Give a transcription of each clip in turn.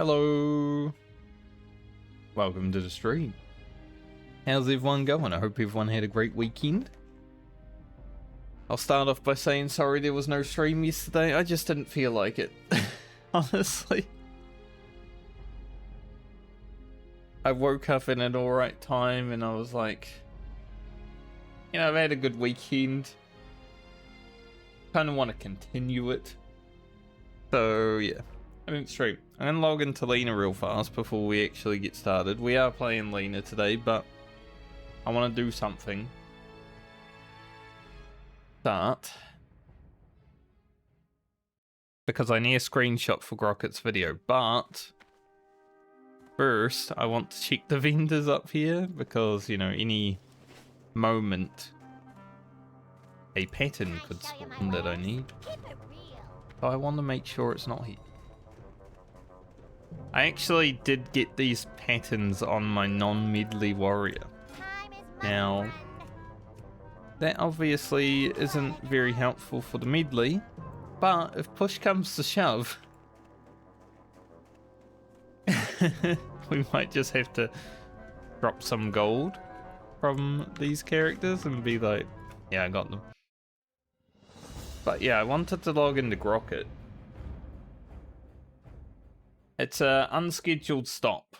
Hello, welcome to the stream. How's everyone going? I hope everyone had a great weekend. I'll start off by saying sorry there was no stream yesterday. I just didn't feel like it, honestly. I woke up in an alright time and I was like, you know, I've had a good weekend. Kind of want to continue it. So yeah, I didn't stream. I'm going to log into Lena real fast before we actually get started. We are playing Lena today, but I want to do something. Start. Because I need a screenshot for Grocket's video, but first I want to check the vendors up here because, you know, any moment a pattern could spawn that I need. So I want to make sure it's not here. I actually did get these patterns on my non-Medley warrior. Now, that obviously isn't very helpful for the Medley, but if push comes to shove, we might just have to drop some gold from these characters and be like, yeah, I got them. But yeah, I wanted to log into Grocket. It's an unscheduled stop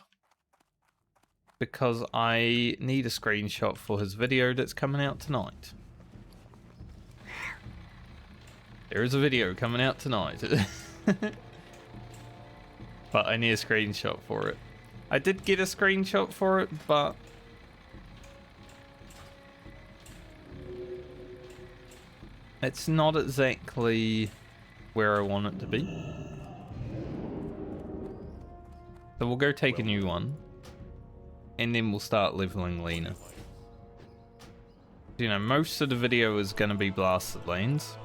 because I need a screenshot for his video that's coming out tonight. There is a video coming out tonight. But I need a screenshot for it. I did get a screenshot for it, but it's not exactly where I want it to be. So we'll go take a new one, and then we'll start leveling Lena. You know, most of the video is going to be blasted lanes.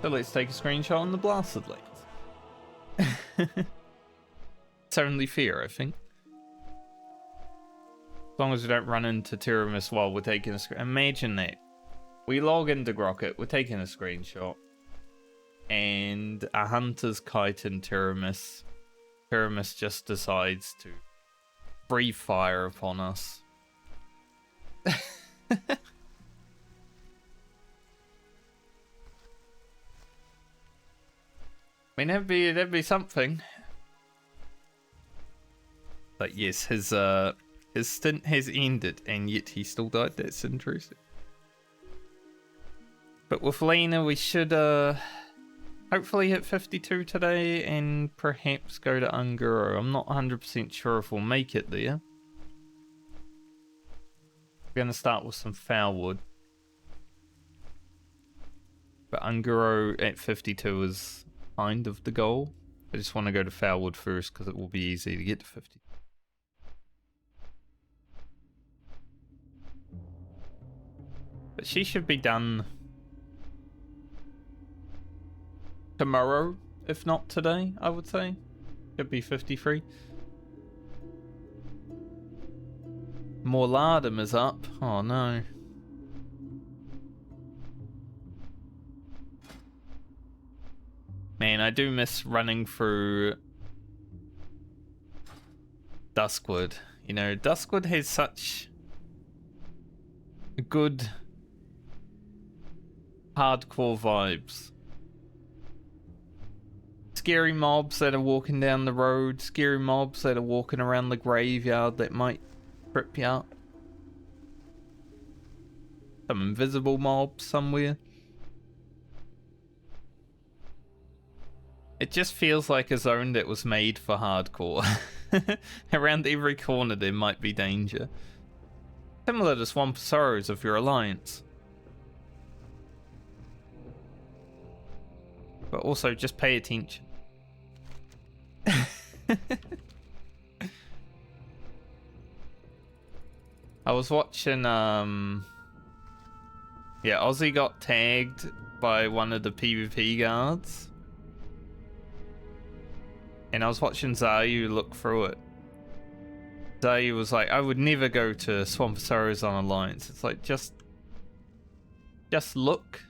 So let's take a screenshot on the blasted lanes. It's only fair, I think. As long as we don't run into Tiramis while we're taking a screen. Imagine that. We log into Grocket, we're taking a screenshot, and a hunter's kiting Tiramis. Tiramis just decides to breathe fire upon us. I mean, that'd be something. But yes, his stint has ended, and yet he still died. That's intrusive. But with Lena, we should hopefully hit 52 today, and perhaps go to Unguro. I'm not 100% sure if we'll make it there. We're going to start with some Foulwood. But Unguro at 52 is kind of the goal. I just want to go to Foulwood first because it will be easy to get to 50. But she should be done tomorrow, if not today, I would say. Could be 53. Morladum is up. Oh no. Man, I do miss running through Duskwood. You know, Duskwood has such good hardcore vibes. Scary mobs that are walking down the road, scary mobs that are walking around the graveyard that might trip you up. Some invisible mobs somewhere. It just feels like a zone that was made for hardcore. Around every corner there might be danger. Similar to Swamp of Sorrows of your Alliance. But also just pay attention. I was watching, yeah, Ozzy got tagged by one of the PvP guards. And I was watching Zayu look through it. Zayu was like, I would never go to Swamp of Sorrows on Alliance. It's like, just look.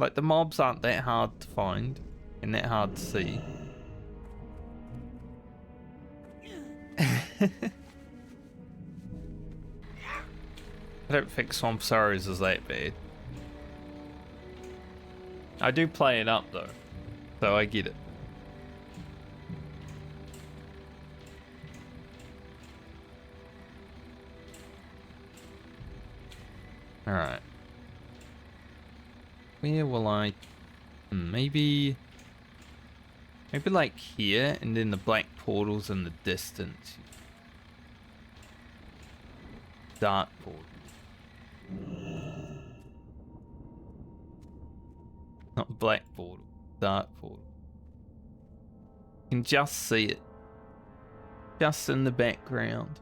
Like, the mobs aren't that hard to find and that hard to see. I don't think Swamp Sorrows is that bad. I do play it up though, so I get it. Alright. Where will I... Maybe like here, and then the black portal's in the distance. Dark portal. Not black portal, dark portal. You can just see it. Just in the background.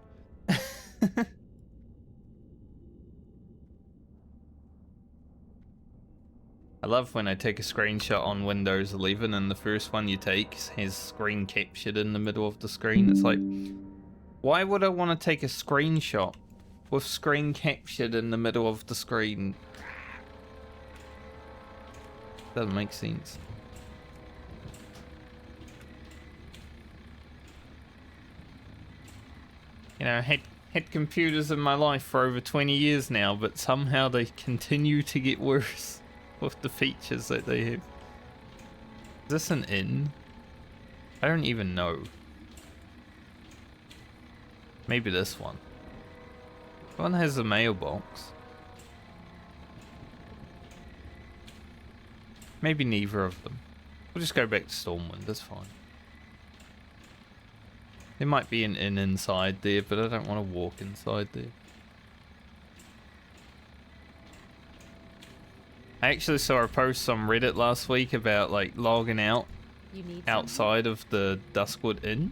I love when I take a screenshot on Windows 11 and the first one you take has screen captured in the middle of the screen. It's like, why would I want to take a screenshot with screen captured in the middle of the screen? Doesn't make sense. You know, I had computers in my life for over 20 years now, but somehow they continue to get worse with the features that they have. Is this an inn? I don't even know. Maybe this one. One has a mailbox. Maybe neither of them. We'll just go back to Stormwind, that's fine. There might be an inn inside there, but I don't want to walk inside there. I actually saw a post on Reddit last week about like logging out outside of the Duskwood Inn.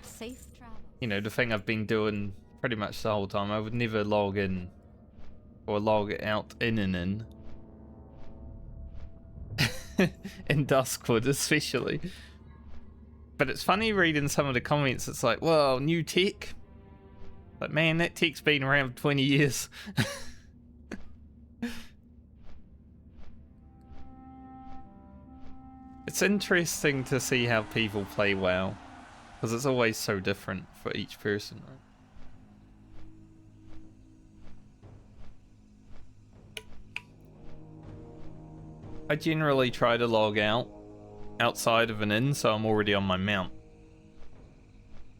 Safe travel. You know, the thing I've been doing pretty much the whole time. I would never log in or log out in an inn. In Duskwood especially. But it's funny reading some of the comments. It's like, well, new tech. Like, man, that tech's been around for 20 years. It's interesting to see how people play WoW, because it's always so different for each person, right? I generally try to log out outside of an inn, so I'm already on my mount.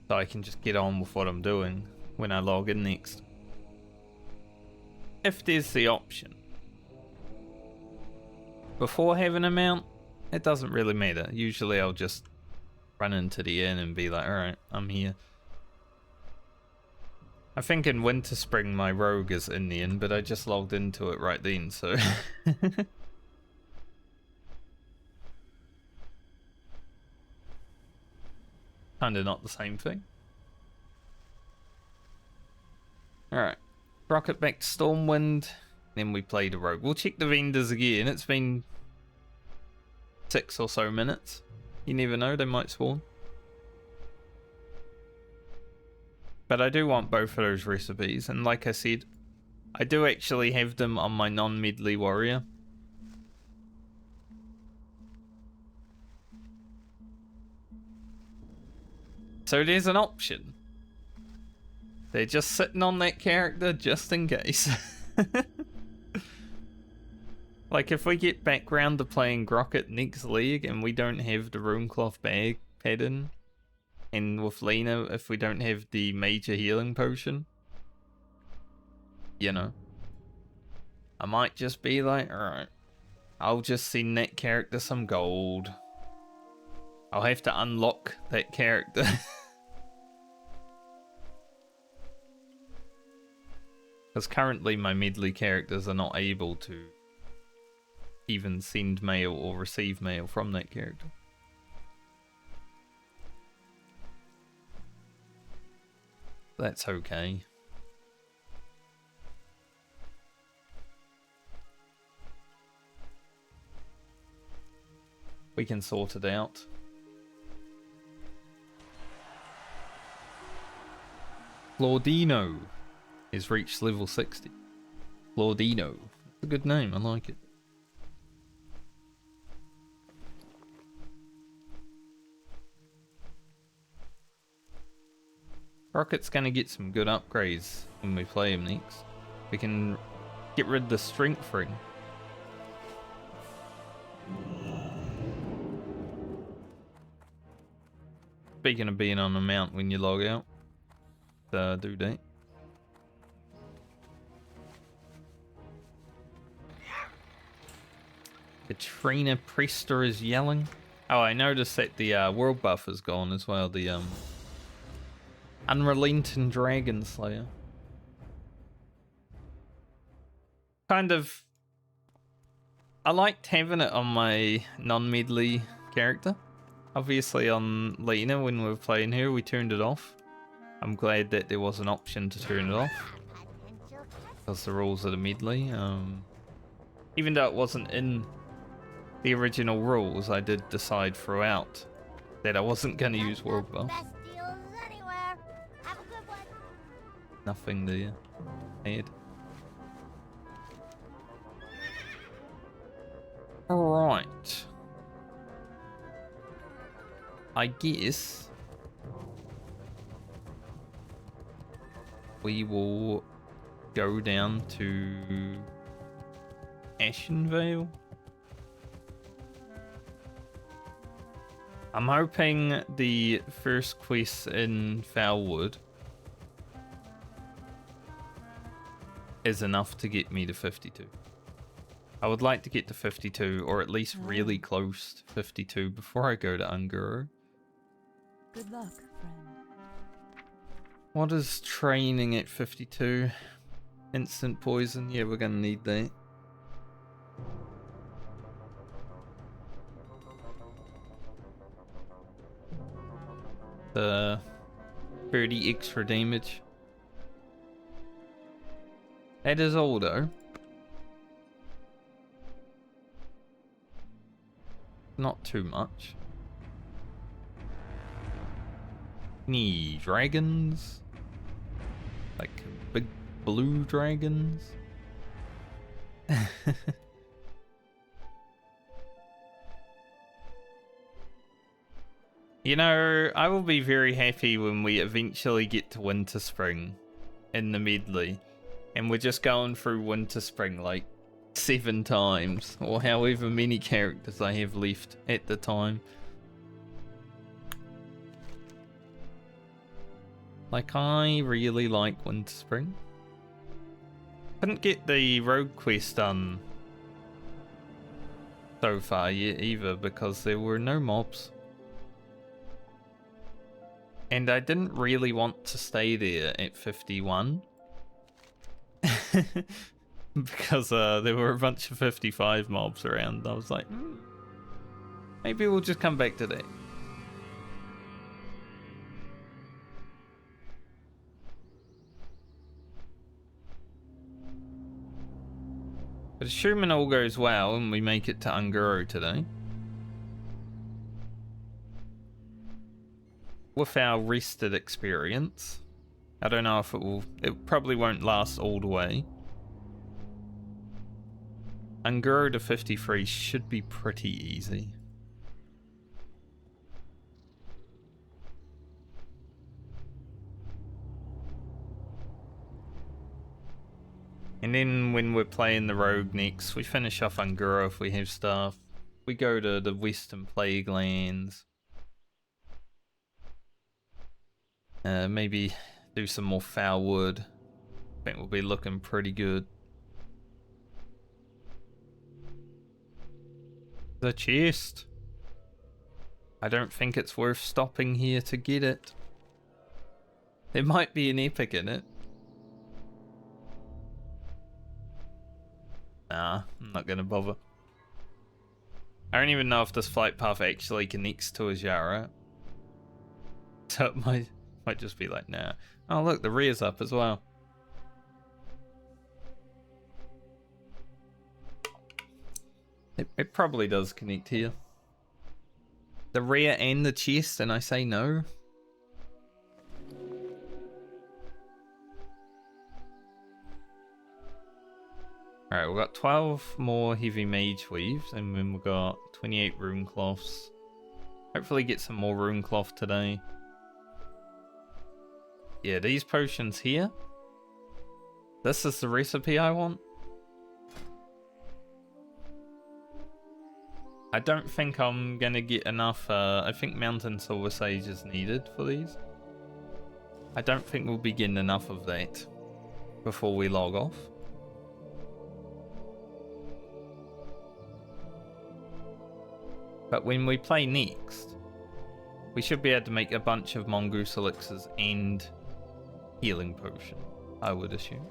So I can just get on with what I'm doing when I log in next. If there's the option. Before having a mount, it doesn't really matter. Usually I'll just run into the inn and be like, alright, I'm here. I think in Winter Spring my rogue is in the inn, but I just logged into it right then, so... Kinda not the same thing. Alright. Rocket back to Stormwind. Then we play the rogue. We'll check the vendors again. It's been 6 or so minutes. You never know, they might spawn. But I do want both of those recipes, and like I said, I do actually have them on my non-Medley warrior. So there's an option. They're just sitting on that character just in case. Like, if we get back round to playing Grocket next league and we don't have the Runecloth bag pattern, and with Lena, if we don't have the major healing potion, you know, I might just be like, alright, I'll just send that character some gold. I'll have to unlock that character. Because currently my Medley characters are not able to even send mail or receive mail from that character. That's okay. We can sort it out. Claudino has reached level 60. Claudino. That's a good name, I like it. Rocket's gonna get some good upgrades when we play him next. We can get rid of the strength ring. Speaking of being on the mount when you log out, do that. Katrina Priester is yelling. Oh, I noticed that the world buff is gone as well. The Unrelenting Dragon Slayer. Kind of, I liked having it on my non-medley character. Obviously on Lena, when we were playing her, we turned it off. I'm glad that there was an option to turn it off, because the rules of the medley. Even though it wasn't in the original rules, I did decide throughout that I wasn't going to use world buff. Nothing to add. Alright. I guess we will go down to Ashenvale. I'm hoping the first quest in Foulwood is enough to get me to 52. I would like to get to 52, or at least really close to 52 before I go to Unguru. Good luck, friend. What is training at 52? Instant poison? Yeah, we're gonna need that. The 30 extra damage. That is all though. Not too much. Any dragons? Like big blue dragons? You know, I will be very happy when we eventually get to Winter Spring in the medley, and we're just going through Winter Spring like 7 times, or however many characters I have left at the time. Like, I really like Winter Spring. Couldn't get the rogue quest done so far yet either, because there were no mobs. And I didn't really want to stay there at 51. Because there were a bunch of 55 mobs around. I was like, maybe we'll just come back to that. But assuming all goes well and we make it to Unguru today, with our rested experience, I don't know if it probably won't last all the way. Unguru to 53 should be pretty easy. And then when we're playing the rogue next, we finish off Unguru if we have stuff. We go to the Western Plague Lands. Maybe do some more Foulwood. I think we'll be looking pretty good. The chest. I don't think it's worth stopping here to get it. There might be an epic in it. Nah, I'm not gonna bother. I don't even know if this flight path actually connects to Azara. So it might just be like, nah. Oh look, the rear's up as well. It probably does connect here. The rear and the chest, and I say no. Alright, we've got 12 more heavy mage weaves, and then we've got 28 rune cloths. Hopefully get some more rune cloth today. yeah, these potions here. This is the recipe I want. I don't think I'm gonna get enough, I think Mountain Silver Sage is needed for these. I don't think we'll be getting enough of that before we log off. But when we play next, we should be able to make a bunch of Mongoose Elixirs and Healing Potion, I would assume.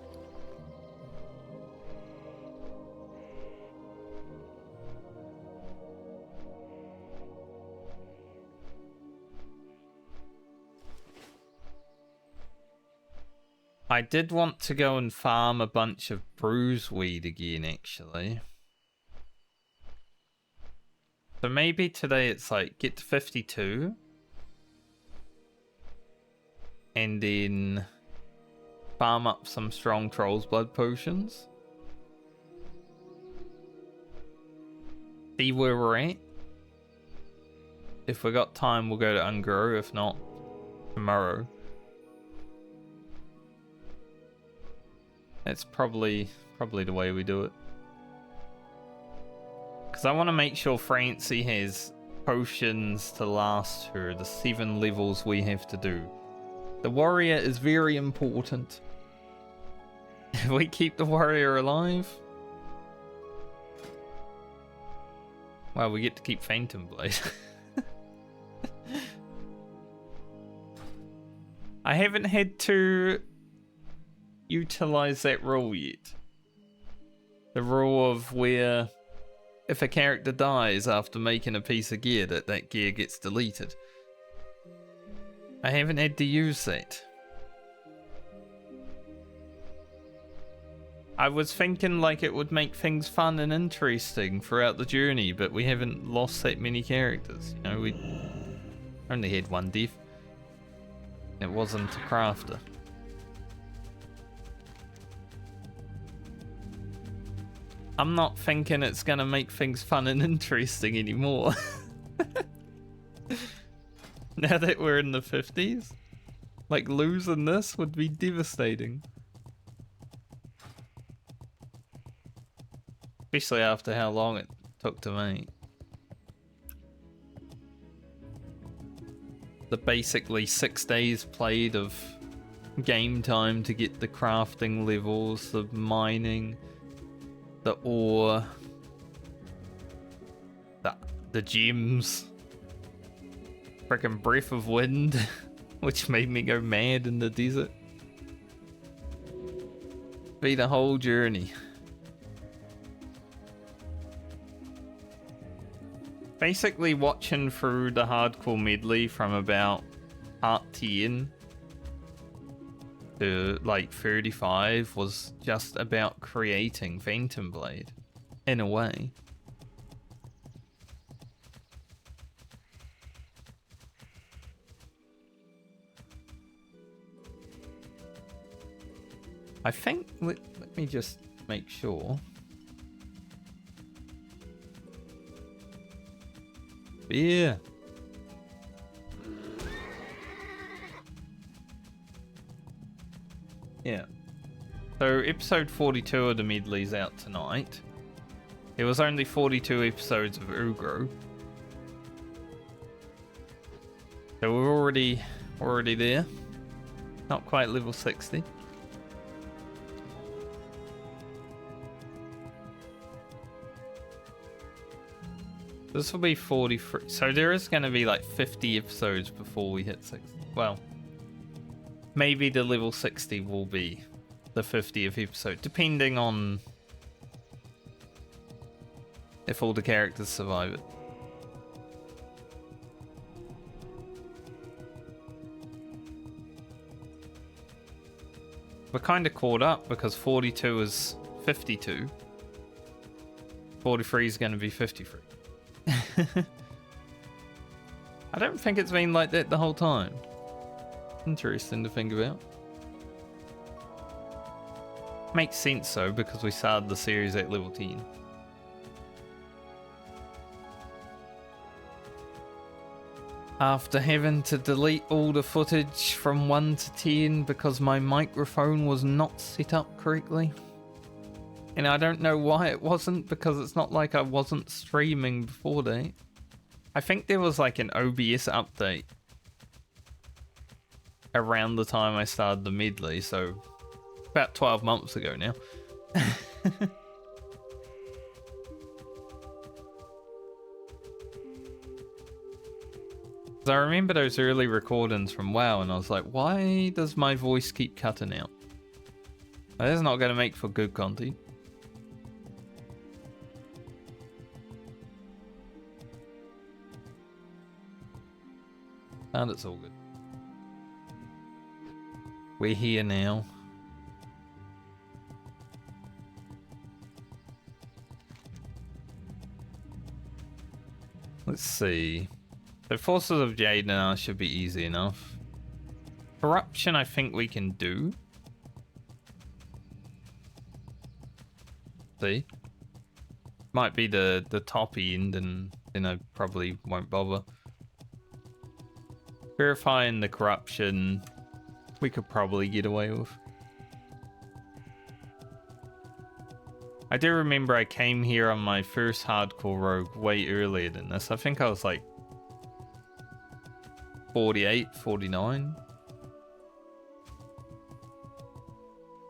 I did want to go and farm a bunch of bruiseweed again, actually. So maybe today it's like get to 52. And then farm up some strong Troll's Blood potions. See where we're at. If we got time, we'll go to Ungro. If not, tomorrow. That's probably the way we do it. Because I want to make sure Francie has potions to last her the 7 levels we have to do. The warrior is very important. If we keep the warrior alive, well, we get to keep Phantom Blade. I haven't had to utilize that rule yet. The rule of where if a character dies after making a piece of gear, that gear gets deleted. I haven't had to use that. I was thinking like it would make things fun and interesting throughout the journey, but we haven't lost that many characters. You know, we only had one death. It wasn't a crafter. I'm not thinking it's gonna make things fun and interesting anymore. Now that we're in the 50s, like losing this would be devastating. Especially after how long it took to make. The basically 6 days played of game time to get the crafting levels, the mining, the ore, the gems, frickin' Breath of Wind, which made me go mad in the desert. Be the whole journey. Basically watching through the hardcore medley from about part 10 to like 35 was just about creating Phantom Blade, in a way. I think, let me just make sure. Yeah. Yeah. So episode 42 of the medley's out tonight. There was only 42 episodes of Ugro. So we're already there. Not quite level 60. This will be 43. So there is going to be like 50 episodes before we hit 60. Well, maybe the level 60 will be the 50th episode, depending on if all the characters survive it. We're kind of caught up because 42 is 52. 43 is going to be 53. I don't think it's been like that the whole time. Interesting to think about. Makes sense though, because we started the series at level 10. After having to delete all the footage from 1 to 10 because my microphone was not set up correctly. And I don't know why it wasn't, because it's not like I wasn't streaming before that. I think there was like an OBS update around the time I started the medley, so about 12 months ago now. I remember those early recordings from WoW, and I was like, why does my voice keep cutting out? That's not going to make for good content. And it's all good. We're here now. Let's see. So Forces of Jade should be easy enough. Corruption I think we can do. See? Might be the top end, and then I probably won't bother. Verifying the corruption we could probably get away with. I do remember I came here on my first hardcore rogue way earlier than this. I think I was like 48, 49.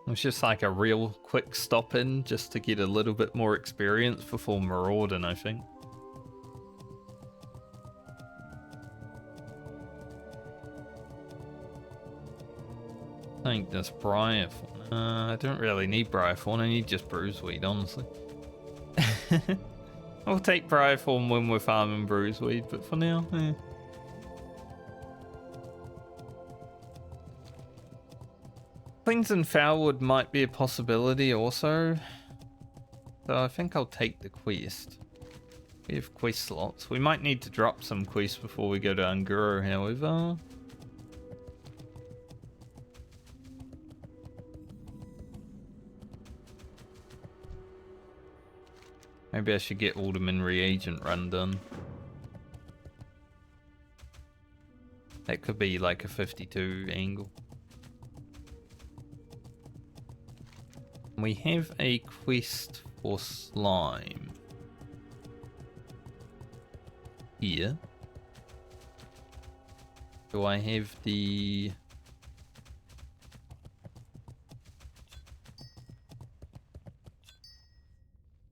It was just like a real quick stop in just to get a little bit more experience before marauding, I think. I think that's Briarthorn. I don't really need Briarthorn, I need just Bruiseweed, honestly. I'll take Briarthorn when we're farming Bruiseweed, but for now, eh. Things in Foulwood might be a possibility also. So I think I'll take the quest. We have quest slots. We might need to drop some quests before we go to Anguro, however. Maybe I should get Alderman reagent run done. That could be like a 52 angle. We have a quest for slime here. Do I have the...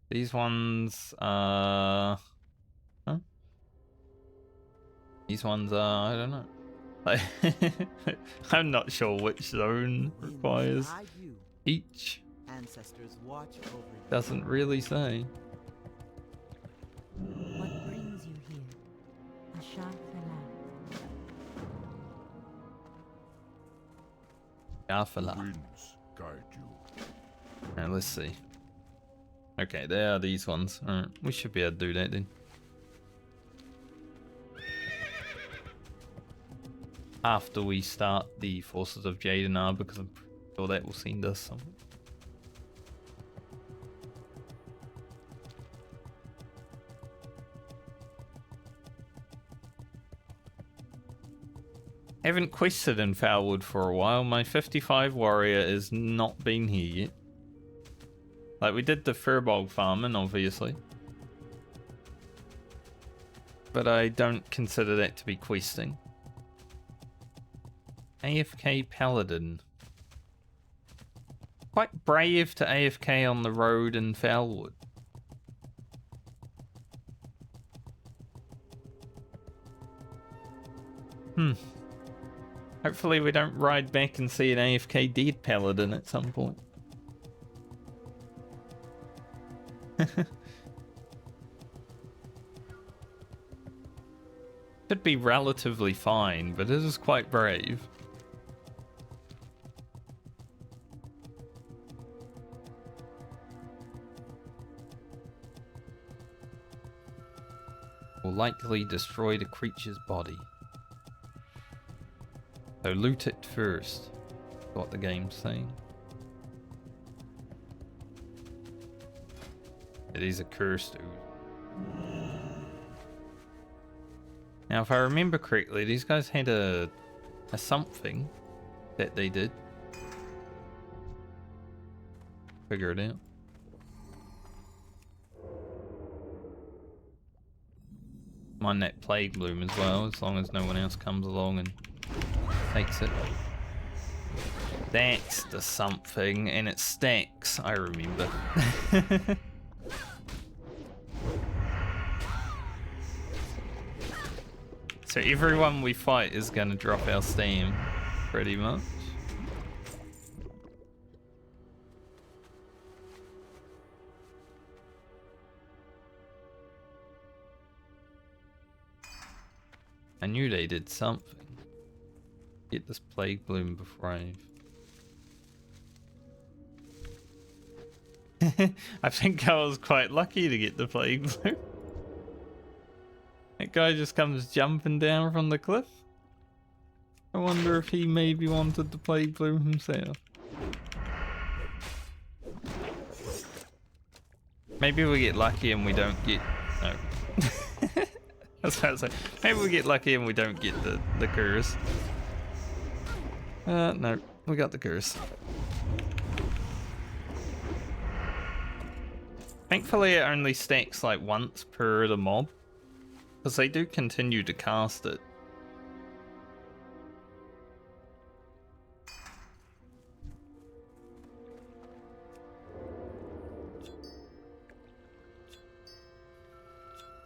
These ones are... Huh? These ones are... I don't know. I'm not sure which zone requires each. Ancestors watch over you. Doesn't really say. What brings you here? Yafala. Winds guide you. Alright, let's see. Okay, there are these ones. Alright, we should be able to do that then. After we start the Forces of Jadenar, because I'm pretty sure that will send us somewhere. Haven't quested in Foulwood for a while. My 55 warrior has not been here yet. Like, we did the Furbolg farming, obviously. But I don't consider that to be questing. AFK Paladin. Quite brave to AFK on the road in Foulwood. Hopefully we don't ride back and see an AFK dead paladin at some point. Should be relatively fine, but it is quite brave. Will likely destroy the creature's body. So loot it first, what the game's saying. It is a cursed ooze. Now, if I remember correctly, these guys had a something that they did. Figure it out. Mind that plague bloom as well, as long as no one else comes along and takes it. That's the something, and it stacks, I remember. So everyone we fight is going to drop our steam, pretty much. I knew they did something. Get this plague bloom before I think I was quite lucky to get the plague bloom. That guy just comes jumping down from the cliff. I wonder if he maybe wanted the plague bloom himself. Maybe we get lucky and we don't get... No. That's what I was saying. Maybe we get lucky and we don't get the curse. No. We got the curse. Thankfully it only stacks like once per the mob. Because they do continue to cast it.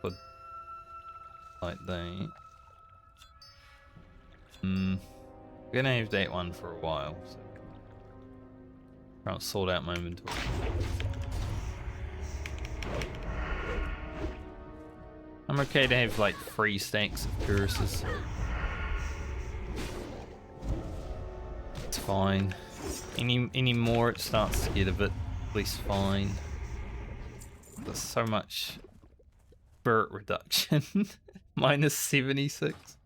But like that. We're gonna have that one for a while. So trying to sort out my inventory. I'm okay to have like 3 stacks of curses. It's fine. Any more it starts to get a bit less fine. There's so much spirit reduction. Minus 76.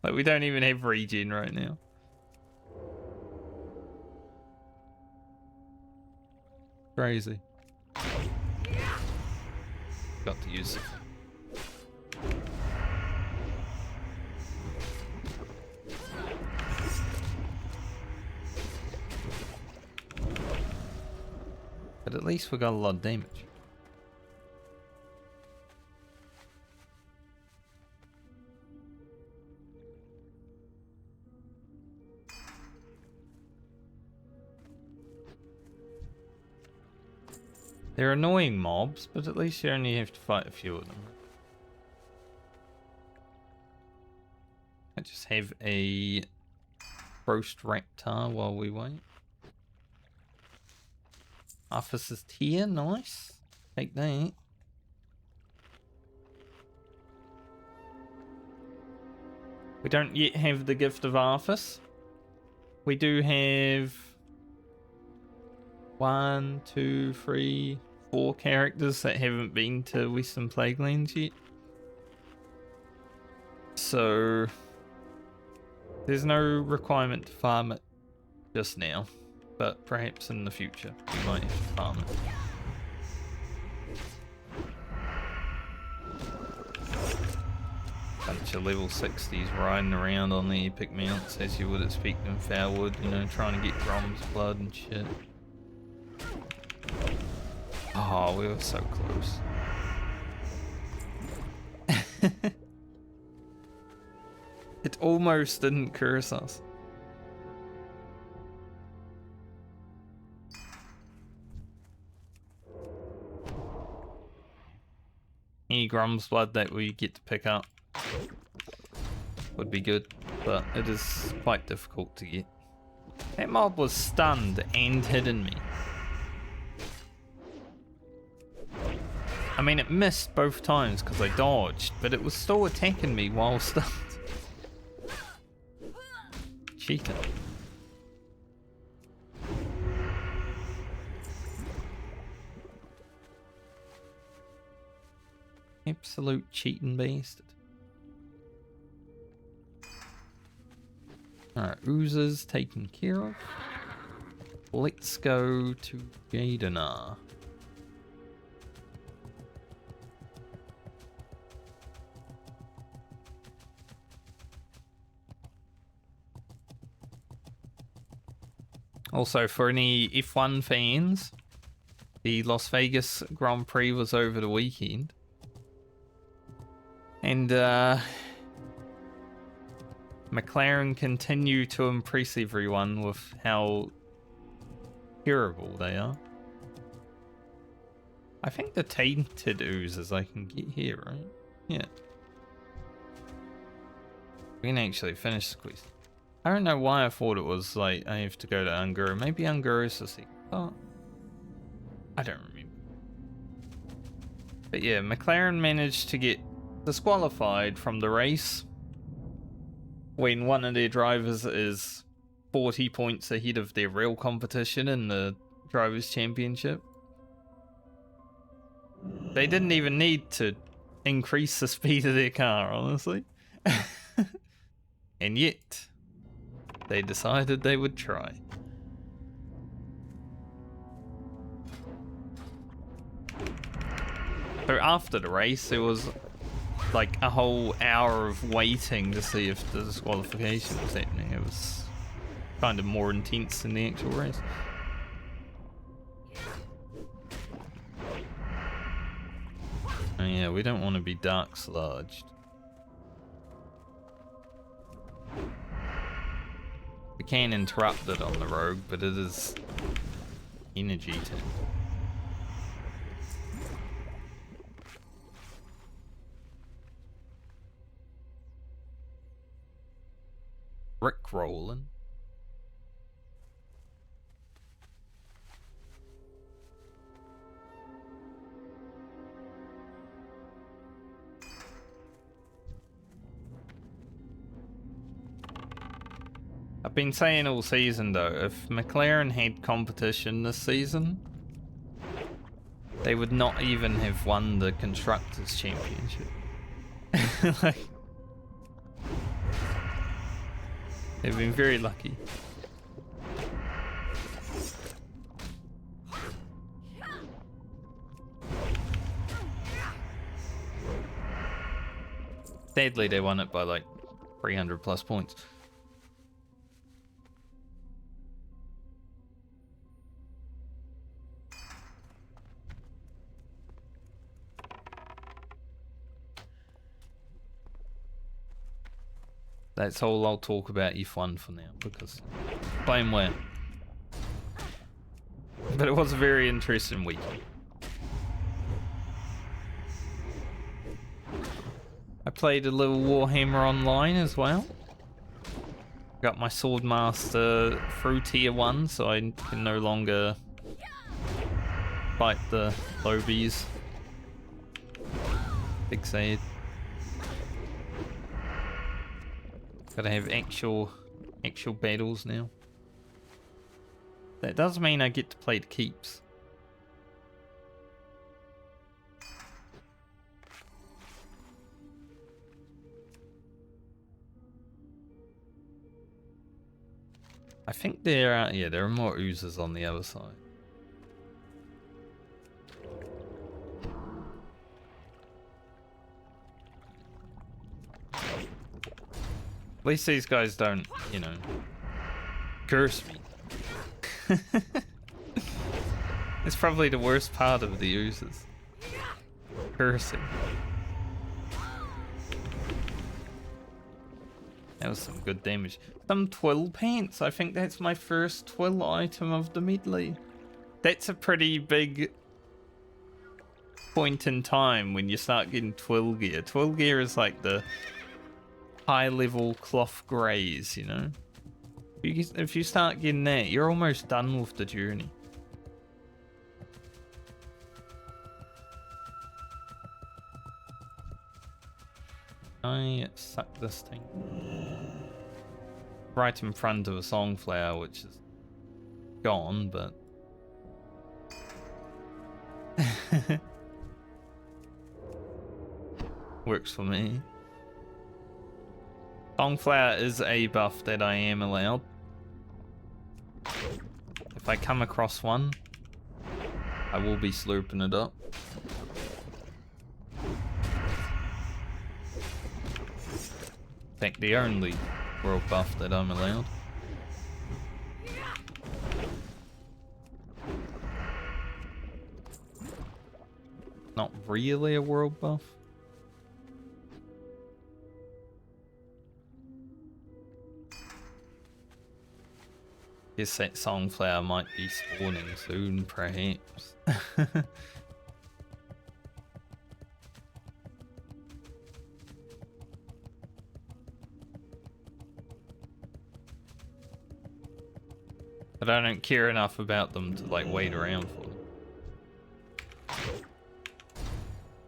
Like we don't even have regen right now. Crazy. Got to use it. But at least we got a lot of damage. They're annoying mobs, but at least you only have to fight a few of them. I just have a roast raptor while we wait. Officer's tier, nice. Take that. We don't yet have the gift of Arthas. We do have 1, 2, 3, 4 characters that haven't been to Western Plaguelands yet. So there's no requirement to farm it just now. But perhaps in the future, we might have to farm it. Bunch of level 60s riding around on the epic mounts as you would expect in Foulwood, you know, trying to get Grom's blood and shit. Oh, we were so close. It almost didn't curse us. Any Grom's blood that we get to pick up would be good, but it is quite difficult to get. That mob was stunned and hidden me. I mean, it missed both times because I dodged, but it was still attacking me while stunned. Cheating. Absolute cheating bastard. Alright, oozes taken care of. Let's go to Jadenar. Also, for any F1 fans, the Las Vegas Grand Prix was over the weekend. And McLaren continue to impress everyone with how terrible they are. I think the tainted oozes I can get here, right? Yeah. We can actually finish the quest. I don't know why I thought it was like I have to go to Unguru. Maybe Unguru is the second part. I don't remember. But yeah, McLaren managed to get disqualified from the race when one of their drivers is 40 points ahead of their real competition in the Drivers' Championship. They didn't even need to increase the speed of their car, honestly. And yet, they decided they would try. So after the race, there was like a whole hour of waiting to see if the disqualification was happening. It was kind of more intense than the actual race. Oh yeah, we don't want to be dark sludged. We can interrupt it on the rogue, but it is energy tank. Rick rolling. I've been saying all season though, if McLaren had competition this season, they would not even have won the Constructors' Championship. Like, they've been very lucky. Sadly, they won it by like 300 plus points. That's all I'll talk about F1 for now, because blame where. But it was a very interesting weekend. I played a little Warhammer Online as well. Got my Swordmaster through tier 1, so I can no longer fight the lobies. Big sad. Gotta have actual battles now. That does mean I get to play the keeps. I think there are more oozes on the other side. At least these guys don't, you know, curse me. It's probably the worst part of the oozes. Cursing. That was some good damage. Some twill pants. I think that's my first twill item of the medley. That's a pretty big point in time when you start getting twill gear. Twill gear is like the high-level cloth greys, you know? If you start getting that, you're almost done with the journey. I suck this thing. Right in front of a songflower, which is gone, but... works for me. Songflower is a buff that I am allowed. If I come across one, I will be slurping it up. In fact, the only world buff that I'm allowed. not really a world buff. Guess that Songflower might be spawning soon, perhaps. But I don't care enough about them to like wait around for them.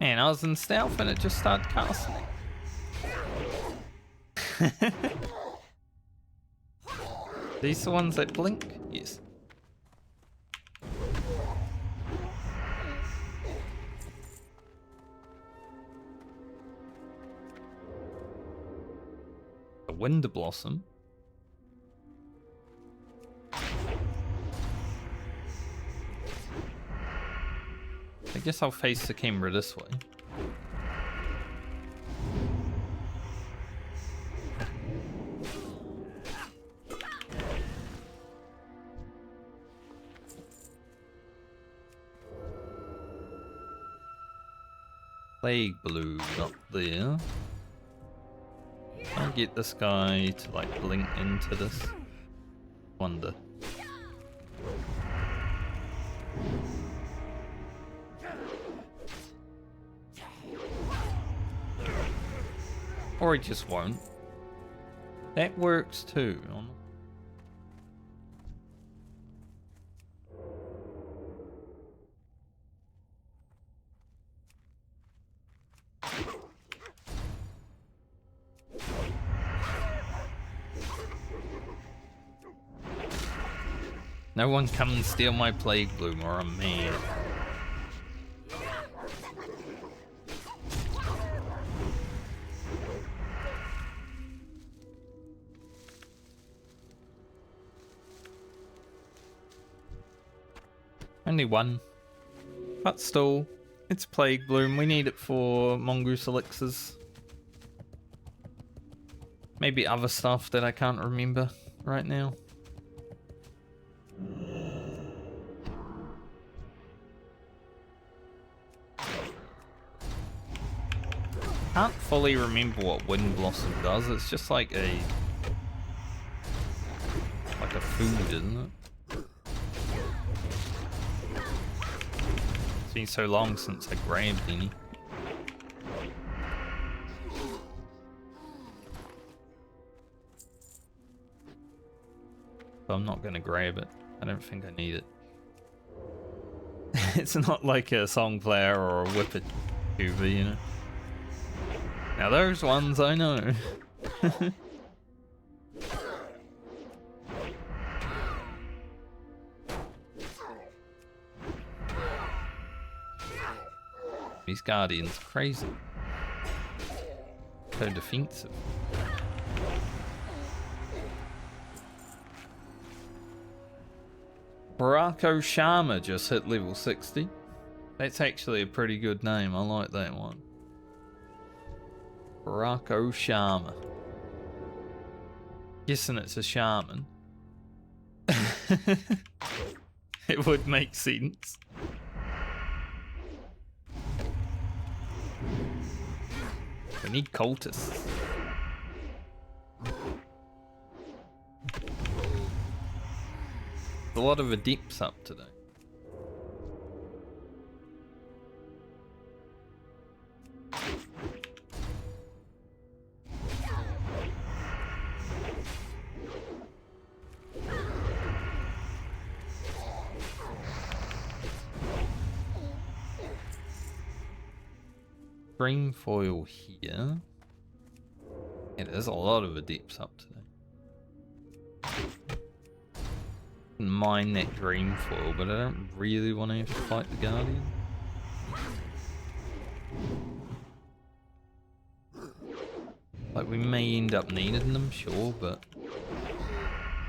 Man, I was in stealth and it just started casting it. These the ones that blink? Yes. The Wind Blossom. I guess I'll face the camera this way. Plague Blue up there. I'll get this guy to like blink into this. Wonder. Or he just won't. That works too. No one come and steal my Plague Bloom or I'm mad. Only one. But still, it's Plague Bloom. We need it for Mongoose Elixirs. Maybe other stuff that I can't remember right now. Can't fully remember what Wind Blossom does. It's just like a food, isn't it? It's been so long since I grabbed any. So I'm not gonna grab it. I don't think I need it. It's not like a Songflower or a Whippet Tuber, you know. Now those ones I know. These Guardians are crazy. So defensive. Barako Sharma just hit level 60. That's actually a pretty good name. I like that one. Barako Sharma. Guessing it's a shaman. It would make sense. We need cultists. A lot of adepts up today. Dream foil here. Yeah, there's a lot of adepts up today. Mine that dream foil, but I don't really want to have to fight the Guardian. Like, we may end up needing them, sure, but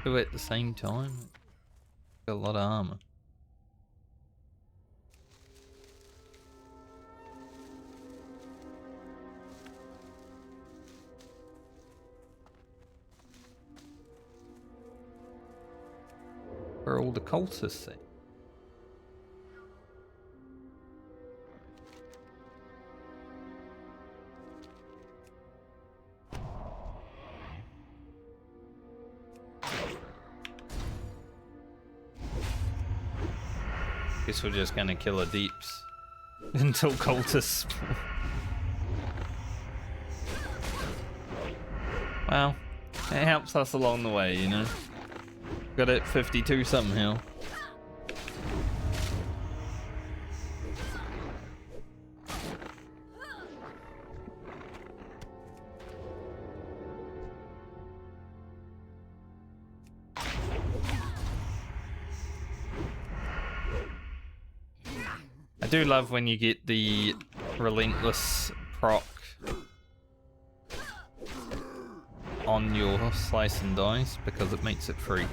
two at the same time. Got a lot of armor. Where are all the cultists at? Guess we're just gonna kill the deeps until cultists spawn. Well, it helps us along the way, you know. Got it 52 somehow. I do love when you get the relentless proc on your slice and dice because it makes it free.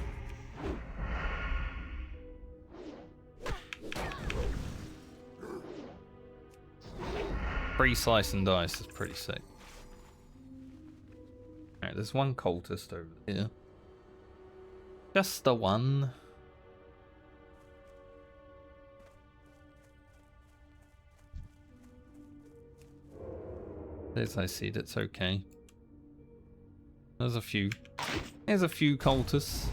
Free slice and dice is pretty sick. Alright, there's one cultist over here. Just the one. As I said, it's okay. There's a few. There's a few cultists.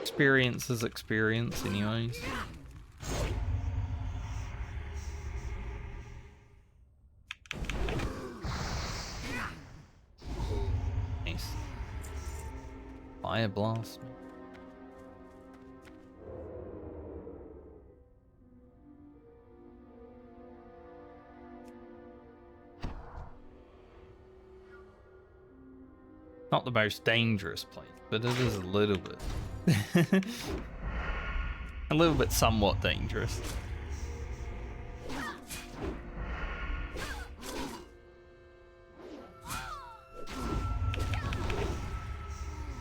Experience is experience, anyways. Nice. Fire blast. Not the most dangerous place, but it is a little bit. A little bit somewhat dangerous.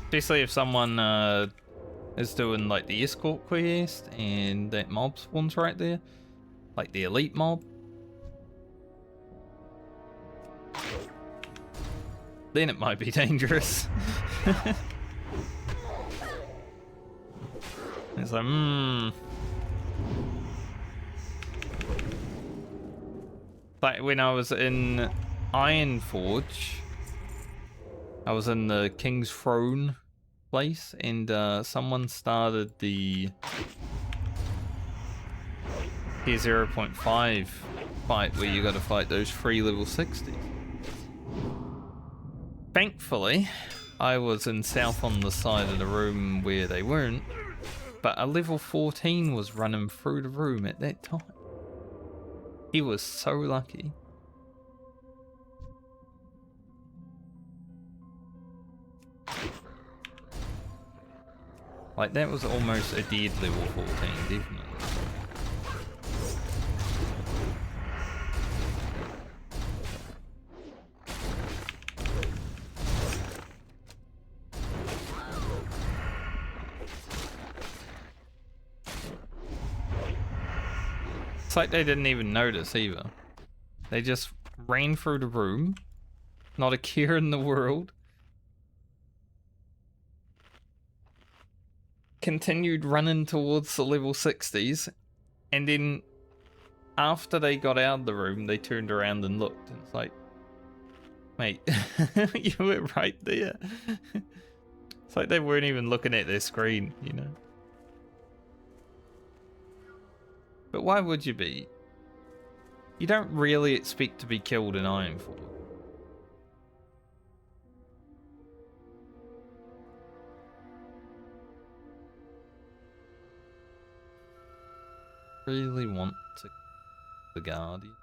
Especially if someone is doing like the escort quest and that mob spawns right there. Like the elite mob. Then it might be dangerous. It's like, Like when I was in Ironforge, I was in the King's Throne place, and someone started the Tier 0.5 fight where you gotta fight those 3 level 60s. Thankfully, I was in south on the side of the room where they weren't, but a level 14 was running through the room at that time. He was so lucky. Like, that was almost a dead level 14, definitely. It's like they didn't even notice either. They just ran through the room, not a care in the world. Continued running towards the level 60s, and then after they got out of the room, they turned around and looked, and it's like, mate, you were right there. It's like they weren't even looking at their screen, you know? But why would you be? You don't really expect to be killed in Ironforge. Really want to kill the Guardian?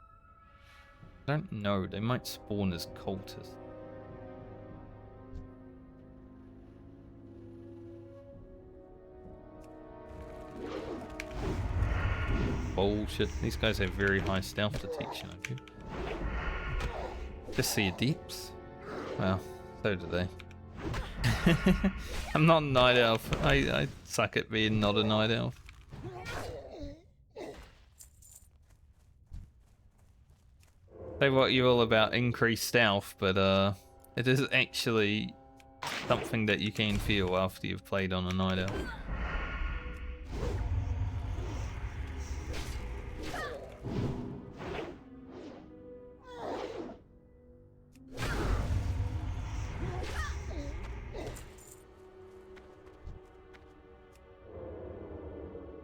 I don't know, they might spawn as cultists. Bullshit. These guys have very high stealth detection, I think. Just see your deeps. Well, so do they. I'm not a night elf. I suck at being not a night elf. Say what you're all about increased stealth, but it is actually something that you can feel after you've played on a night elf.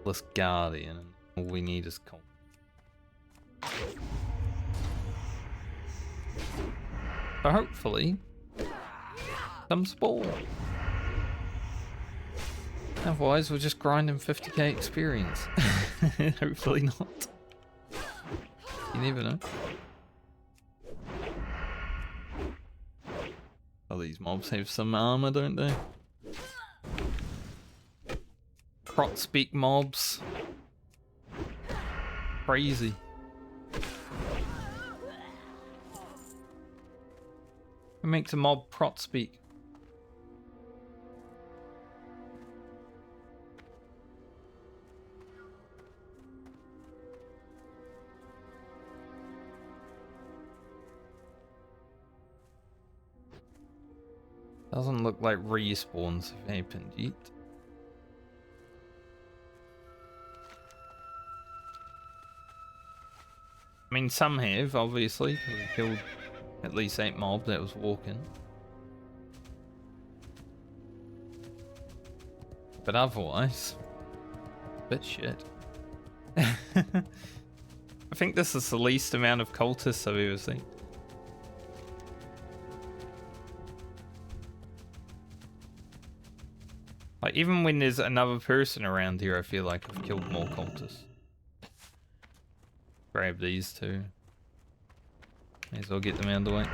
This guardian, and all we need is cult. So hopefully, some spawn. Otherwise, we're just grinding 50k experience. Hopefully not. You never know. Oh, these mobs have some armor, don't they? Prot speak mobs. Crazy. Who makes a mob prot speak? Doesn't look like respawns have happened yet. I mean, some have, obviously, because we killed at least 8 mobs that was walking. But otherwise, bit shit. I think this is the least amount of cultists I've ever seen. Like, even when there's another person around here, I feel like I've killed more cultists. Grab these two. May as well get them out of the way.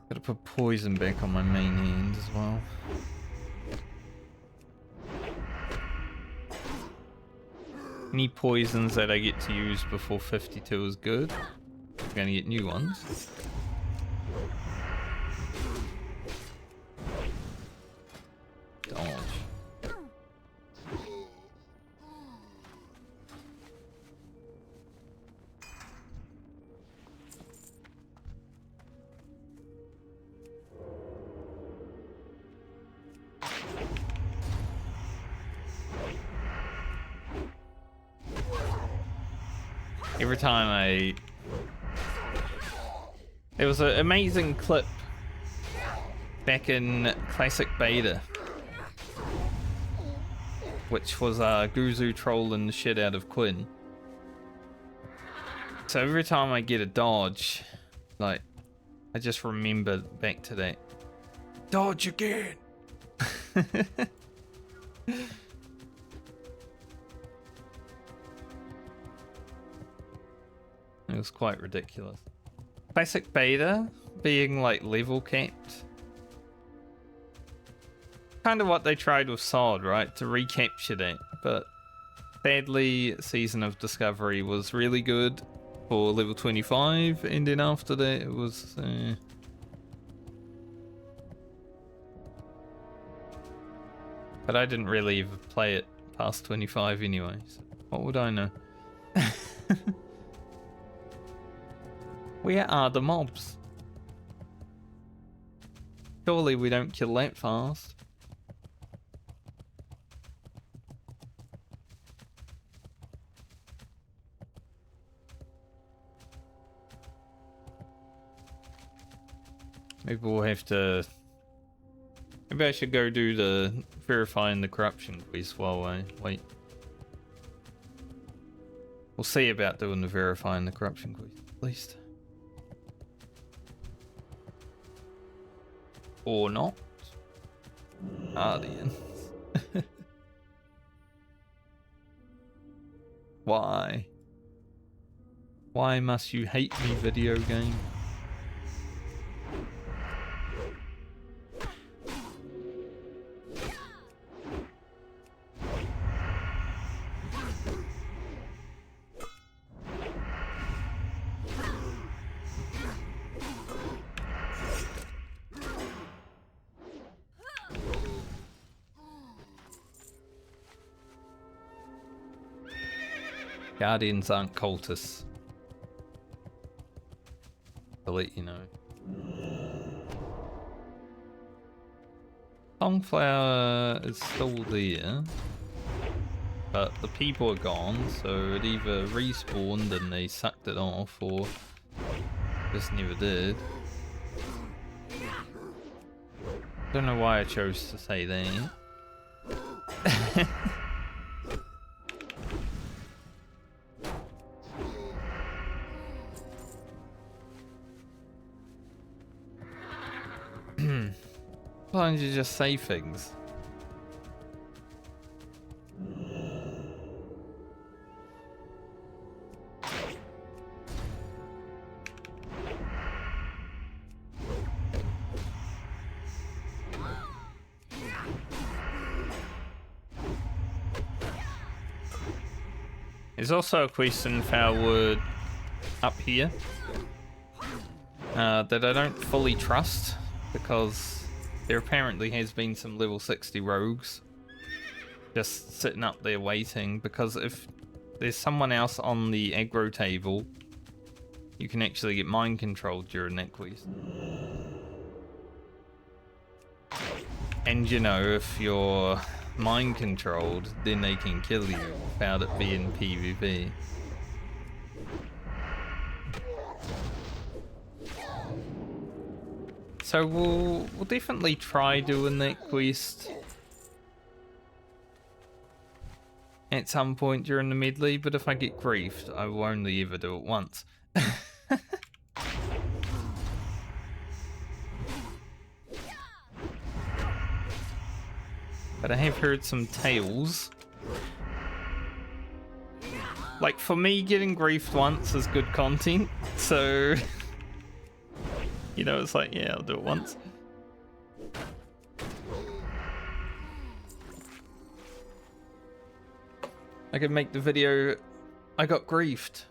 Gotta put poison back on my main hand as well. Any poisons that I get to use before 52 is good. I'm gonna get new ones. Dodge. Every time there was an amazing clip back in Classic Beta, which was Guzu trolling the shit out of Quinn. So every time I get a dodge, like, I just remember back to that. Dodge again! It was quite ridiculous. Classic Beta being like level capped. Kind of what they tried with Sod, right? To recapture that. But sadly, Season of Discovery was really good for level 25, and then after that it was... But I didn't really even play it past 25 anyway, so what would I know? Where are the mobs? Surely we don't kill that fast. Maybe we'll have to... Maybe I should go do the verifying the corruption quiz while I wait. We'll see about doing the verifying the corruption quiz, at least. Or not. Guardians. Why? Why must you hate me, video game? Guardians aren't cultists. I'll let you know. Songflower is still there, but the people are gone, so it either respawned and they sucked it off, or just never did. Don't know why I chose to say that. Why don't you just say things? There's also a quest in Foulwood up here that I don't fully trust, because there apparently has been some level 60 rogues just sitting up there waiting, because if there's someone else on the aggro table, you can actually get mind controlled during that quest. And you know, if you're mind controlled, then they can kill you without it being PvP. So we'll definitely try doing that quest at some point during the medley, but if I get griefed, I will only ever do it once. But I have heard some tales. Like, for me, getting griefed once is good content, so... you know, it's like, yeah, I'll do it once. I could make the video, I got griefed.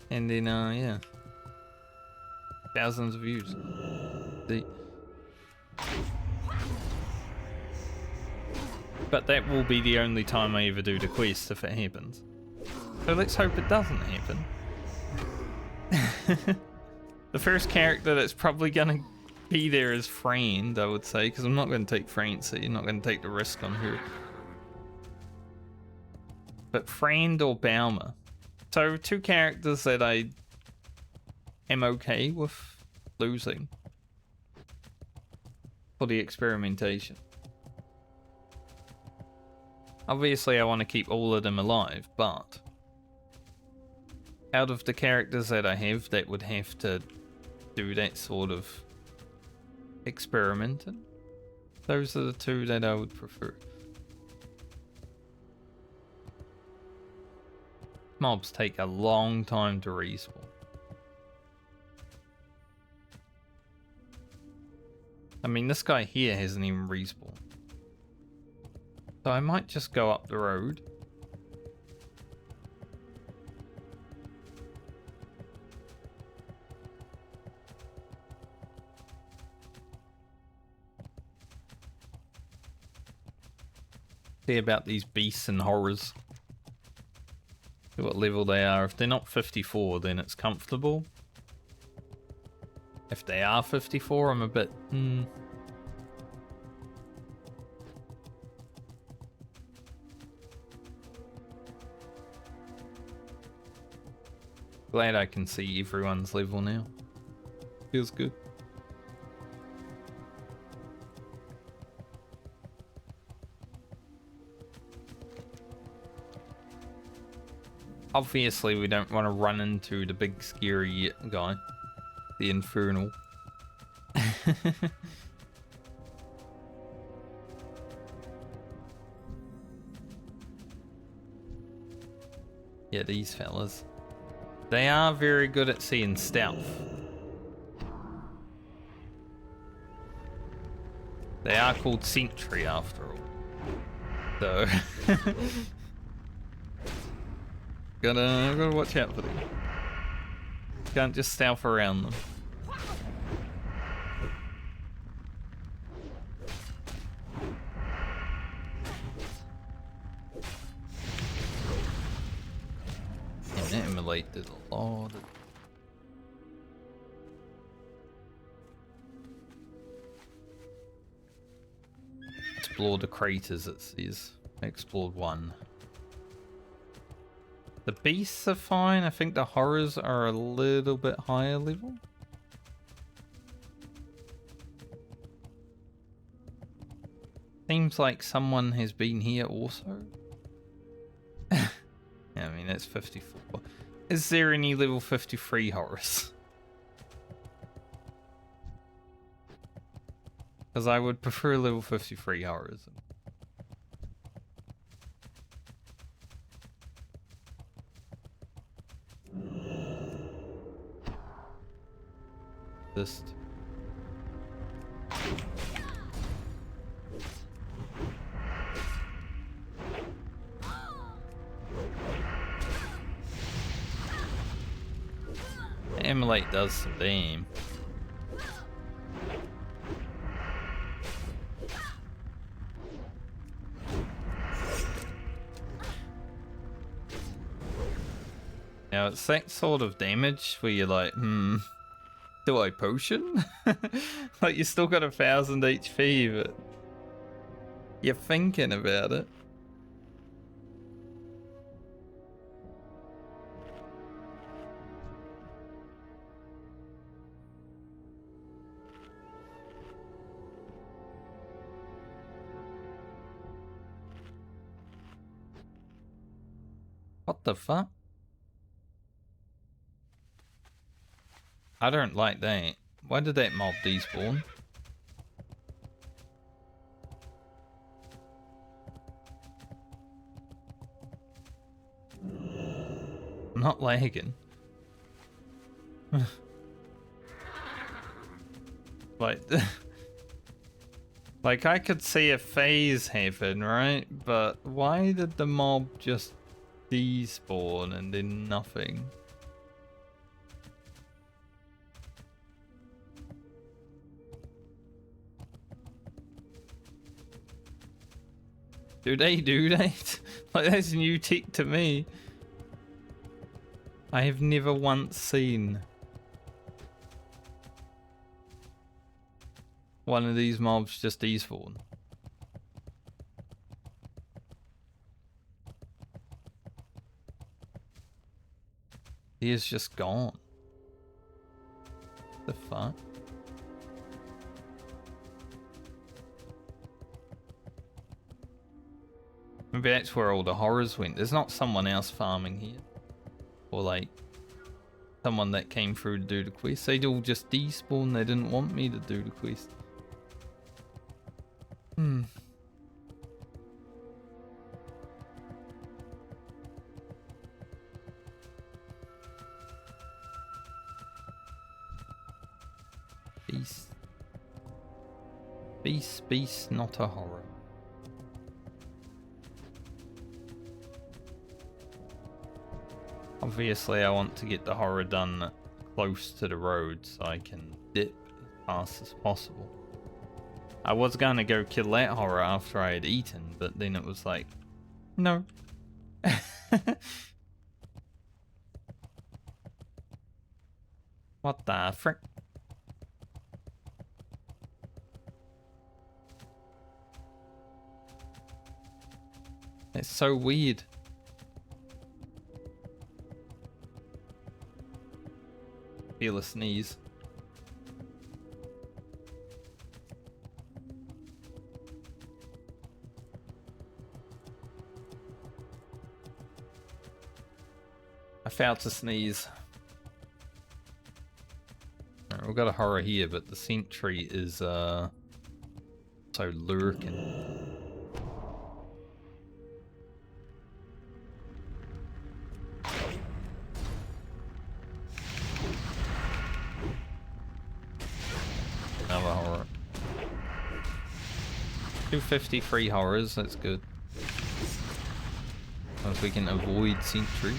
And then, yeah. Thousands of views. But that will be the only time I ever do the quest if it happens. So let's hope it doesn't happen. The first character that's probably gonna be there is Friend, I would say, because I'm not going to take Francie, I'm not going to take the risk on her. But Friend or Baumer. So two characters that I am okay with losing for the experimentation. Obviously I want to keep all of them alive, but out of the characters that I have that would have to do that sort of experimenting, those are the two that I would prefer. Mobs take a long time to respawn. I mean, this guy here hasn't even respawned. So I might just go up the road. See about these beasts and horrors. See what level they are. If they're not 54, then it's comfortable. If they are 54, I'm a bit... Glad I can see everyone's level now. Feels good. Obviously, we don't want to run into the big scary guy. The Infernal. Yeah, these fellas. They are very good at seeing stealth. They are called Sentry after all. So... gotta watch out for them. Can't just stealth around them. And that immolate did a lot of... Explore the craters, it says. Explored one. The beasts are fine. I think the horrors are a little bit higher level. seems like someone has been here also. Yeah, I mean, that's 54. Is there any level 53 horrors? Because I would prefer level 53 horrors. Just... Emulate does some damn. Now it's that sort of damage where you're like, do I potion? Like you still got 1000 HP, but you're thinking about it. What the fuck? I don't like that. Why did that mob despawn? I'm not lagging. Like, like I could see a phase happen, right? But why did the mob just despawn and then nothing? Do they do that? Like, that's new tech to me. I have never once seen one of these mobs just despawn. He is just gone. The fuck? Maybe that's where all the horrors went. There's not someone else farming here. Or like, someone that came through to do the quest. They'd all just despawn. They didn't want me to do the quest. Beast. Beast, beast, not a horror. Obviously, I want to get the horror done close to the road so I can dip as fast as possible. I was gonna go kill that horror after I had eaten, but then it was like, no. What the frick? It's so weird. Feel a sneeze. I failed to sneeze. Alright, we've got a horror here, but the sentry is so lurking. Another horror. 253 horrors, that's good. As we can avoid sentry.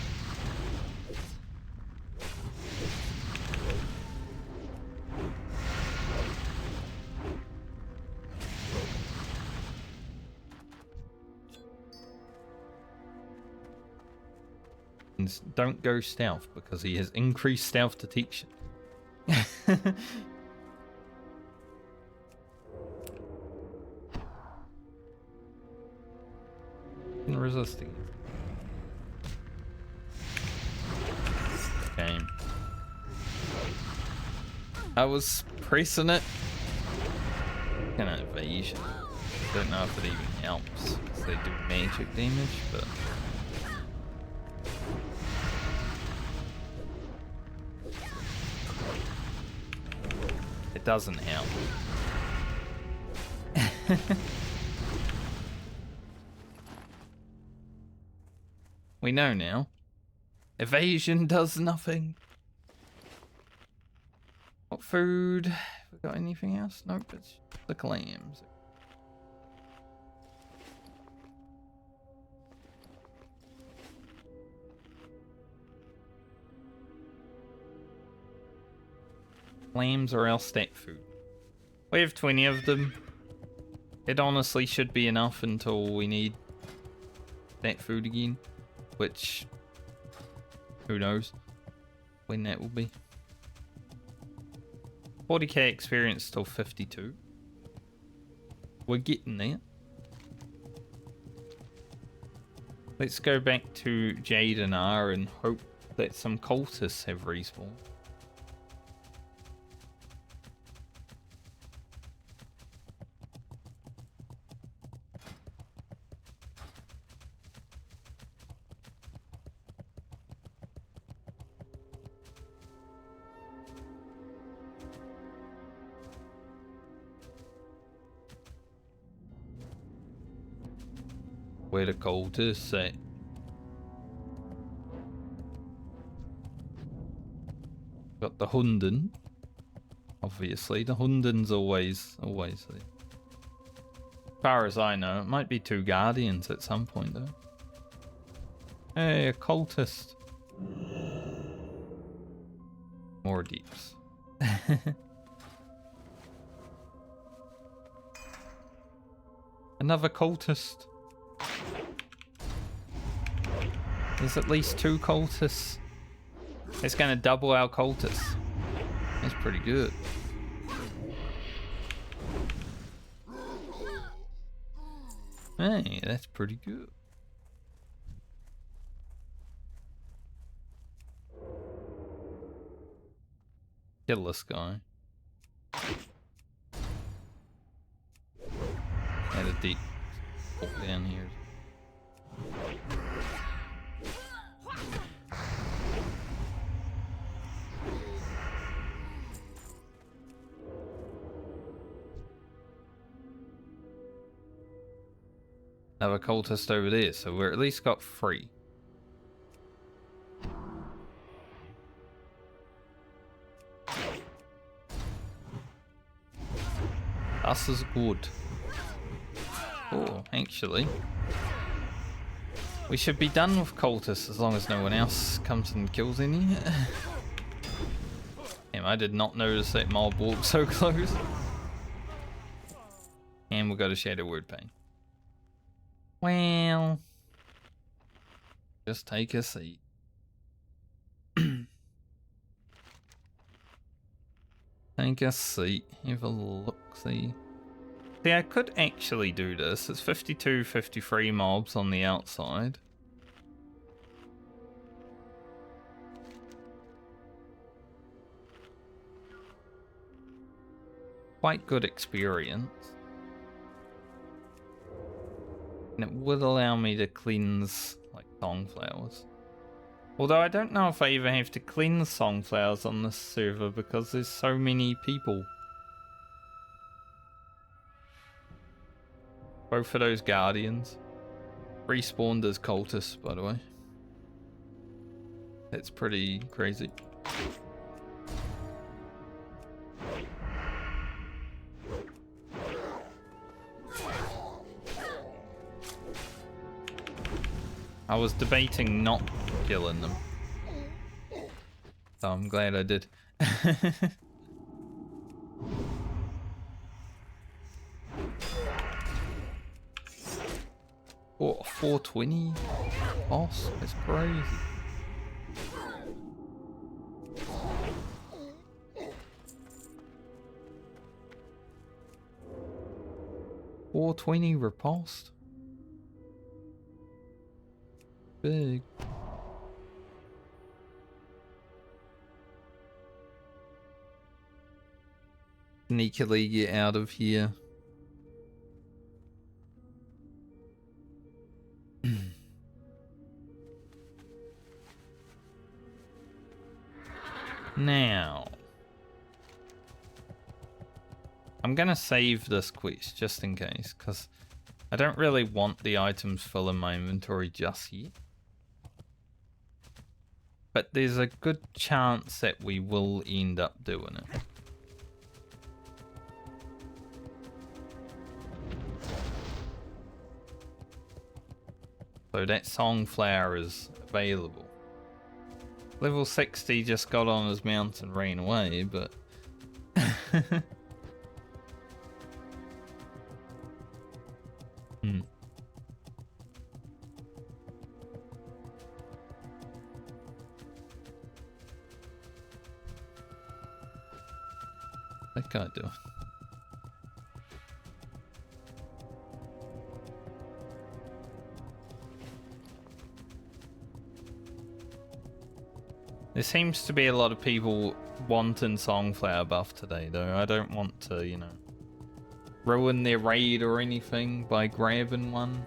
And don't go stealth because he has increased stealth detection. Resisting. Okay. I was pressing it. An evasion. Don't know if it even helps, because they do magic damage, but... it doesn't help. We know now. Evasion does nothing. What food? Have we got anything else? Nope, it's the clams. Clams are our stat food. We have 20 of them. It honestly should be enough until we need stat food again. Which, who knows when that will be. 40k experience till 52. We're getting there. Let's go back to Jade and R and hope that some cultists have respawned. Where the cultists at? Got the Hunden. Obviously, the Hunden's always there. As far as I know, it might be 2 guardians at some point though. Hey, a cultist. More deeps. Another cultist. There's at least 2 cultists. It's gonna double our cultists. That's pretty good. Hey, that's pretty good. Kill this guy. Had a deep walk down here. Another cultist over there, so we're at least got 3. Us is good. Oh, actually, we should be done with cultists as long as no one else comes and kills any. Damn, I did not notice that mob walked so close. And we got a shadow word pain. Well, just take a seat. Take a seat. Have a look. See, I could actually do this. It's 52, 53 mobs on the outside. Quite good experience. And it would allow me to cleanse, like, songflowers. Although I don't know if I even have to cleanse songflowers on this server because there's so many people. Both of those guardians. Respawned as cultists, by the way. That's pretty crazy. I was debating not killing them. So I'm glad I did. What, 420 boss? That's crazy. $420 riposte? Big. Sneakily get out of here. Now, I'm gonna save this quest just in case, because I don't really want the items full in my inventory just yet. But there's a good chance that we will end up doing it. So that songflower is available. Level 60 just got on his mount and ran away, but... That guy doing? There seems to be a lot of people wanting Songflower buff today, though. I don't want to, you know, ruin their raid or anything by grabbing one.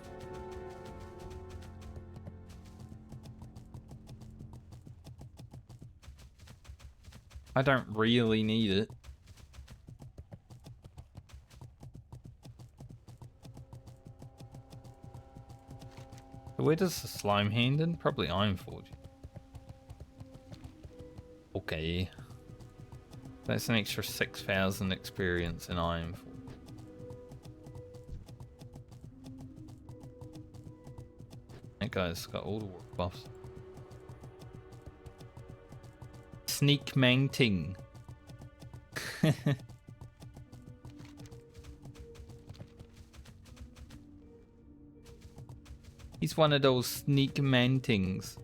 I don't really need it. Where does the slime hand in? Probably Ironforge. Okay. That's an extra 6,000 experience in Ironforge. That guy's got all the work buffs. Sneak Manting. He's one of those sneak mantings.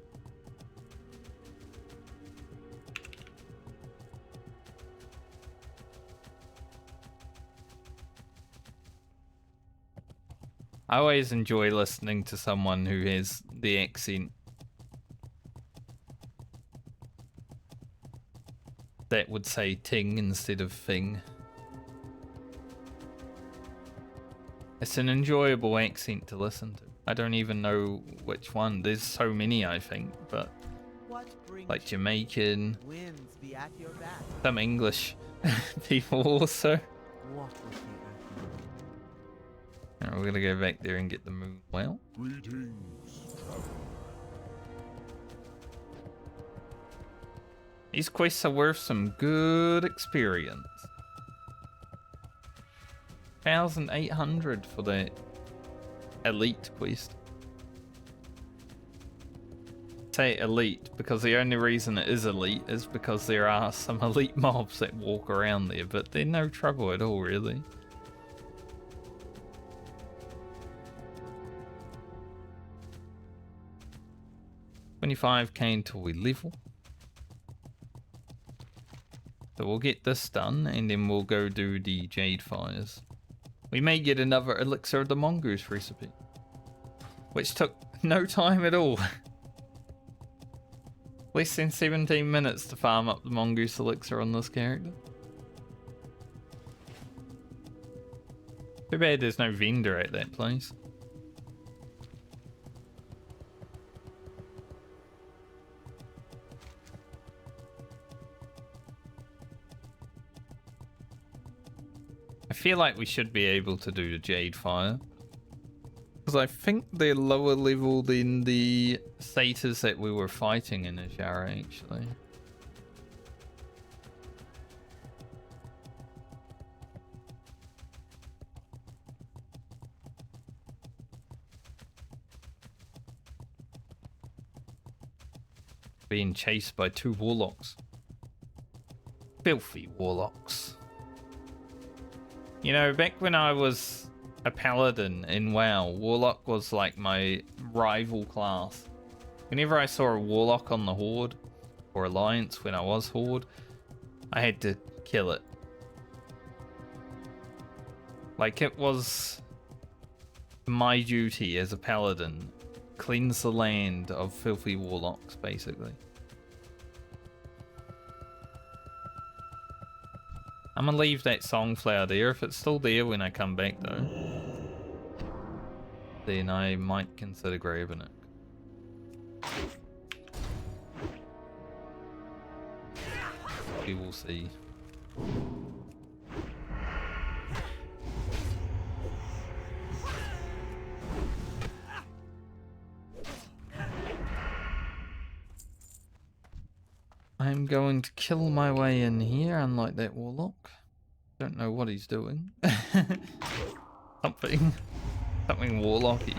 I always enjoy listening to someone who has the accent that would say ting instead of thing. It's an enjoyable accent to listen to. I don't even know which one. There's so many, I think, but like Jamaican, some English people also. Alright, we're gonna go back there and get the moon well. These quests are worth some good experience. 1,800 for the elite quest. Say elite because the only reason it is elite is because there are some elite mobs that walk around there, but they're no trouble at all, really. $25k until we level. So we'll get this done and then we'll go do the Jade Fires. We may get another Elixir of the Mongoose recipe, which took no time at all. Less than 17 minutes to farm up the Mongoose Elixir on this character. Too bad there's no vendor at that place. I feel like we should be able to do the Jade Fire. Because I think they're lower level than the satyrs that we were fighting in Ajara, actually. Being chased by 2 warlocks. Filthy warlocks. You know, back when I was a paladin in WoW, warlock was like my rival class. Whenever I saw a warlock on the Horde, or Alliance when I was Horde, I had to kill it. Like, it was my duty as a paladin, cleanse the land of filthy warlocks, basically. I'm gonna leave that Songflower there. If it's still there when I come back, though, then I might consider grabbing it. We will see. I'm going to kill my way in here, unlike that warlock. Don't know what he's doing. Something warlocky.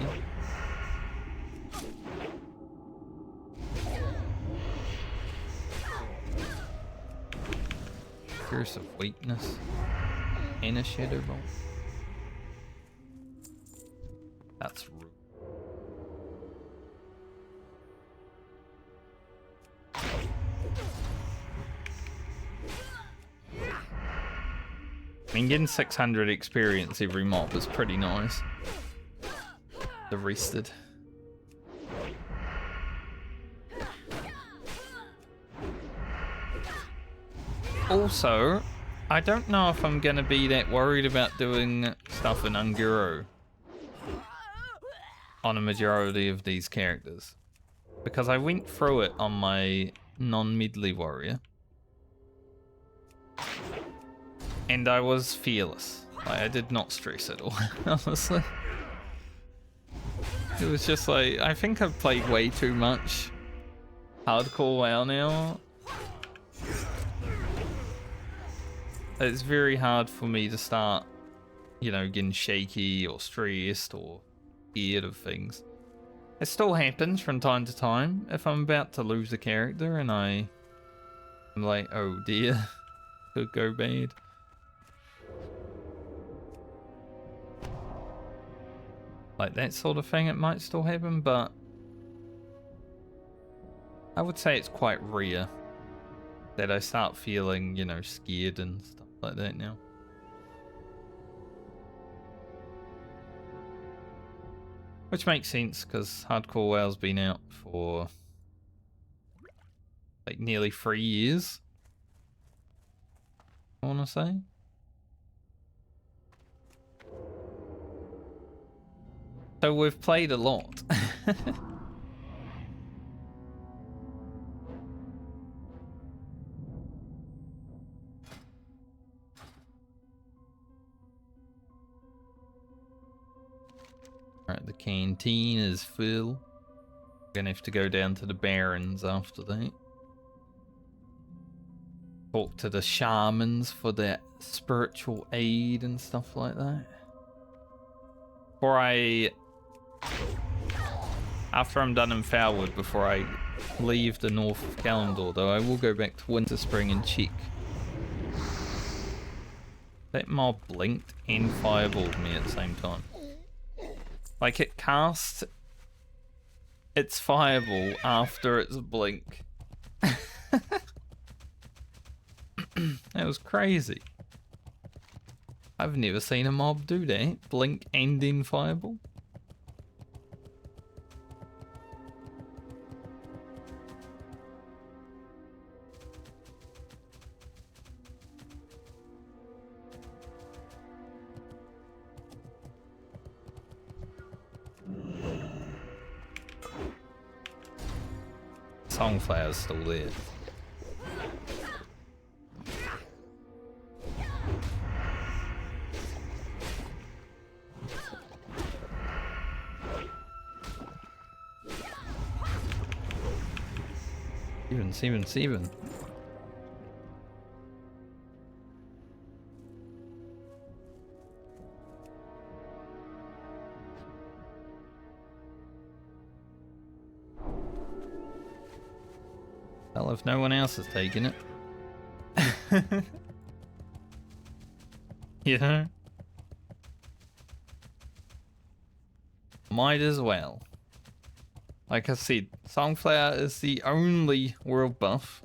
Curse of weakness and a shadow ball. That's rude. I mean, getting 600 experience every mob is pretty nice. The rested. Also, I don't know if I'm gonna be that worried about doing stuff in Unguro on a majority of these characters. Because I went through it on my non-Medley warrior. And I was fearless. Like, I did not stress at all, honestly. It was just like, I think I've played way too much hardcore WoW now. It's very hard for me to start, you know, getting shaky or stressed or scared of things. It still happens from time to time. If I'm about to lose a character and I'm like, oh dear, could go bad. Like that sort of thing, it might still happen, but I would say it's quite rare that I start feeling, you know, scared and stuff like that now. Which makes sense, because Hardcore WoW's been out for like nearly 3 years, I want to say. So we've played a lot. Alright, the canteen is full. Gonna have to go down to the Barrens after that. Talk to the shamans for their spiritual aid and stuff like that. After I'm done in Foulwood, before I leave the north of Kalimdor, though, I will go back to Winterspring and check. That mob blinked and fireballed me at the same time. Like, it cast its fireball after its blink. That was crazy. I've never seen a mob do that. Blink and then fireball. Songflower's still there. Seven. Well, if no one else has taken it. Yeah. Might as well. Like I said, Songflower is the only world buff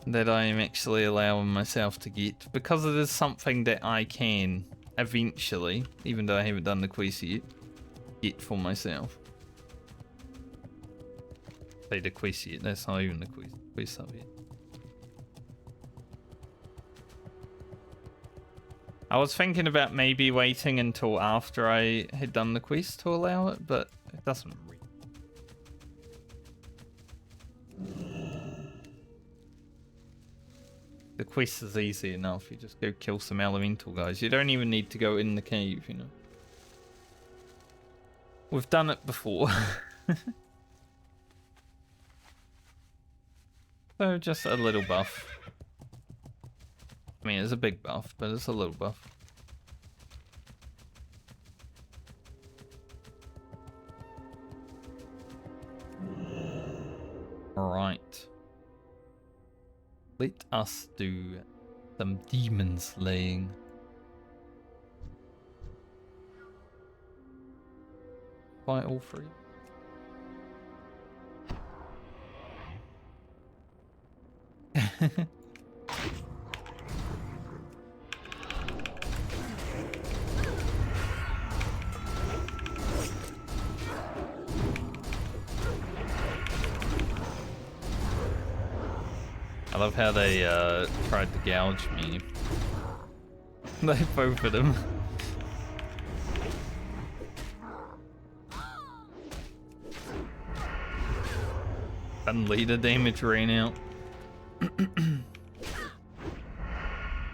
that I am actually allowing myself to get, because it is something that I can eventually, even though I haven't done the quest yet, get for myself. Say the quest yet, that's not even the quest up yet. I was thinking about maybe waiting until after I had done the quest to allow it, but it doesn't really. the quest is easy enough. You just go kill some elemental guys. You don't even need to go in the cave, you know. We've done it before. So just a little buff. I mean, it's a big buff, but it's a little buff. Alright. Let us do some demon slaying. Fight all three. I love how they tried to gouge me. They both of them. Suddenly the damage ran out.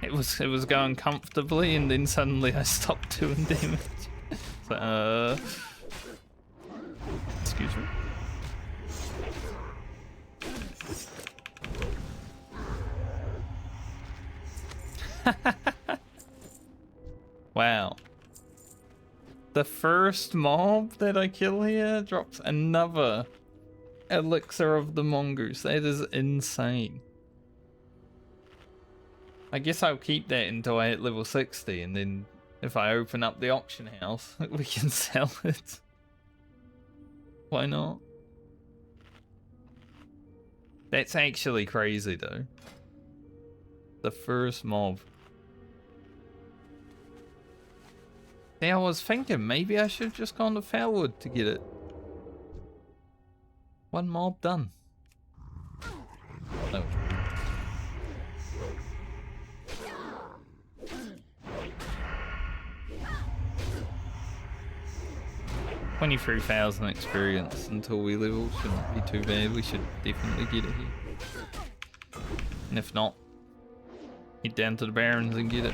It was going comfortably, and then suddenly I stopped doing damage. So, excuse me. Wow. The first mob that I kill here drops another elixir of the mongoose. That is insane. I guess I'll keep that until I hit level 60, and then if I open up the auction house, we can sell it. Why not? That's actually crazy though. The first mob. See, I was thinking maybe I should have just gone to Foulwood to get it. One mob done. No. $23,000 experience until we level shouldn't be too bad. We should definitely get it here. And if not, head down to the Barrens and get it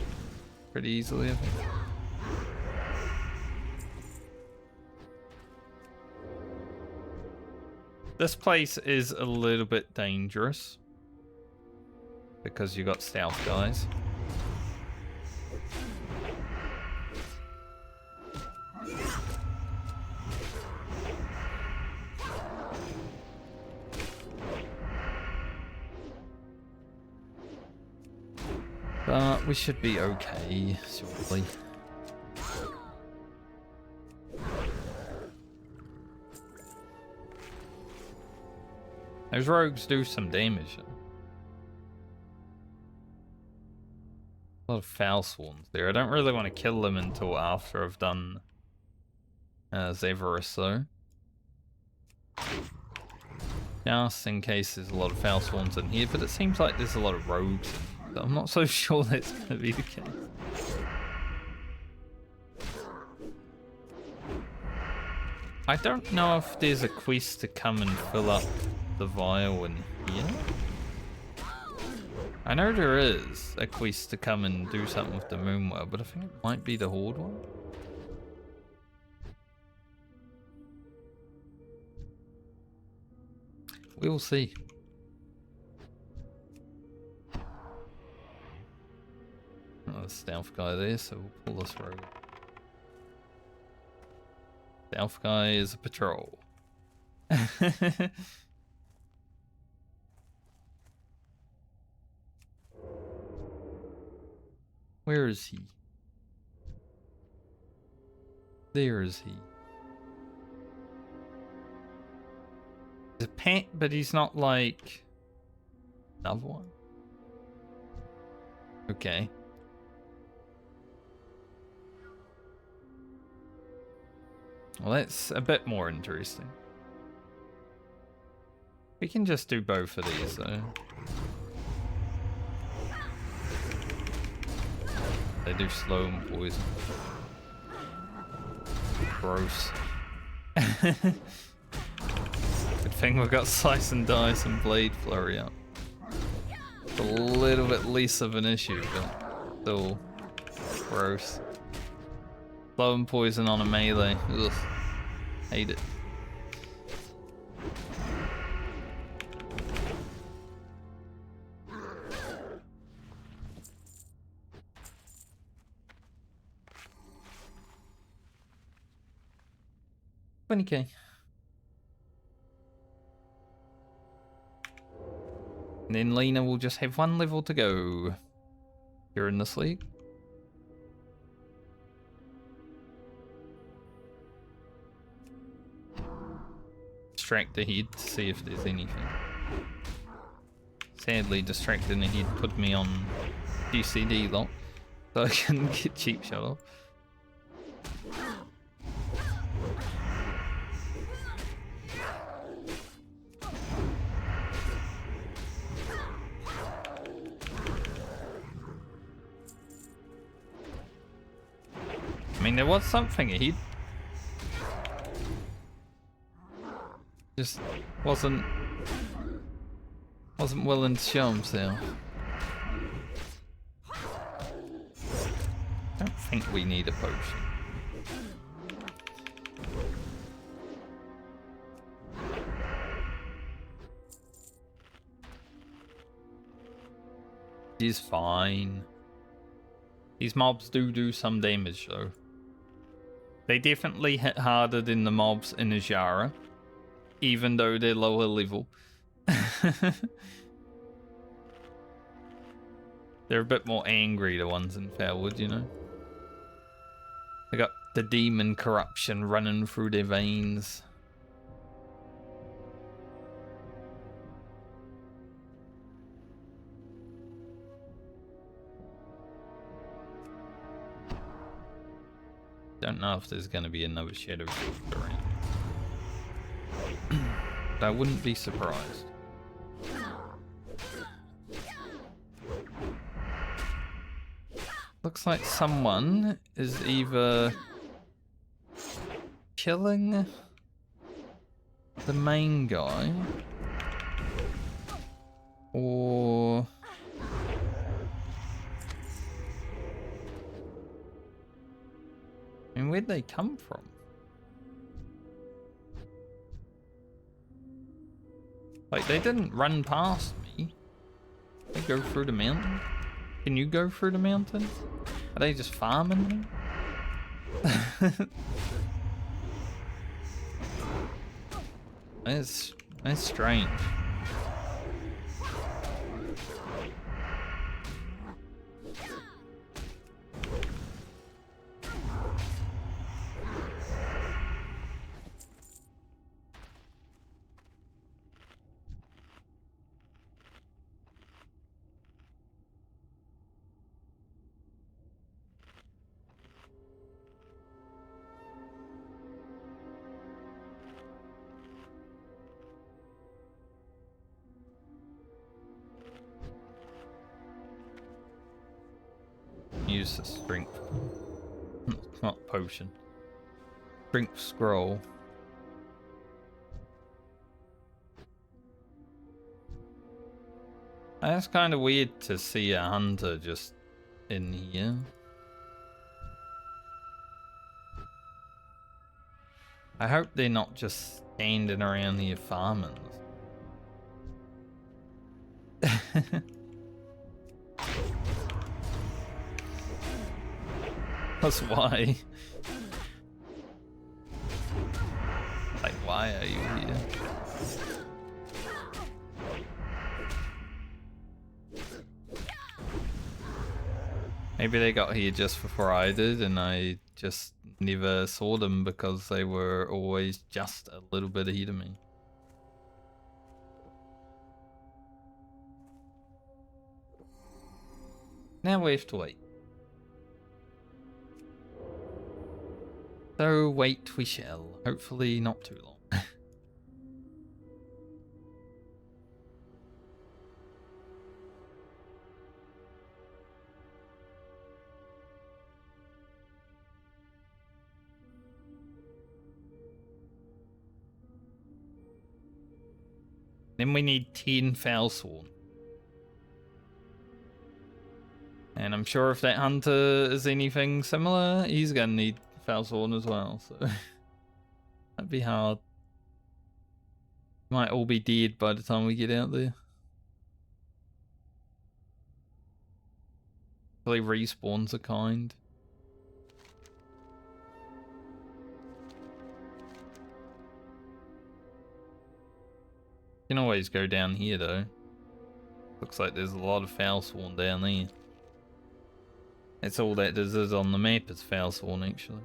pretty easily, I think. This place is a little bit dangerous because you got stealth guys. But we should be okay, shortly. Those rogues do some damage. A lot of foul swans there. I don't really want to kill them until after I've done Zephyrus though. Just in case there's a lot of foul swans in here, but it seems like there's a lot of rogues in here, so I'm not so sure that's going to be the case. I don't know if there's a quest to come and fill up the vial in here. I know there is a quest to come and do something with the Moonwell, but I think it might be the Horde one. We'll see. Oh, there's a stealth guy there, so we'll pull this road. Stealth guy is a patrol. Where is he? There is he. He's a pet, but he's not like another one. Okay. Well, that's a bit more interesting. We can just do both of these though. They do slow and poison. Gross. Good thing we've got Slice and Dice and Blade Flurry up. It's a little bit less of an issue, but still gross. Blow and poison on a melee. Ugh. Hate it. $20K. And then Lena will just have 1 level to go. You're in this league. Distract ahead to see if there's anything. Sadly, distracting ahead put me on GCD lock, so I couldn't get cheap shot off. I mean, there was something ahead. Just wasn't willing to show himself. Don't think we need a potion. He's fine. These mobs do some damage though. They definitely hit harder than the mobs in Azara, even though they're lower level. They're a bit more angry, the ones in Fairwood, you know? They got the demon corruption running through their veins. Don't know if there's going to be another Shadow Shift around. But I wouldn't be surprised. Looks like someone is either killing the main guy or I mean, where'd they come from? Like, they didn't run past me. They go through the mountain. Can you go through the mountain? Are they just farming them? That's strange. Use the strength. Not potion. Strength scroll. That's kind of weird to see a hunter just in here. I hope they're not just standing around here farming. That's why. Like, why are you here? Maybe they got here just before I did, and I just never saw them because they were always just a little bit ahead of me. Now we have to wait. So wait we shall. Hopefully not too long. Then we need 10 Foulsworn. And I'm sure if that hunter is anything similar, he's gonna need Foulsworn as well, so that'd be hard. Might all be dead by the time we get out there. Hopefully respawns are kind. You can always go down here though. Looks like there's a lot of Foulsworn down there. That's all that is on the map is Foulsworn actually.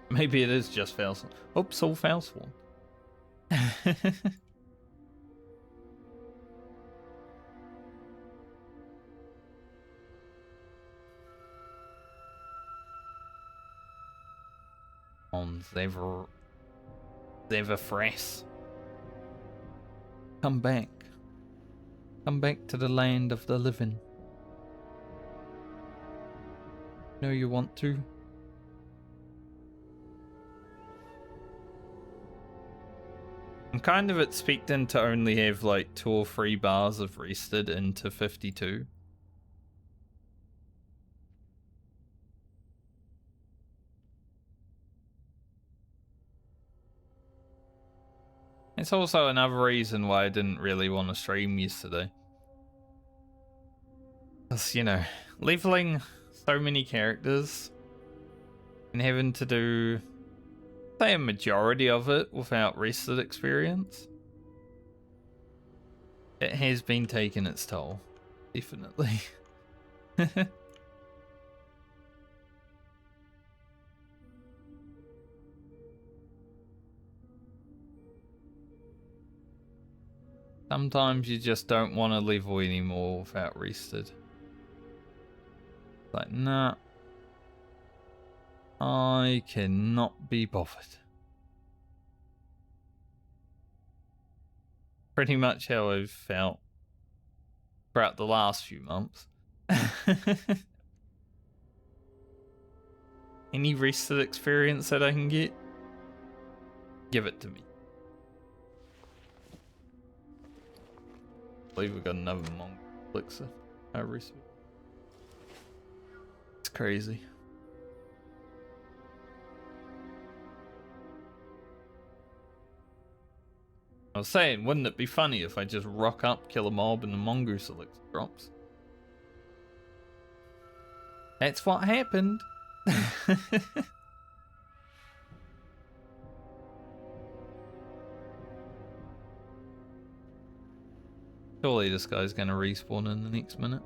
Maybe it is just Foulsworn. Oops, all Foulsworn. On Zeverfress. Come back. Come back to the land of the living. Know you want to? I'm kind of expecting to only have like 2 or 3 bars of rested into 52. It's also another reason why I didn't really want to stream yesterday. Because, you know, leveling so many characters and having to do, say, a majority of it without rested experience, it has been taking its toll. Definitely. Sometimes you just don't want to level anymore without rested. Like, nah. I cannot be bothered. Pretty much how I've felt throughout the last few months. Any rested experience that I can get, give it to me. I believe we got another monk elixir. It's crazy. I was saying, wouldn't it be funny if I just rock up, kill a mob, and the mongoose elixir drops? That's what happened. Surely this guy's gonna respawn in the next minute.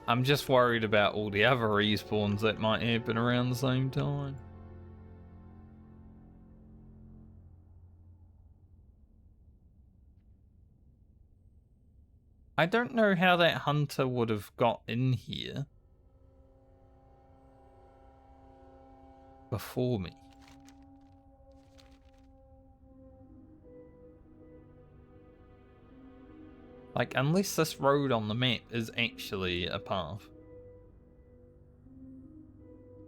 I'm just worried about all the other respawns that might happen around the same time. I don't know how that hunter would have got in here before me. Like, unless this road on the map is actually a path.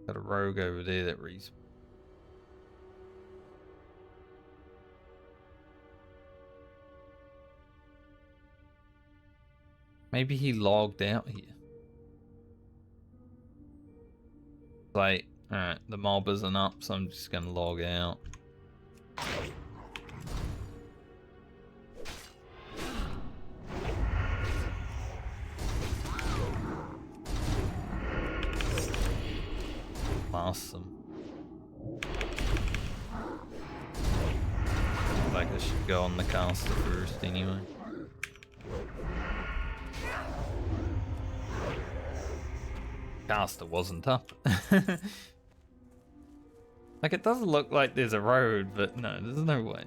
Got a rogue over there that respawns. Maybe he logged out here. Like, alright, the mob isn't up, so I'm just gonna log out. Awesome. Like I should go on the caster first anyway. Caster wasn't up. Like, it doesn't look like there's a road, but no, there's no way.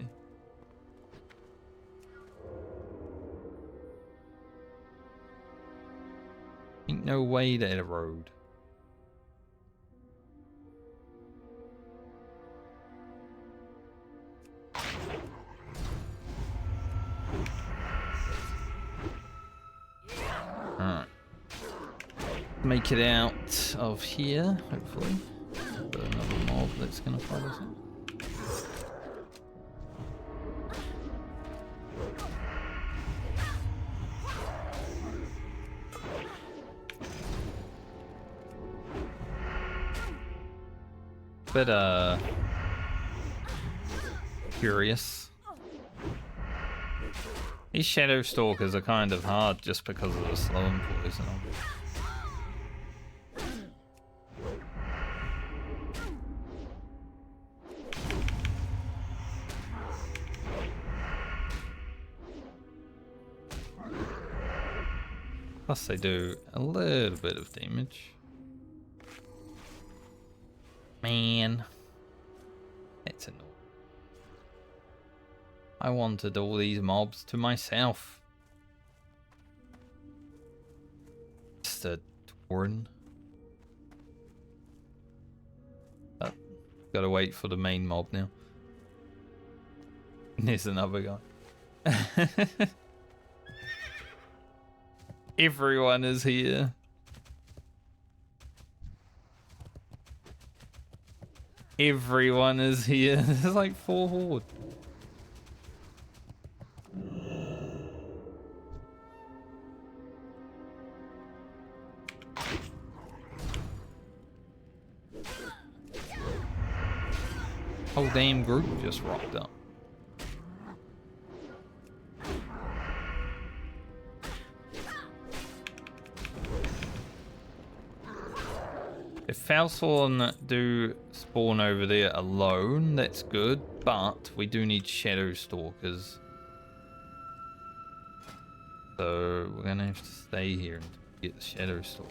Ain't no way there's a road. Alright. Make it out of here, hopefully. Got another mob that's gonna fight us out. bit curious. These Shadow Stalkers are kind of hard just because of the slow and poison. Plus they do a little bit of damage. Man, that's annoying. I wanted all these mobs to myself. Just a torn. Oh, gotta wait for the main mob now. There's another guy. Everyone is here. Everyone is here. There's like 4 horde. Whole damn group just rocked up. If Falspawn do spawn over there alone, that's good, but we do need Shadow Stalkers. So we're gonna have to stay here and get the Shadow Stalker.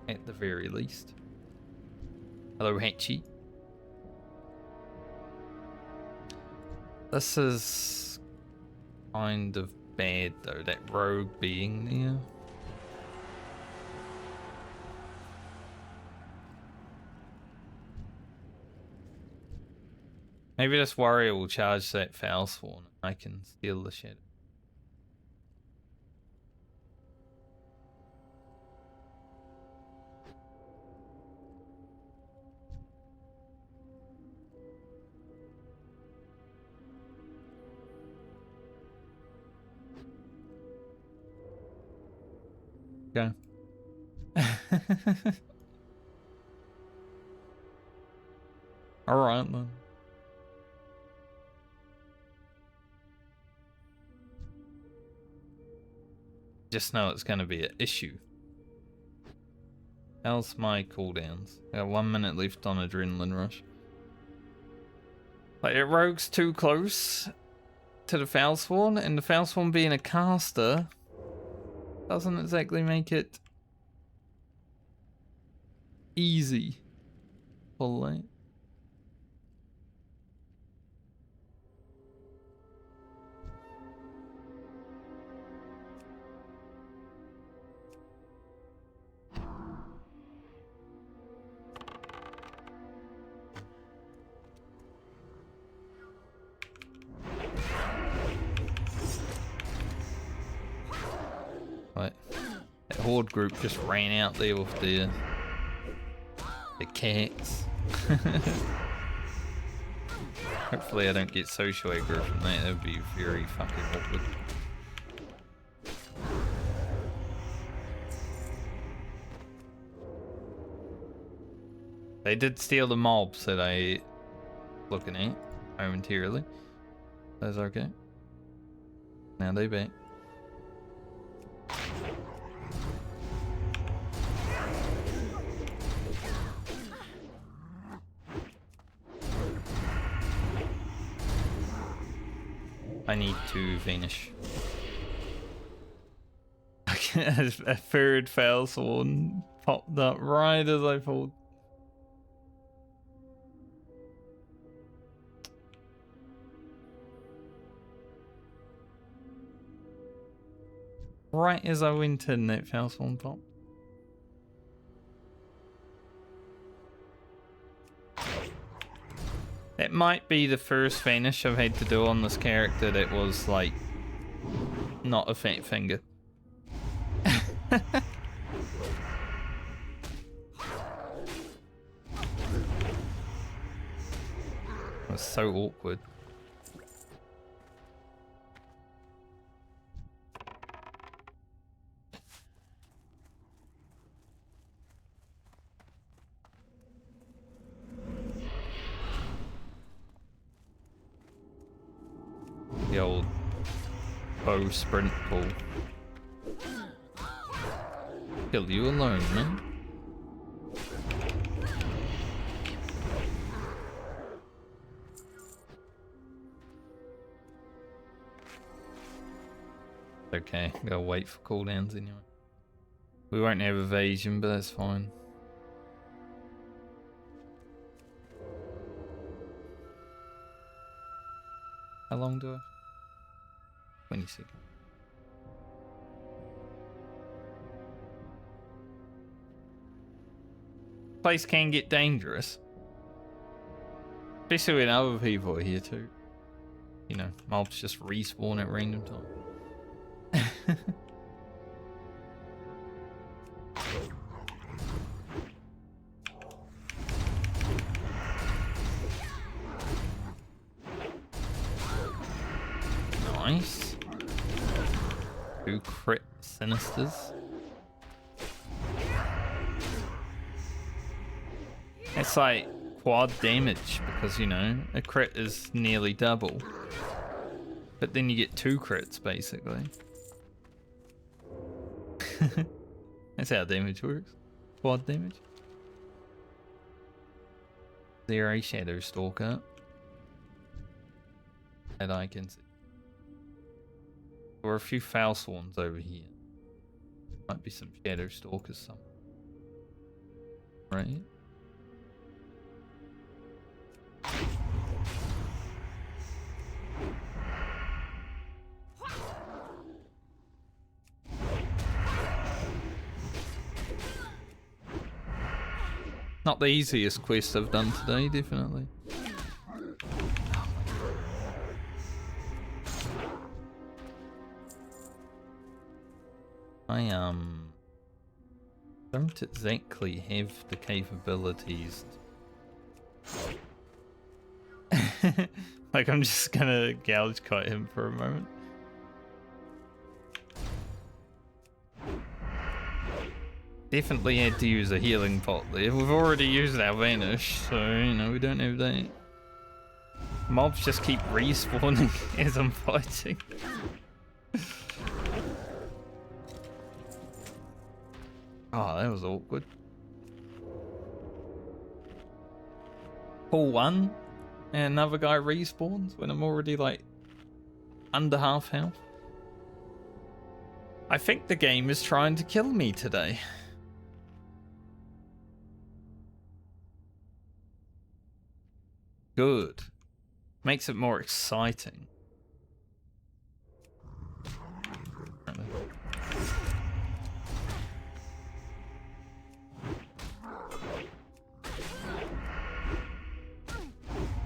At the very least. Hello, Hatchy. This is kind of bad though, that rogue being there. Maybe this warrior will charge that Falspawn and I can steal the shadow. Okay. Alright then. Just know it's gonna be an issue. How's my cooldowns? I got 1 minute left on Adrenaline Rush. Like, it rogue's too close to the Falspawn, and the Falspawn being a caster doesn't exactly make it easy. Fully. Right. That horde group just ran out there with the cats. Hopefully I don't get social aggro from that. That would be very fucking awkward. They did steal the mobs that I looking at momentarily. That's okay. Now they back. I need to vanish. A third Falspawn popped up right as I pulled. Right as I went in, that Falspawn popped. It might be the first vanish I've had to do on this character that was like not a fat finger. It was so awkward. The old bow sprint pull. Kill you alone, man. Okay, gotta wait for cooldowns anyway. We won't have evasion, but that's fine. How long do I? 20 seconds. Place can get dangerous. Especially when other people are here too. You know, mobs just respawn at random time. Nice. 2 crit sinisters. It's like quad damage because, you know, a crit is nearly double. But then you get 2 crits basically. That's how damage works. Quad damage. 0 Shadow Stalker. That I can see. There are a few foul swans over here. Might be some Shadow Stalkers somewhere. Right? Not the easiest quest I've done today, definitely. I don't exactly have the capabilities. Like, I'm just gonna gouge cut him for a moment. Definitely had to use a healing pot there. We've already used our vanish, so you know we don't have that. Mobs just keep respawning as I'm fighting. Oh, that was awkward. Pull 1 and another guy respawns when I'm already like under half health. I think the game is trying to kill me today. Good. Makes it more exciting.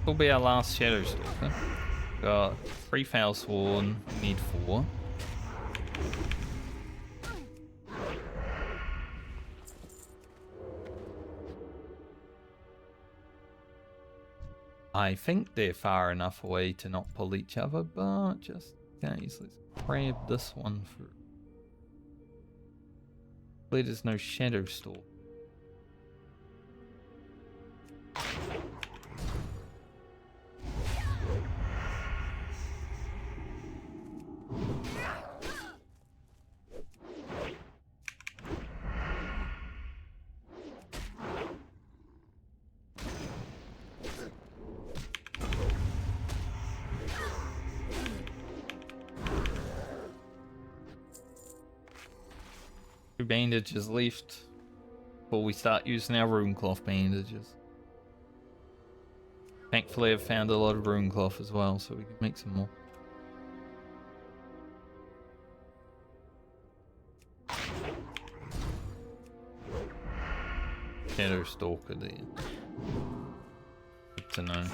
Will be our last Shadow Stalker. Got 3 foul sworn, need 4. I think they're far enough away to not pull each other, but just in case, let's grab this one for. There's no Shadow Stalker. Bandages left before we start using our rune cloth bandages. Thankfully I've found a lot of rune cloth as well, so we can make some more. Shadow Stalker there. Good to know.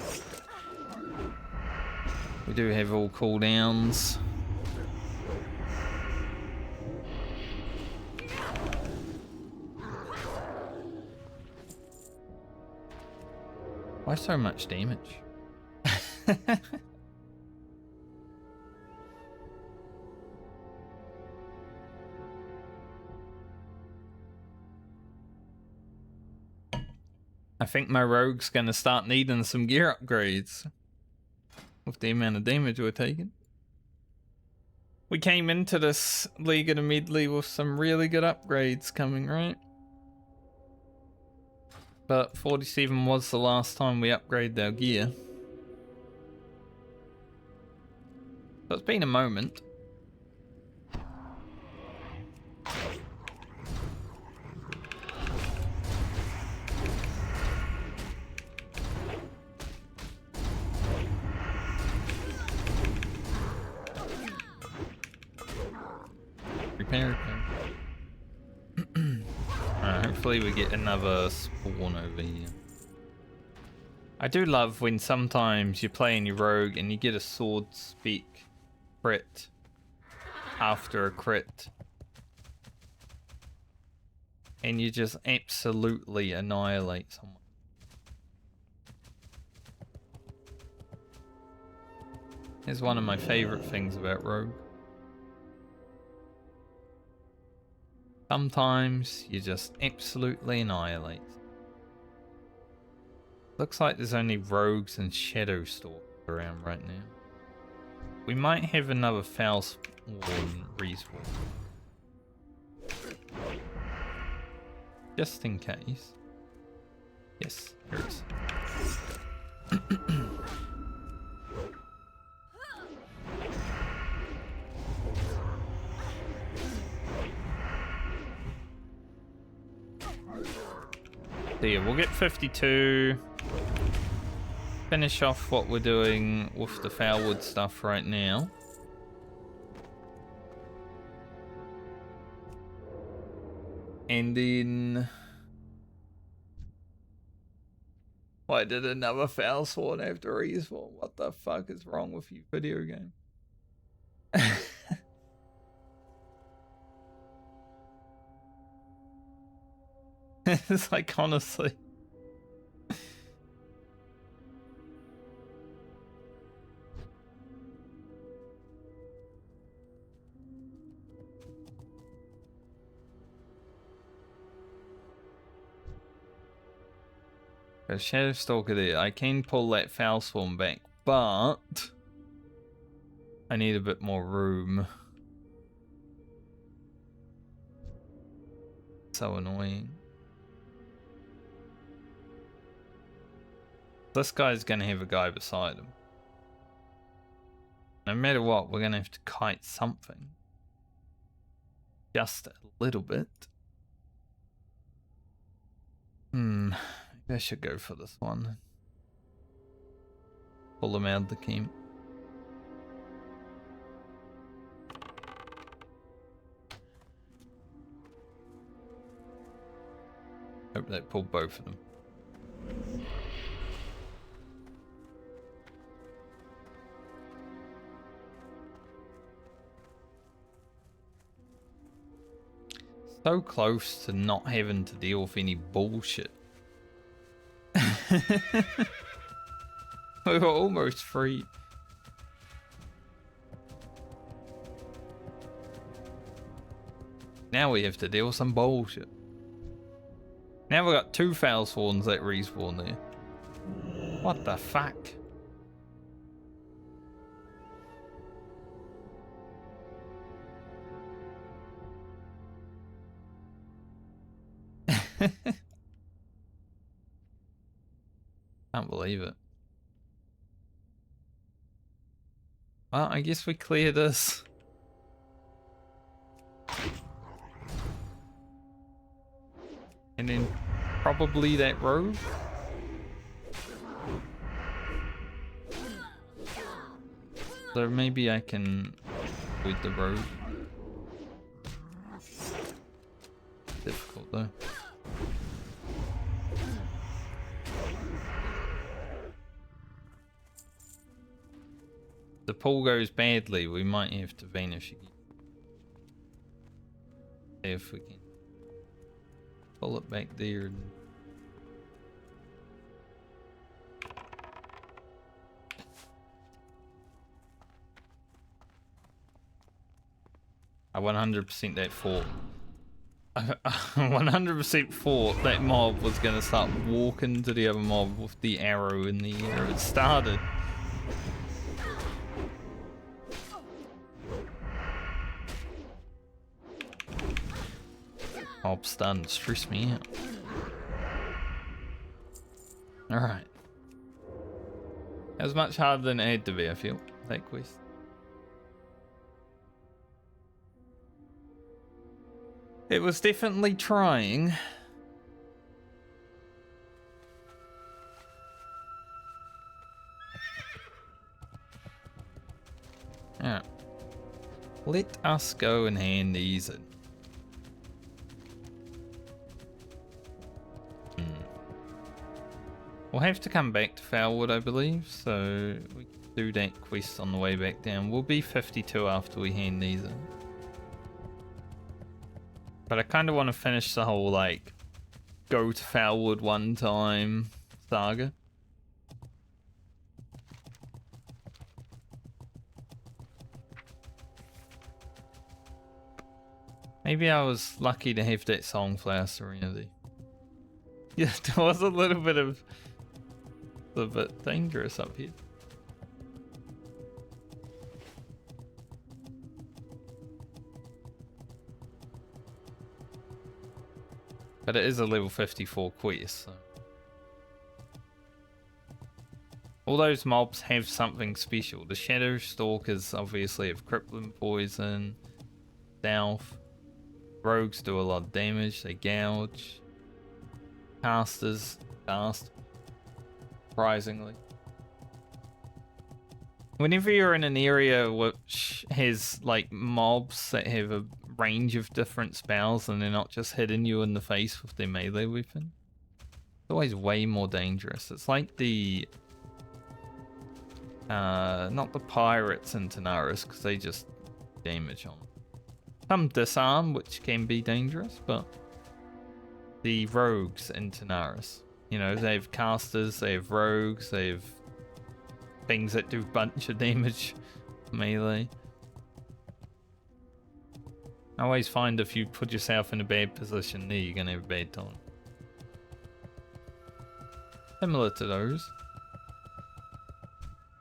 We do have all cooldowns. Why so much damage? I think my rogue's gonna start needing some gear upgrades with the amount of damage we're taking. We came into this League of the Medley with some really good upgrades coming, right? But 47 was the last time we upgraded our gear. So it's been a moment. Repair. Alright, hopefully we get another spawn over here. I do love when sometimes you're playing your rogue and you get a sword spec crit after a crit. And you just absolutely annihilate someone. It's one of my favorite things about rogue. Sometimes you just absolutely annihilate. Looks like there's only rogues and shadow stalkers around right now. We might have another foul spawn respawn. Just in case. Yes, here it is. So yeah, we'll get 52. Finish off what we're doing with the Foulwood stuff right now. And then... Why did another foul spawn have to respawn? What the fuck is wrong with you, video game? It's like, honestly. A Shadow Stalker there. I can pull that foul swarm back, but I need a bit more room. So annoying. This guy's gonna have a guy beside him. No matter what, we're gonna have to kite something. Just a little bit. Maybe I should go for this one. Pull him out of the camp. Hope they pull both of them. So close to not having to deal with any bullshit. We were almost free. Now we have to deal with some bullshit. Now we got 2 foul spawns that respawn there. What the fuck? Can't believe it. Well, I guess we clear this. And then probably that road. So maybe I can avoid the road. Difficult though. The pull goes badly, we might have to vanish again. See if we can pull it back there. And... I 100% that fort. I 100% thought that mob was going to start walking to the other mob with the arrow in the air. It started. Mob's starting to stress me out. Alright. It was much harder than it had to be, I feel, that quest. It was definitely trying. Alright. Let us go and hand these in. We'll have to come back to Foulwood, I believe, so we can do that quest on the way back down. We'll be 52 after we hand these in. But I kind of want to finish the whole, like, go to Foulwood one time saga. Maybe I was lucky to have that Songflower Serenity. Yeah, there was a little bit of... a bit dangerous up here. But it is a level 54 quest, so... all those mobs have something special. The Shadow Stalkers obviously have crippling poison, stealth. Rogues do a lot of damage, they gouge. Casters cast. Surprisingly. Whenever you're in an area which has like mobs that have a range of different spells and they're not just hitting you in the face with their melee weapon, it's always way more dangerous. It's like the not the pirates in Tanaris, because they just damage on some disarm, which can be dangerous, but the rogues in Tanaris, you know, they have casters, they have rogues, they have things that do a bunch of damage melee. I always find if you put yourself in a bad position there, you're gonna have a bad time. Similar to those.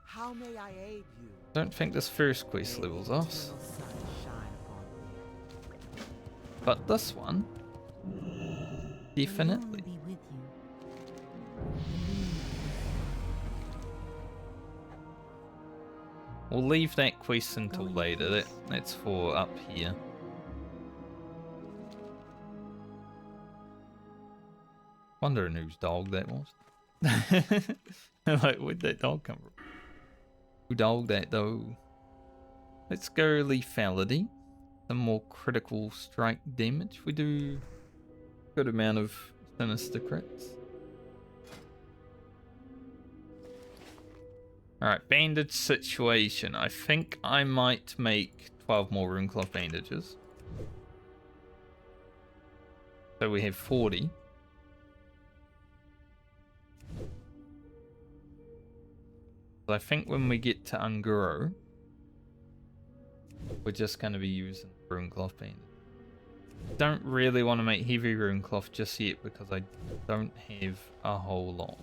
How may I aid you? Don't think this first quest levels us, Eternal sun shine upon me. but this one definitely. Be with you. We'll leave that quest until later. That's for up here. Wondering whose dog that was. Like, where'd that dog come from? Who dogged that though? Let's go lethality. Some more critical strike damage. We do a good amount of sinister crits. Alright, bandage situation. I think I might make 12 more runecloth bandages. So we have 40. I think when we get to Unguro, we're just going to be using runecloth bandage. Don't really want to make heavy runecloth just yet because I don't have a whole lot.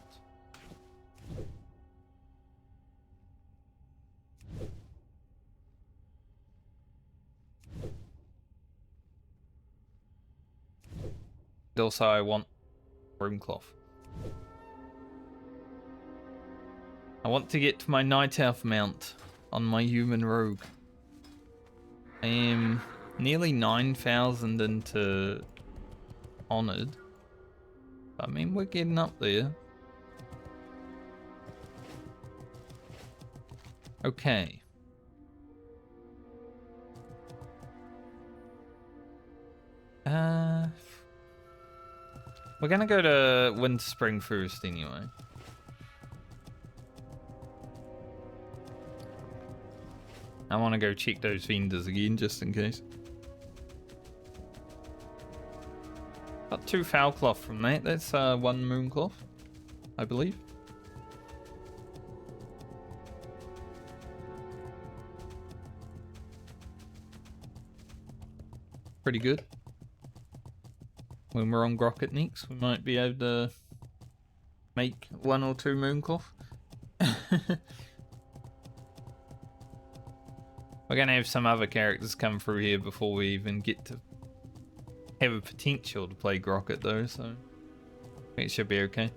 Also, I want runecloth. I want to get to my Night Elf mount on my human rogue. I am nearly 9,000 into Honored. I mean, we're getting up there. Okay. We're gonna go to Winter Spring first anyway. I want to go check those vendors again, just in case. Got 2 foul cloth from that. That's 1 moon cloth, I believe. Pretty good. When we're on Grocket next, we might be able to make 1 or 2 moon cloth. We're gonna have some other characters come through here before we even get to have a potential to play Grocket though, so it should be okay.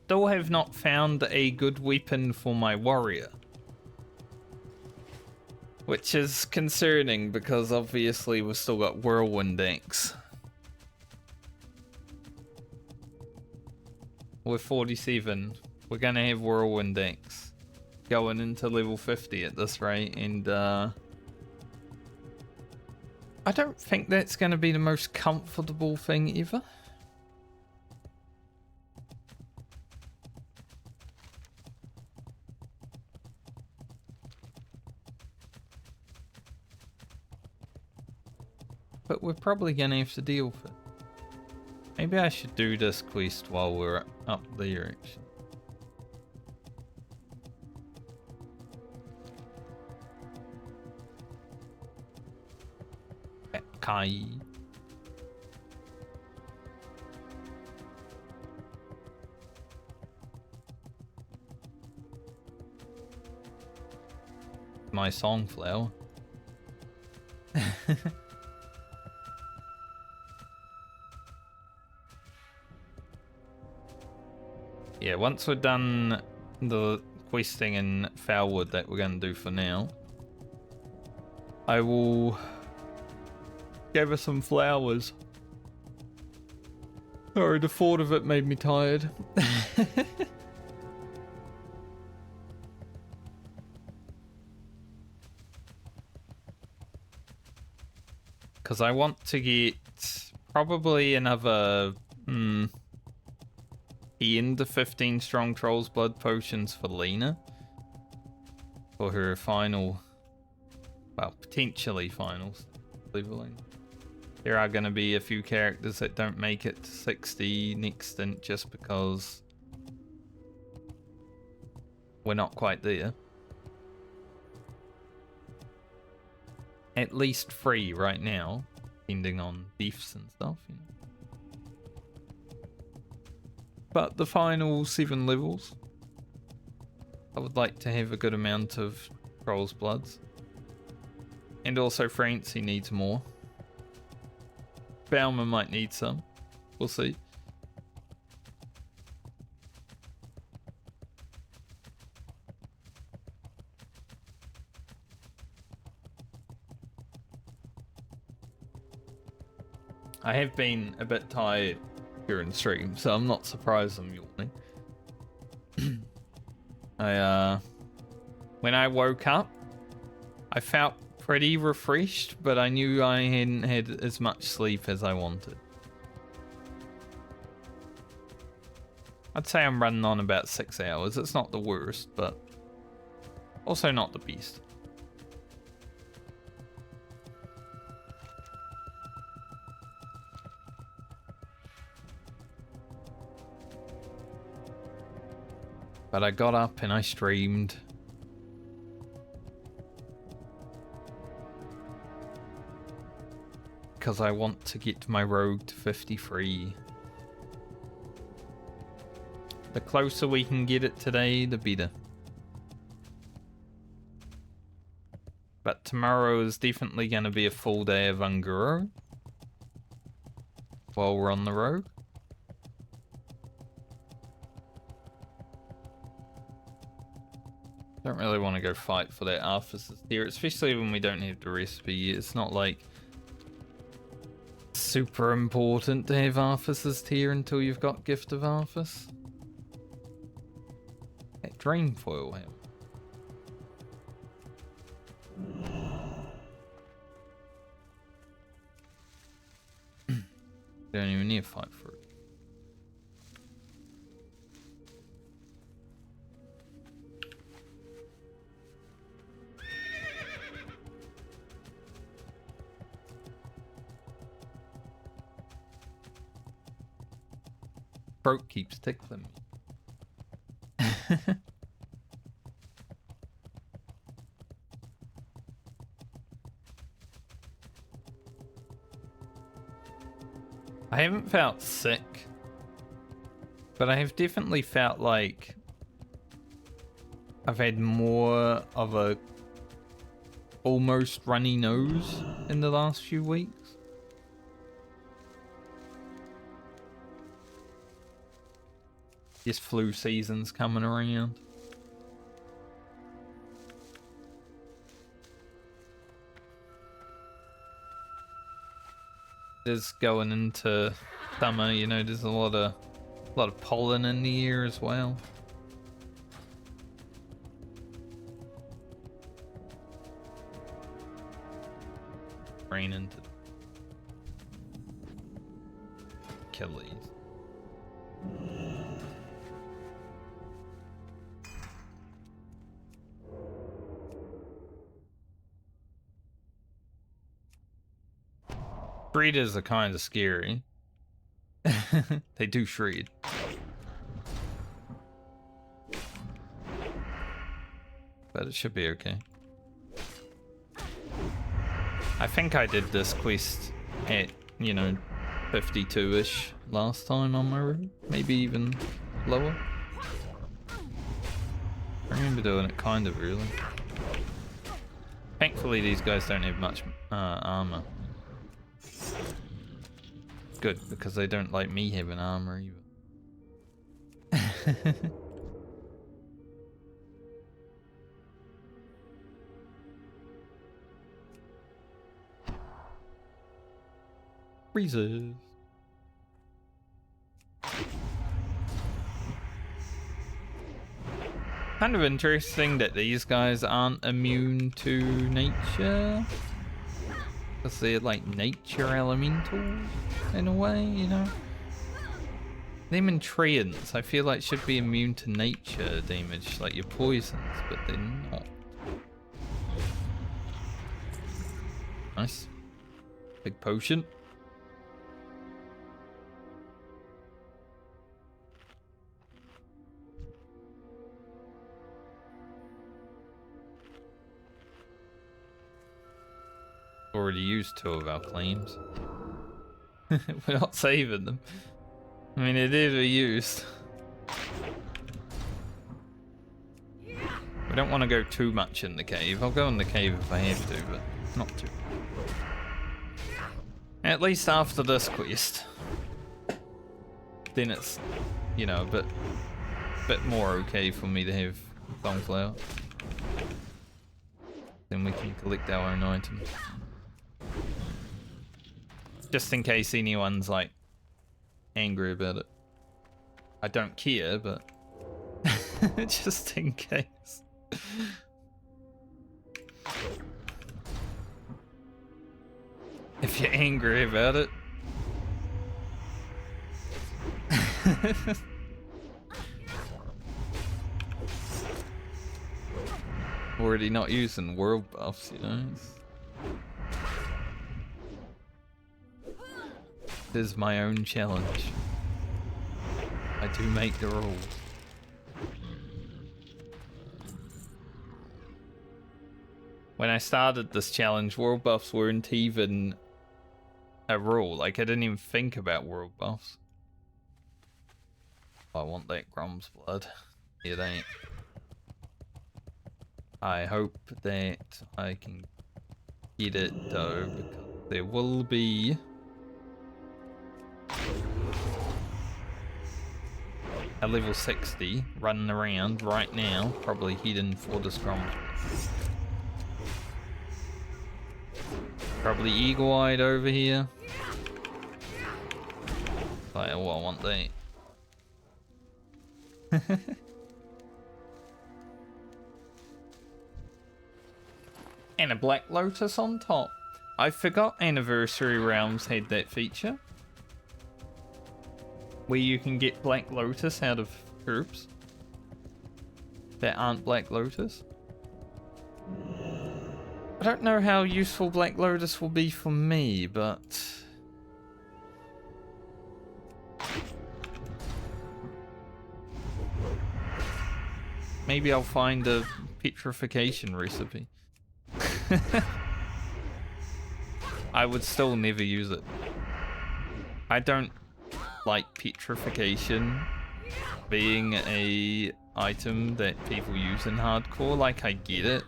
Still have not found a good weapon for my warrior, which is concerning because obviously we've still got Whirlwind Axe. We're 47. We're gonna have Whirlwind Axe going into level 50 at this rate, and I don't think that's gonna be the most comfortable thing ever. But we're probably gonna have to deal with it. Maybe I should do this quest while we're up there, actually. Kai. My song flower. Yeah, once we're done the questing in Foulwood that we're going to do for now, I will give her some flowers. Sorry, the thought of it made me tired. Because I want to get probably another 10 to 15 strong Troll's Blood potions for Lena. For her final, well, potentially finals leveling. There are going to be a few characters that don't make it to 60 next stint just because we're not quite there. At least 3 right now, depending on deaths and stuff, you know. But the final 7 levels, I would like to have a good amount of Troll's Bloods. And also Francie needs more. Bauman might need some. We'll see. I have been a bit tired during stream, so I'm not surprised I'm yawning. When I woke up, I felt pretty refreshed, but I knew I hadn't had as much sleep as I wanted. I'd say I'm running on about 6 hours. It's not the worst, but also not the best. But I got up and I streamed. Because I want to get my rogue to 53. The closer we can get it today, the better. But tomorrow is definitely going to be a full day of Unguro. While we're on the rogue. Don't really want to go fight for that Arthas's tier, especially when we don't have the recipe. It's not like super important to have Arthas's tier until you've got Gift of Arthas. That Drain Foil help. Don't even need to fight for it. Throat keeps tickling me. I haven't felt sick, but I have definitely felt like I've had more of a almost runny nose in the last few weeks. This flu season's coming around. Is going into summer, you know, there's a lot of pollen in the air as well. Rain into Achilles. Shredders are kind of scary. They do shred. But it should be okay. I think I did this quest at, you know, 52-ish last time on my route. Maybe even lower. I remember doing it kind of early. Thankfully these guys don't have much armor. Good, because they don't like me having armor either. Freezes. Kind of interesting that these guys aren't immune to nature. Because they're like nature elementals in a way, you know? Them and treants, I feel like should be immune to nature damage, like your poisons, but they're not. Nice. Big potion. Already used 2 of our claims. We're not saving them. I mean, it is a use. We don't want to go too much in the cave. I'll go in the cave if I have to, but not too. At least after this quest. Then it's, you know, a bit more okay for me to have Sunflower. Then we can collect our own items. Just in case anyone's like angry about it. I don't care, but just in case. If you're angry about it. Already not using world buffs, you know. This is my own challenge. I do make the rules. When I started this challenge, world buffs weren't even a rule. Like, I didn't even think about world buffs. I want that Grom's blood. It ain't. I hope that I can get it though, because there will be a level 60 running around right now, probably hidden for this Grom's blood. Probably eagle-eyed over here. Like, oh, I want that. And a Black Lotus on top. I forgot Anniversary Realms had that feature. Where you can get Black Lotus out of herbs that aren't Black Lotus. I don't know how useful Black Lotus will be for me, but maybe I'll find a petrification recipe. I would still never use it. I don't like petrification being a item that people use in hardcore. Like, I get it,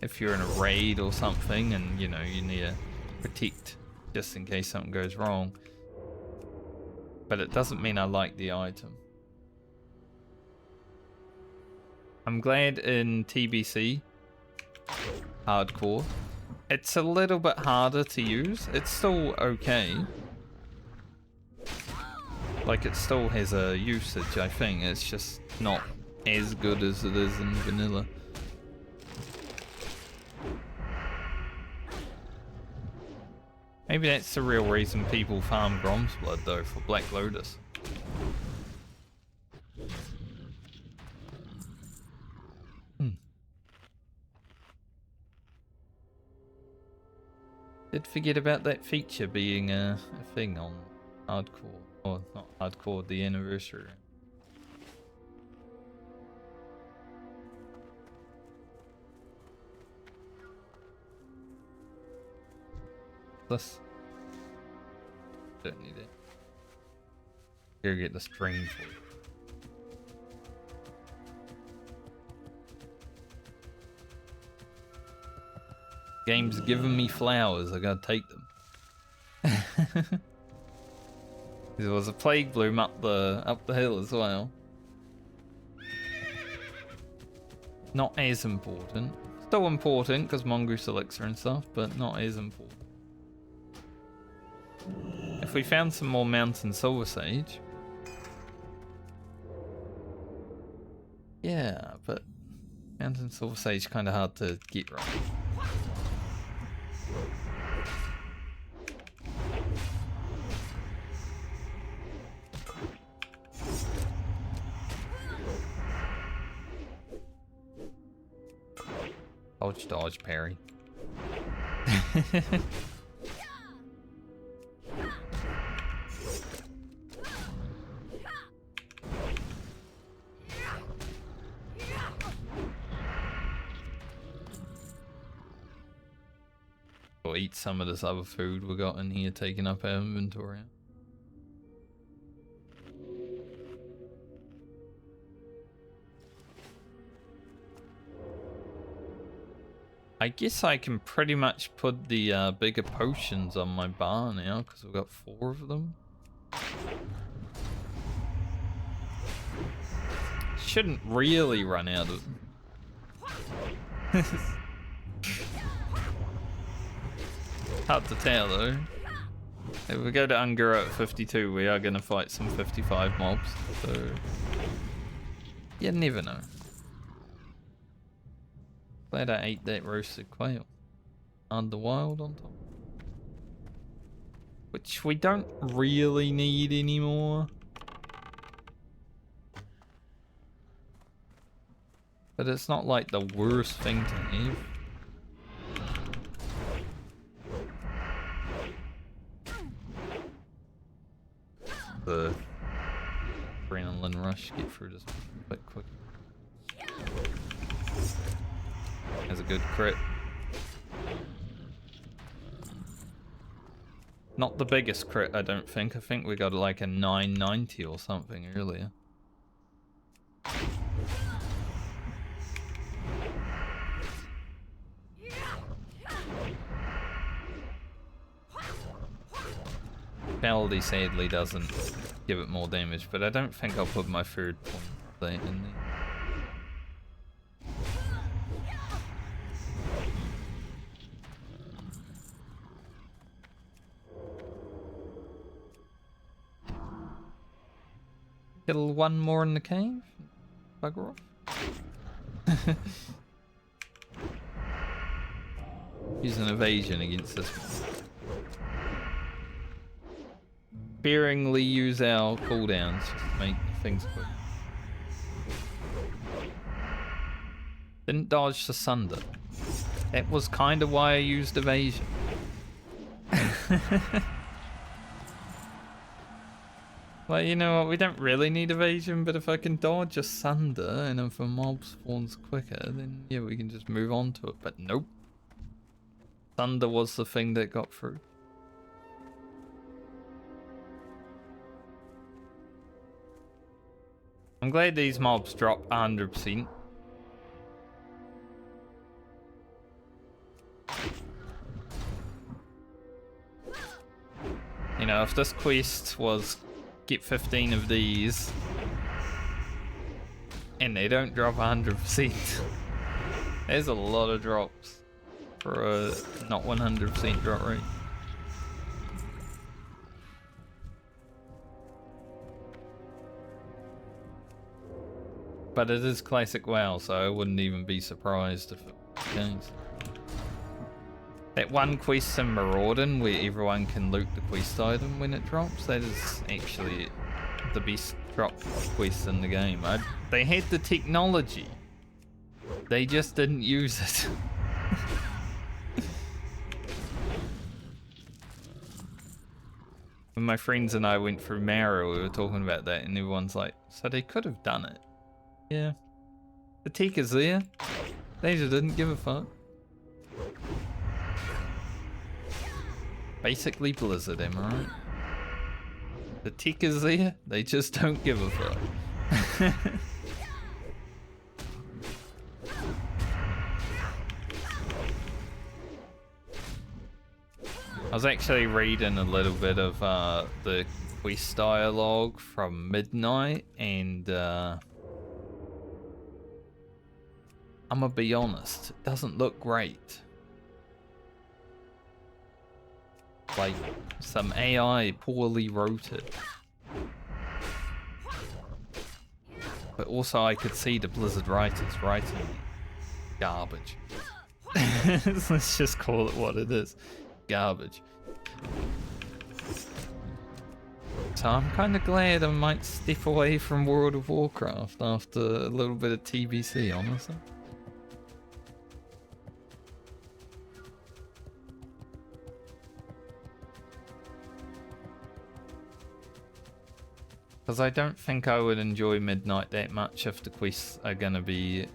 if you're in a raid or something and, you know, you need to protect just in case something goes wrong. But it doesn't mean I like the item. I'm glad in TBC hardcore it's a little bit harder to use. It's still okay. Like, it still has a usage, I think. It's just not as good as it is in vanilla. Maybe that's the real reason people farm Grom's Blood, though, for Black Lotus. Did forget about that feature being a thing on hardcore. Or not hardcore, the anniversary. This. Don't need it. Here, get the string for it. Game's giving me flowers, I gotta take them. There was a plague bloom up the hill as well. Not as important. Still important because mongoose elixir and stuff, but not as important. If we found some more mountain silver sage. Yeah, but mountain silver sage kind of hard to get right. Dodge, dodge, parry. We'll eat some of this other food we got in here, taking up our inventory. I guess I can pretty much put the bigger potions on my bar now because we've got 4 of them. Shouldn't really run out of them. Hard to tell though. If we go to Ungura at 52, we are going to fight some 55 mobs, so you never know. Glad I ate that roasted quail. And the wild on top. Which we don't really need anymore. But it's not like the worst thing to have. The adrenaline rush, get through this a bit quick. Has a good crit. Not the biggest crit, I don't think. I think we got like a 990 or something earlier. Paladin sadly doesn't give it more damage, but I don't think I'll put my 3rd point in there. Kill one more in the cave? Bugger off. Use an evasion against this one. Sparingly use our cooldowns just to make things quick. Didn't dodge to Sunder. That was kind of why I used evasion. Well, you know what, we don't really need evasion, but if I can dodge a Sunder and if a mob spawns quicker, then yeah, we can just move on to it. But nope. Sunder was the thing that got through. I'm glad these mobs drop 100%. know, if this quest was get 15 of these and they don't drop 100%, there's a lot of drops for a not 100% drop rate. But it is classic WoW, so I wouldn't even be surprised if it was the case. That one quest in Maraudon where everyone can loot the quest item when it drops, that is actually the best drop quest in the game. They had the technology, they just didn't use it. When my friends and I went through Mara, we were talking about that, and everyone's like, so they could have done it. Yeah. The tech is there. They just didn't give a fuck. Basically Blizzard, am I right? The tech is there, they just don't give a fuck. I was actually reading a little bit of the quest dialogue from Midnight, and I'm gonna be honest, it doesn't look great. Like, some AI poorly wrote it. But also I could see the Blizzard writers writing garbage. Let's just call it what it is. Garbage. So I'm kind of glad I might step away from World of Warcraft after a little bit of TBC, honestly. Because I don't think I would enjoy Midnight that much if the quests are going to be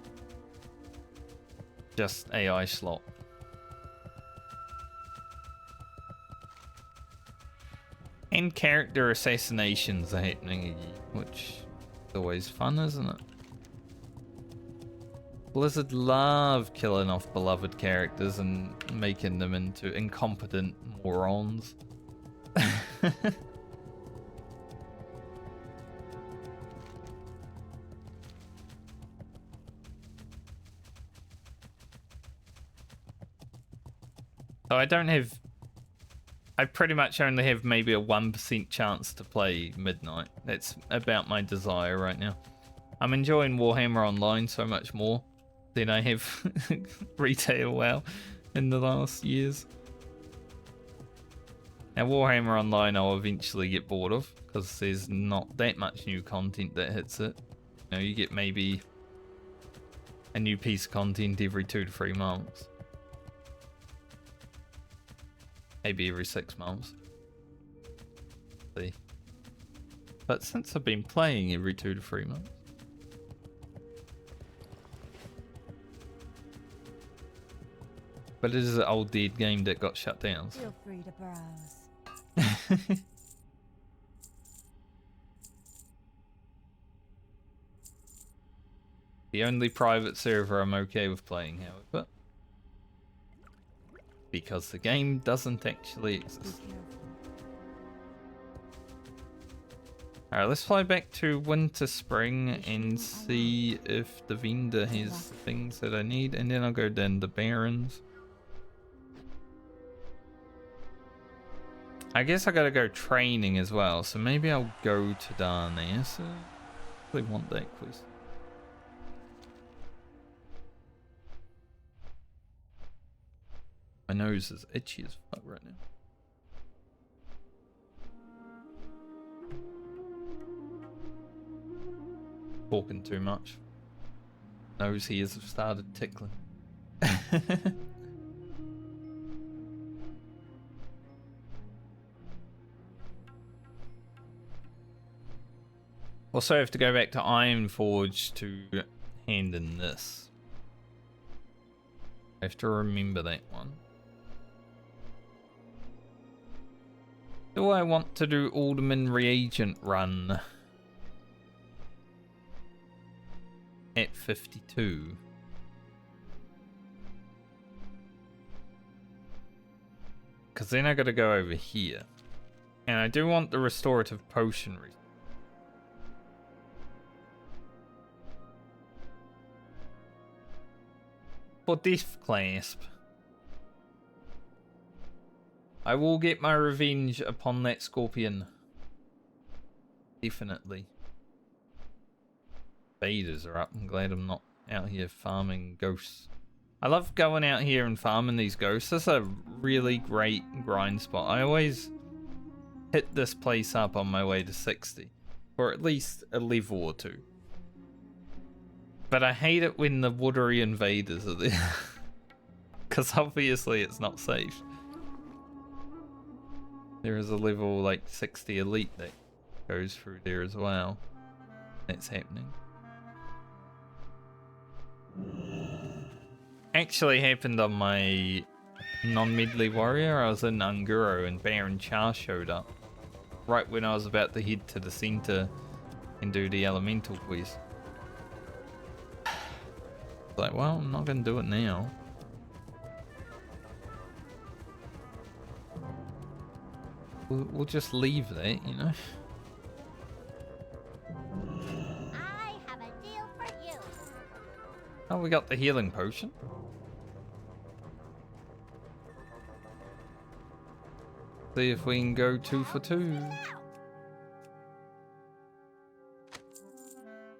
just AI slop. And character assassinations are happening again, which is always fun, isn't it? Blizzard love killing off beloved characters and making them into incompetent morons. So I pretty much only have maybe a 1% chance to play Midnight. That's about my desire right now. I'm enjoying Warhammer Online so much more than I have retail WoW in the last years. Now Warhammer Online I'll eventually get bored of, because there's not that much new content that hits it. You know, you get maybe a new piece of content every 2 to 3 months. Maybe every 6 months. See. But since I've been playing every 2 to 3 months. But it is an old dead game that got shut down. So. Feel free to browse. The only private server I'm okay with playing, however. Because the game doesn't actually exist. Alright, let's fly back to Winter Spring and see if the vendor has things that I need, and then I'll go down to Barrens. I guess I gotta go training as well, so maybe I'll go to down there. So I really want that quest. My nose is itchy as fuck right now. Talking too much. Nose hairs have started tickling. Also have to go back to Ironforge to hand in this. I have to remember that one. Do I want to do Alderman reagent run at 52? Because then I gotta go over here. And I do want the restorative potion. For Death Clasp. I will get my revenge upon that scorpion. Definitely. Faders are up. I'm glad I'm not out here farming ghosts. I love going out here and farming these ghosts. This is a really great grind spot. I always hit this place up on my way to 60. For at least a level or two. But I hate it when the watery invaders are there. Because obviously it's not safe. There is a level like 60 elite that goes through there as well. That's happening. Actually happened on my non-Medley warrior. I was in Unguro and Baron Char showed up. Right when I was about to head to the center and do the elemental quest. Like, well, I'm not going to do it now. We'll just leave that, you know? I have a deal for you. Oh, we got the healing potion. See if we can go 2 for 2.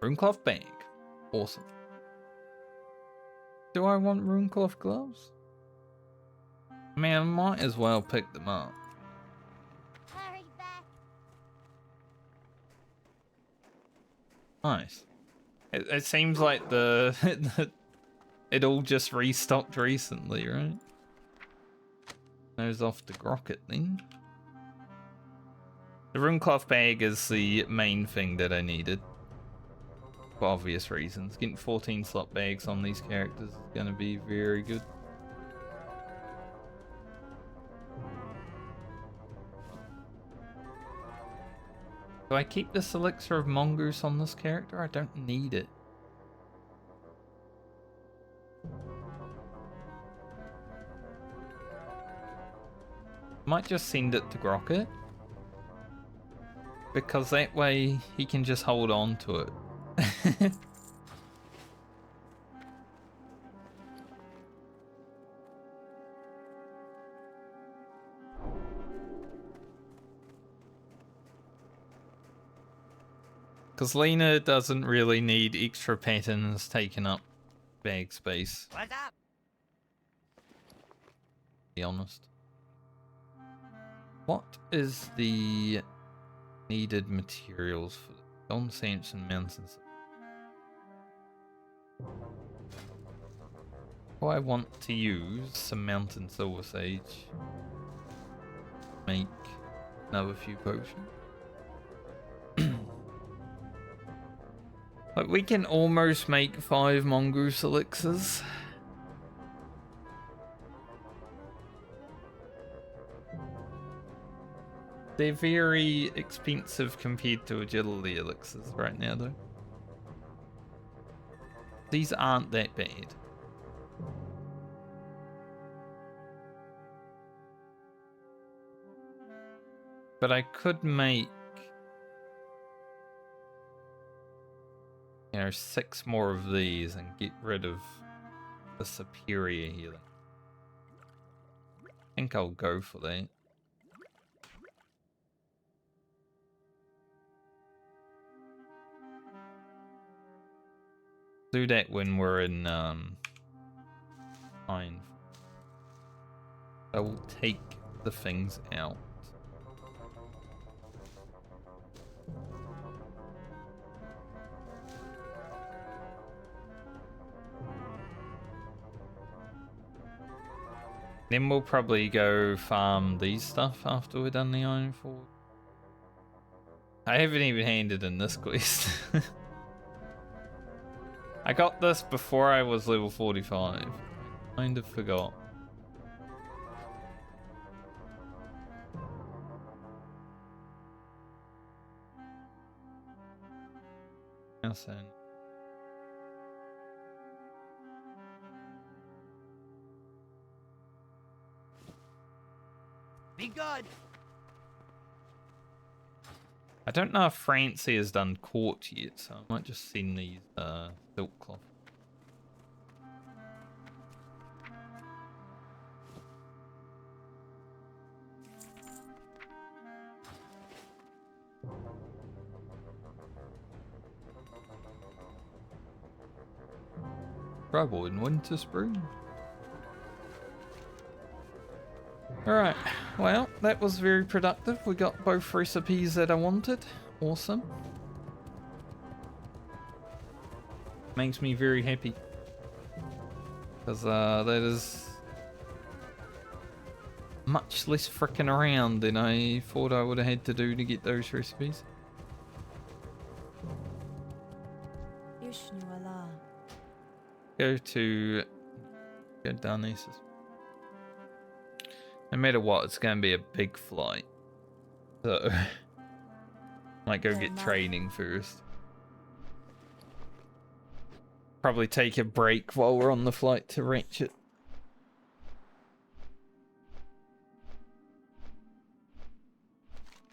Runecloth bag. Awesome. Do I want Runecloth gloves? Man, I might as well pick them up. Hurry back. Nice. It seems like the it all just restocked recently, right? Goes off to Grocket then. The Runecloth bag is the main thing that I needed. For obvious reasons. Getting 14 slot bags on these characters is going to be very good. Do I keep this elixir of mongoose on this character? I don't need it. Might just send it to Grocket. Because that way he can just hold on to it. Because Lena doesn't really need extra patterns taking up bag space. What's up? To be honest. What is the needed materials for Don Sampson Mountains? Oh, I want to use some Mountain Silver Sage. Make another few potions. Like, we can almost make 5 mongoose elixirs. They're very expensive compared to agility elixirs right now, though. These aren't that bad. But I could make, you know, 6 more of these and get rid of the superior healing. I think I'll go for that. Do that when we're in Iron. I will take the things out. Then we'll probably go farm these stuff after we're done the Iron Forge. I haven't even handed in this quest. I got this before I was level 45. Kind of forgot. Yes, and Be good. I don't know if Francie has done court yet, so I might just send these silk cloth. Trouble in Winter Spring. Alright, well, that was very productive. We got both recipes that I wanted. Awesome. Makes me very happy. Because that is much less frickin' around than I thought I would have had to do to get those recipes. Go down these. No matter what, it's going to be a big flight. So, might go get training first. Probably take a break while we're on the flight to Ratchet.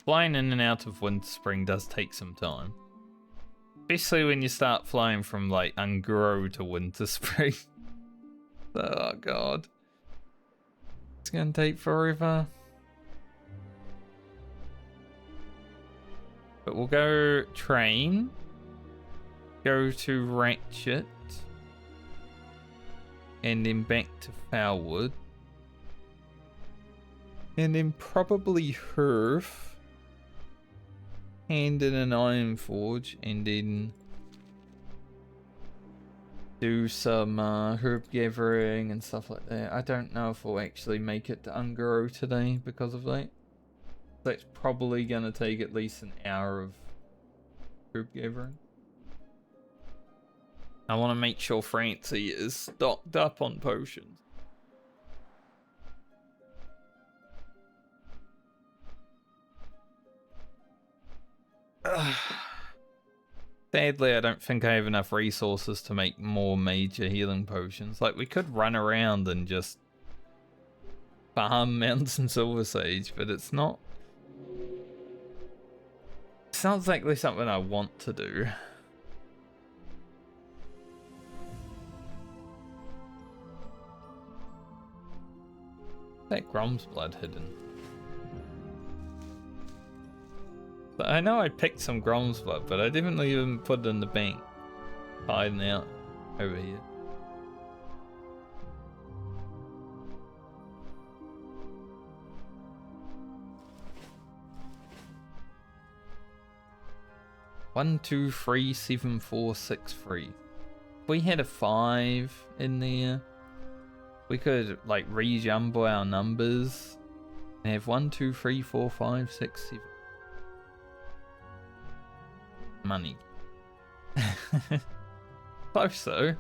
Flying in and out of Winter Spring does take some time. Especially when you start flying from, like, Ungro to Winter Spring. Oh, God. It's gonna take forever. But we'll go train. Go to Ratchet. And then back to Foulwood. And then probably Hearth. Hand in an Iron Forge. And then do some herb gathering and stuff like that. I don't know if we'll actually make it to Ungaro today because of that. That's probably going to take at least an hour of herb gathering. I want to make sure Francie is stocked up on potions. Sadly, I don't think I have enough resources to make more major healing potions. Like, we could run around and just farm Mounts and Silver Sage, but it's not... It's not exactly something I want to do. That Grom's blood hidden. But I know I picked some Grom's blood, but I didn't even put it in the bank. Hiding out over here. One, 2, 3, 7, 4, 6, 3. If we had a 5 in there, we could like re-jumble our numbers and have 1, 2, 3, 4, 5, 6, 7. Money. Close so.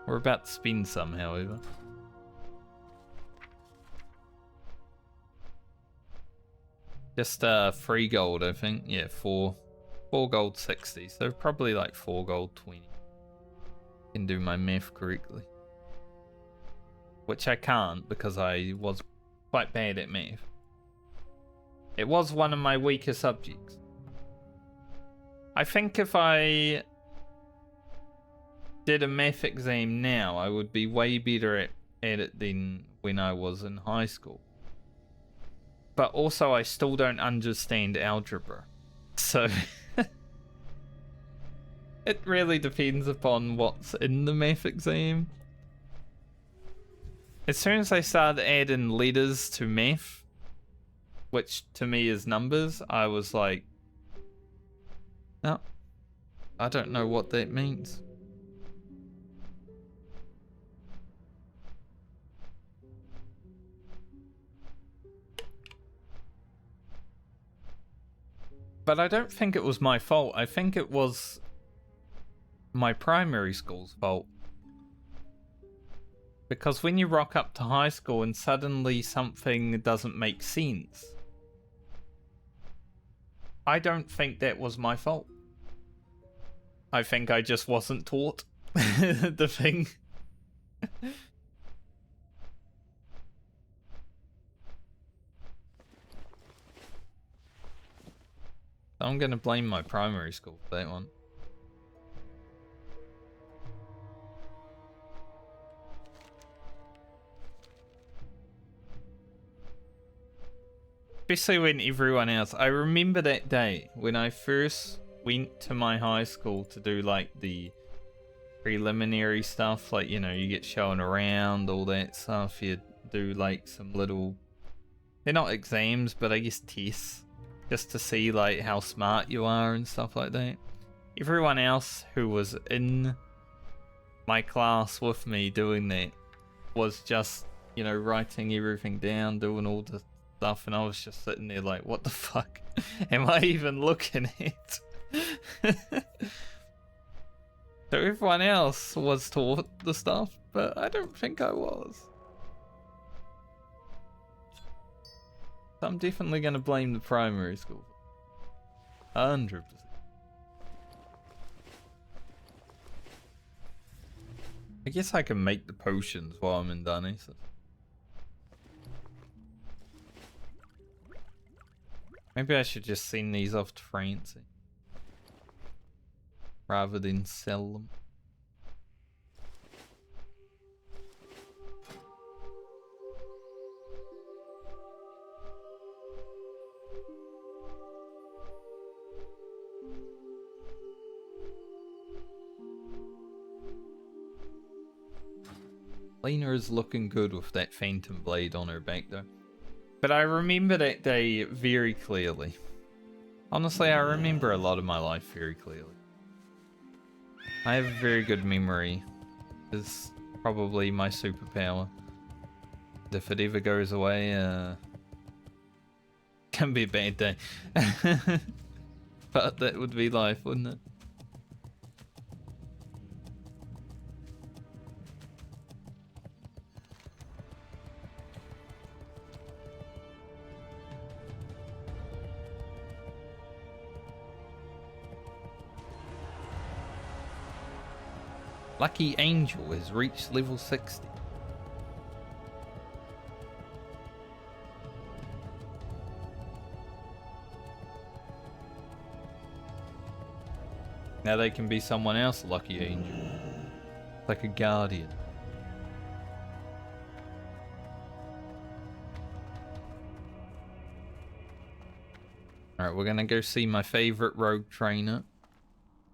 We're about to spend some, however. Just 3 gold, I think. Yeah, 4 gold 60. So probably like 4 gold 20. Can do my math correctly. Which I can't because I was quite bad at math. It was one of my weaker subjects. I think if I did a math exam now, I would be way better at it than when I was in high school. But also, I still don't understand algebra. So, it really depends upon what's in the math exam. As soon as I started adding letters to math, which to me is numbers, I was like, no, I don't know what that means. But I don't think it was my fault. I think it was my primary school's fault. Because when you rock up to high school and suddenly something doesn't make sense, I don't think that was my fault. I think I just wasn't taught the thing. I'm gonna blame my primary school for that one. Especially when everyone else... I remember that day when I first went to my high school to do like the preliminary stuff. Like, you know, you get shown around, all that stuff. You do like some little... They're not exams, but I guess tests. Just to see like how smart you are and stuff like that. Everyone else who was in my class with me doing that was just, you know, writing everything down, doing all the stuff, and I was just sitting there like, what the fuck am I even looking at? So everyone else was taught the stuff, but I don't think I was. So I'm definitely going to blame the primary school. 100%. I guess I can make the potions while I'm in Dionysus. Maybe I should just send these off to Francie rather than sell them. Lena is looking good with that phantom blade on her back though. But I remember that day very clearly. Honestly, I remember a lot of my life very clearly. I have a very good memory. It's probably my superpower. If it ever goes away, can be a bad day. But that would be life, wouldn't it? Lucky Angel has reached level 60. Now they can be someone else, Lucky Angel. Like a guardian. Alright, we're gonna go see my favorite rogue trainer.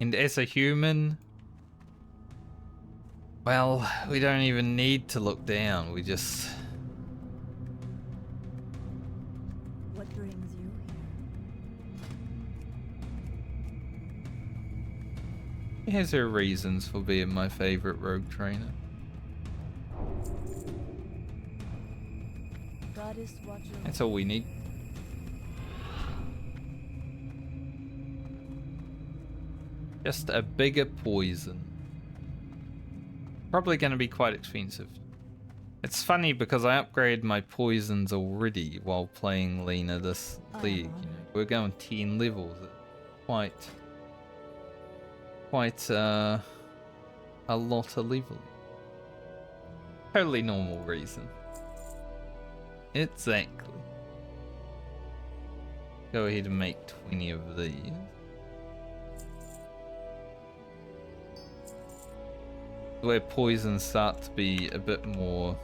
And as a human... well, we don't even need to look down, we just... What brings you here? He has her reasons for being my favorite rogue trainer. Goddess watcher. That's all we need. Just a bigger poison. Probably going to be quite expensive. It's funny because I upgraded my poisons already while playing Lena this league. You know, we're going 10 levels. Quite a lot of leveling. Totally normal reason. Exactly. Go ahead and make 20 of these. Where poisons start to be a bit more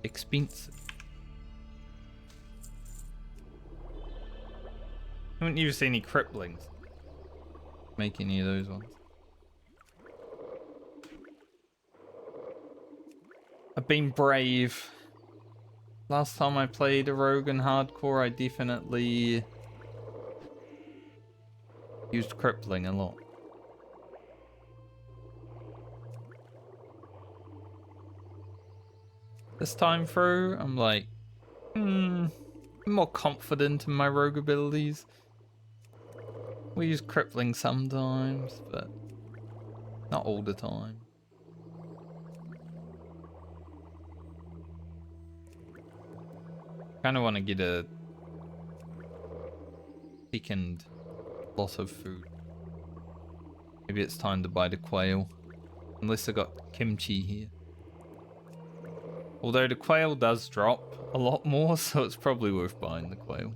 expensive. Haven't you seen any cripplings? Make any of those ones. I've been brave. Last time I played a rogue in hardcore, I definitely used crippling a lot. This time through, I'm like, I'm more confident in my rogue abilities. We use crippling sometimes, but not all the time. Kind of want to get a second lot of food. Maybe it's time to buy the quail, unless I got kimchi here. Although the quail does drop a lot more, so it's probably worth buying the quail.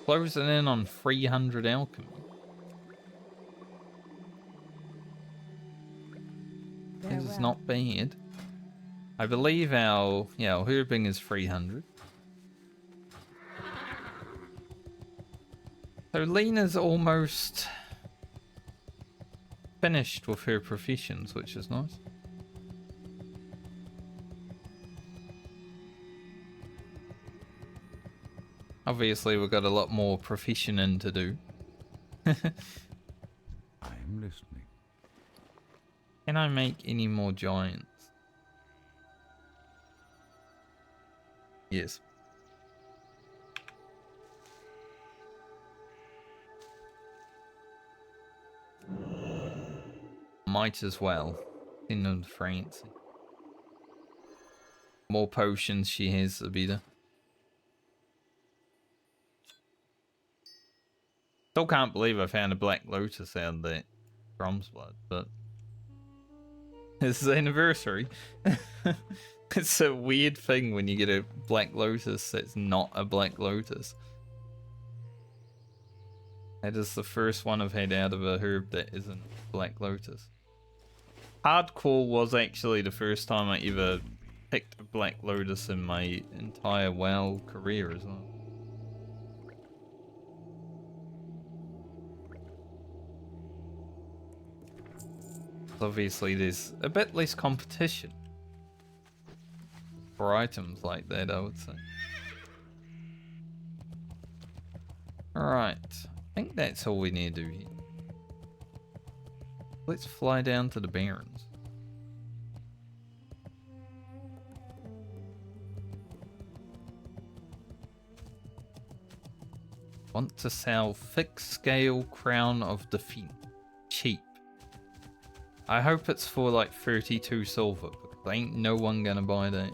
Closing in on 300 alchemy. This is Farewell. not bad. I believe our herbing is 300. So Lena's almost finished with her professions, which is nice. Obviously, we've got a lot more professioning to do. I am listening. Can I make any more giants? Yes. Might as well. In France. More potions she has, the better. Still can't believe I found a Black Lotus out of that Drum's blood, but it's the anniversary. It's a weird thing when you get a Black Lotus that's not a Black Lotus. That is the first one I've had out of a herb that isn't Black Lotus. Hardcore was actually the first time I ever picked a Black Lotus in my entire WoW career as well. Obviously there's a bit less competition for items like that, I would say. Alright, I think that's all we need to do here. Let's fly down to the Barrens. Want to sell fixed scale crown of defeat. Cheap. I hope it's for like 32 silver, because ain't no one gonna buy that.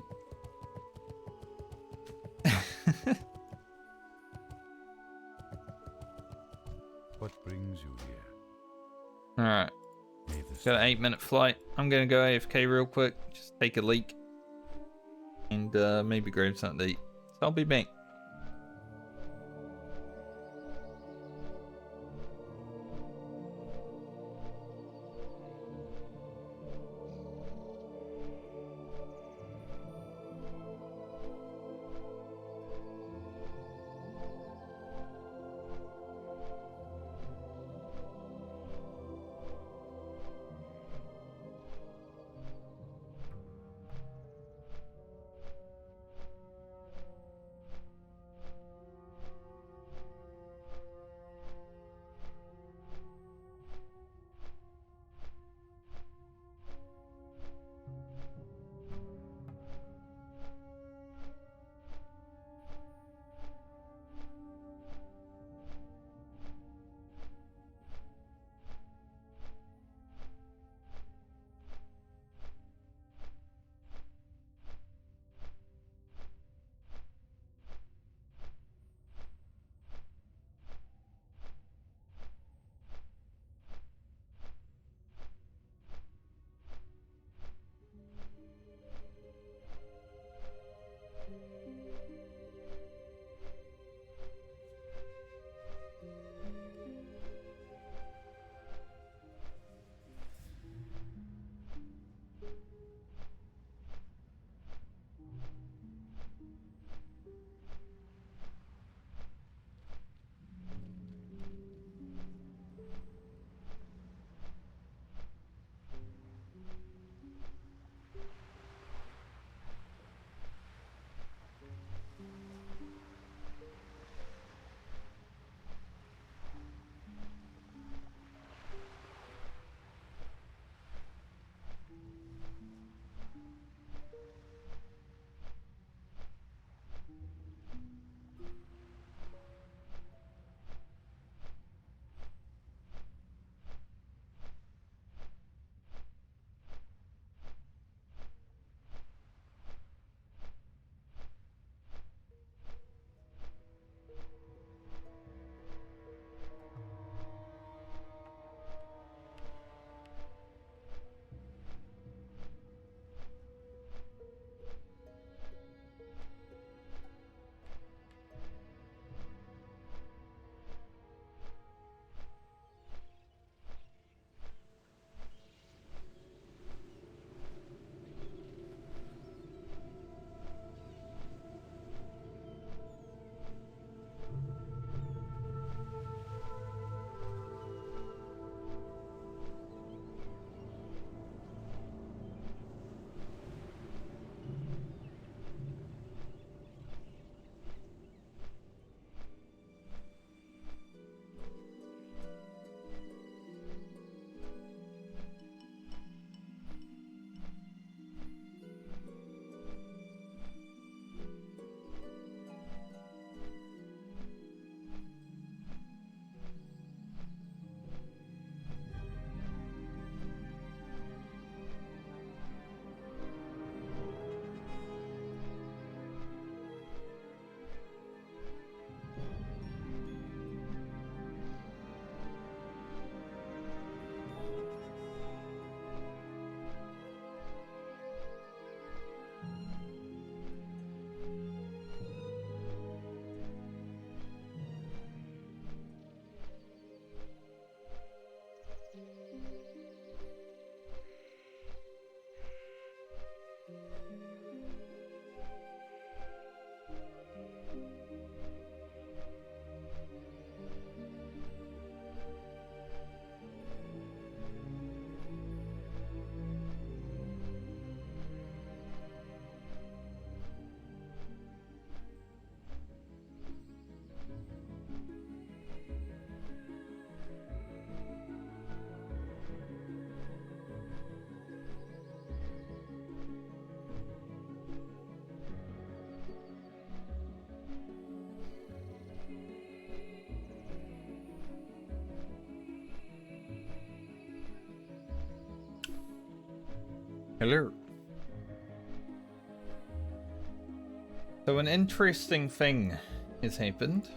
What brings you here? Alright, May the got an 8-minute flight. I'm gonna go AFK real quick, just take a leak, and maybe grab something to eat. So I'll be back. Hello. So an interesting thing has happened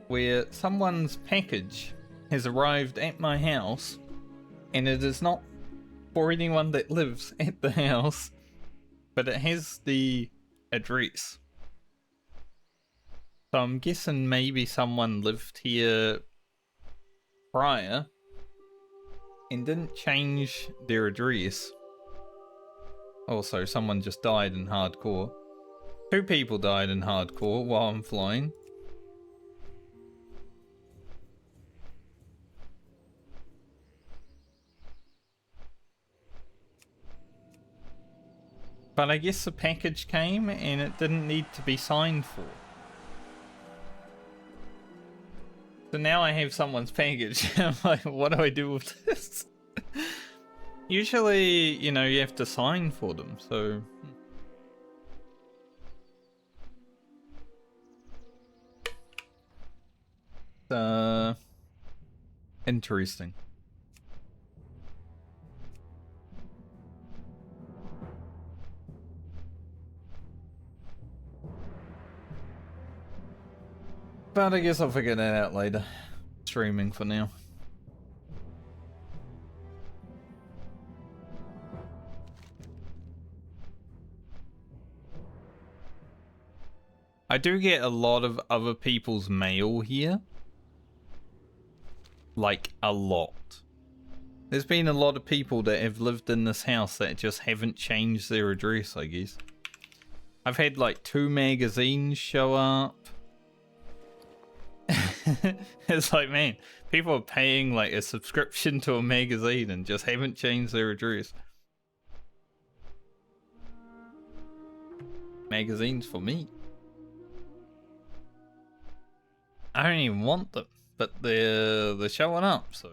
where someone's package has arrived at my house, and it is not for anyone that lives at the house, but it has the address. So I'm guessing maybe someone lived here prior and didn't change their address. Also, someone just died in hardcore. 2 people died in hardcore while I'm flying. But I guess the package came and it didn't need to be signed for. So now I have someone's package. I'm like, what do I do with this? Usually, you know, you have to sign for them, so... Interesting. But I guess I'll figure that out later. Streaming for now. I do get a lot of other people's mail here. Like, a lot. There's been a lot of people that have lived in this house that just haven't changed their address, I guess. I've had like 2 magazines show up. It's like, man, people are paying like a subscription to a magazine and just haven't changed their address. Magazines for me. I don't even want them, but they're showing up, so.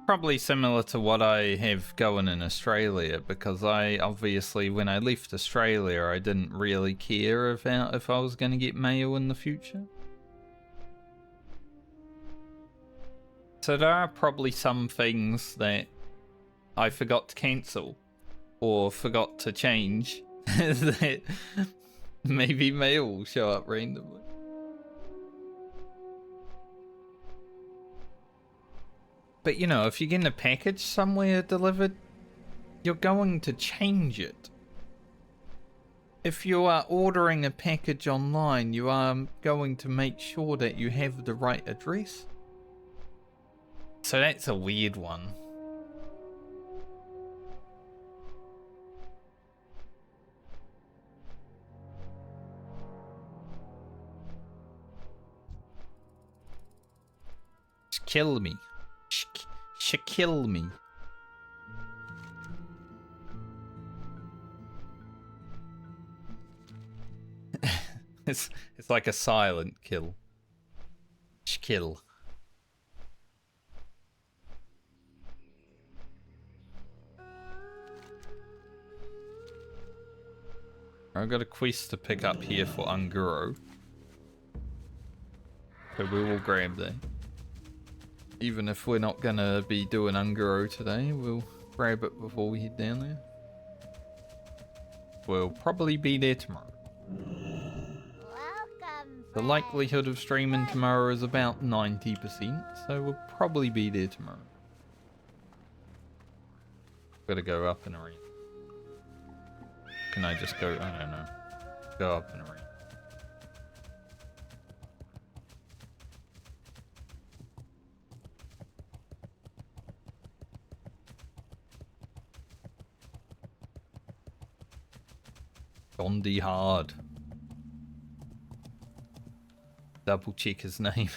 Probably similar to what I have going in Australia, because I obviously, when I left Australia, I didn't really care about if I was going to get mail in the future. So there are probably some things that I forgot to cancel or forgot to change that maybe mail will show up randomly. But you know, if you're getting a package somewhere delivered, you're going to change it. If you are ordering a package online, you are going to make sure that you have the right address. So that's a weird one. Just kill me. Kill me. It's like a silent kill. Kill. I've got a quest to pick up here for Unguro. So we will grab that. Even if we're not gonna be doing Unguro today, we'll grab it before we head down there. We'll probably be there tomorrow. Welcome, The likelihood of streaming tomorrow is about 90%, so we'll probably be there tomorrow. Gotta go up an arena. Can I just go? I don't know. Go up an arena. Gandhi Hard. Double check his name.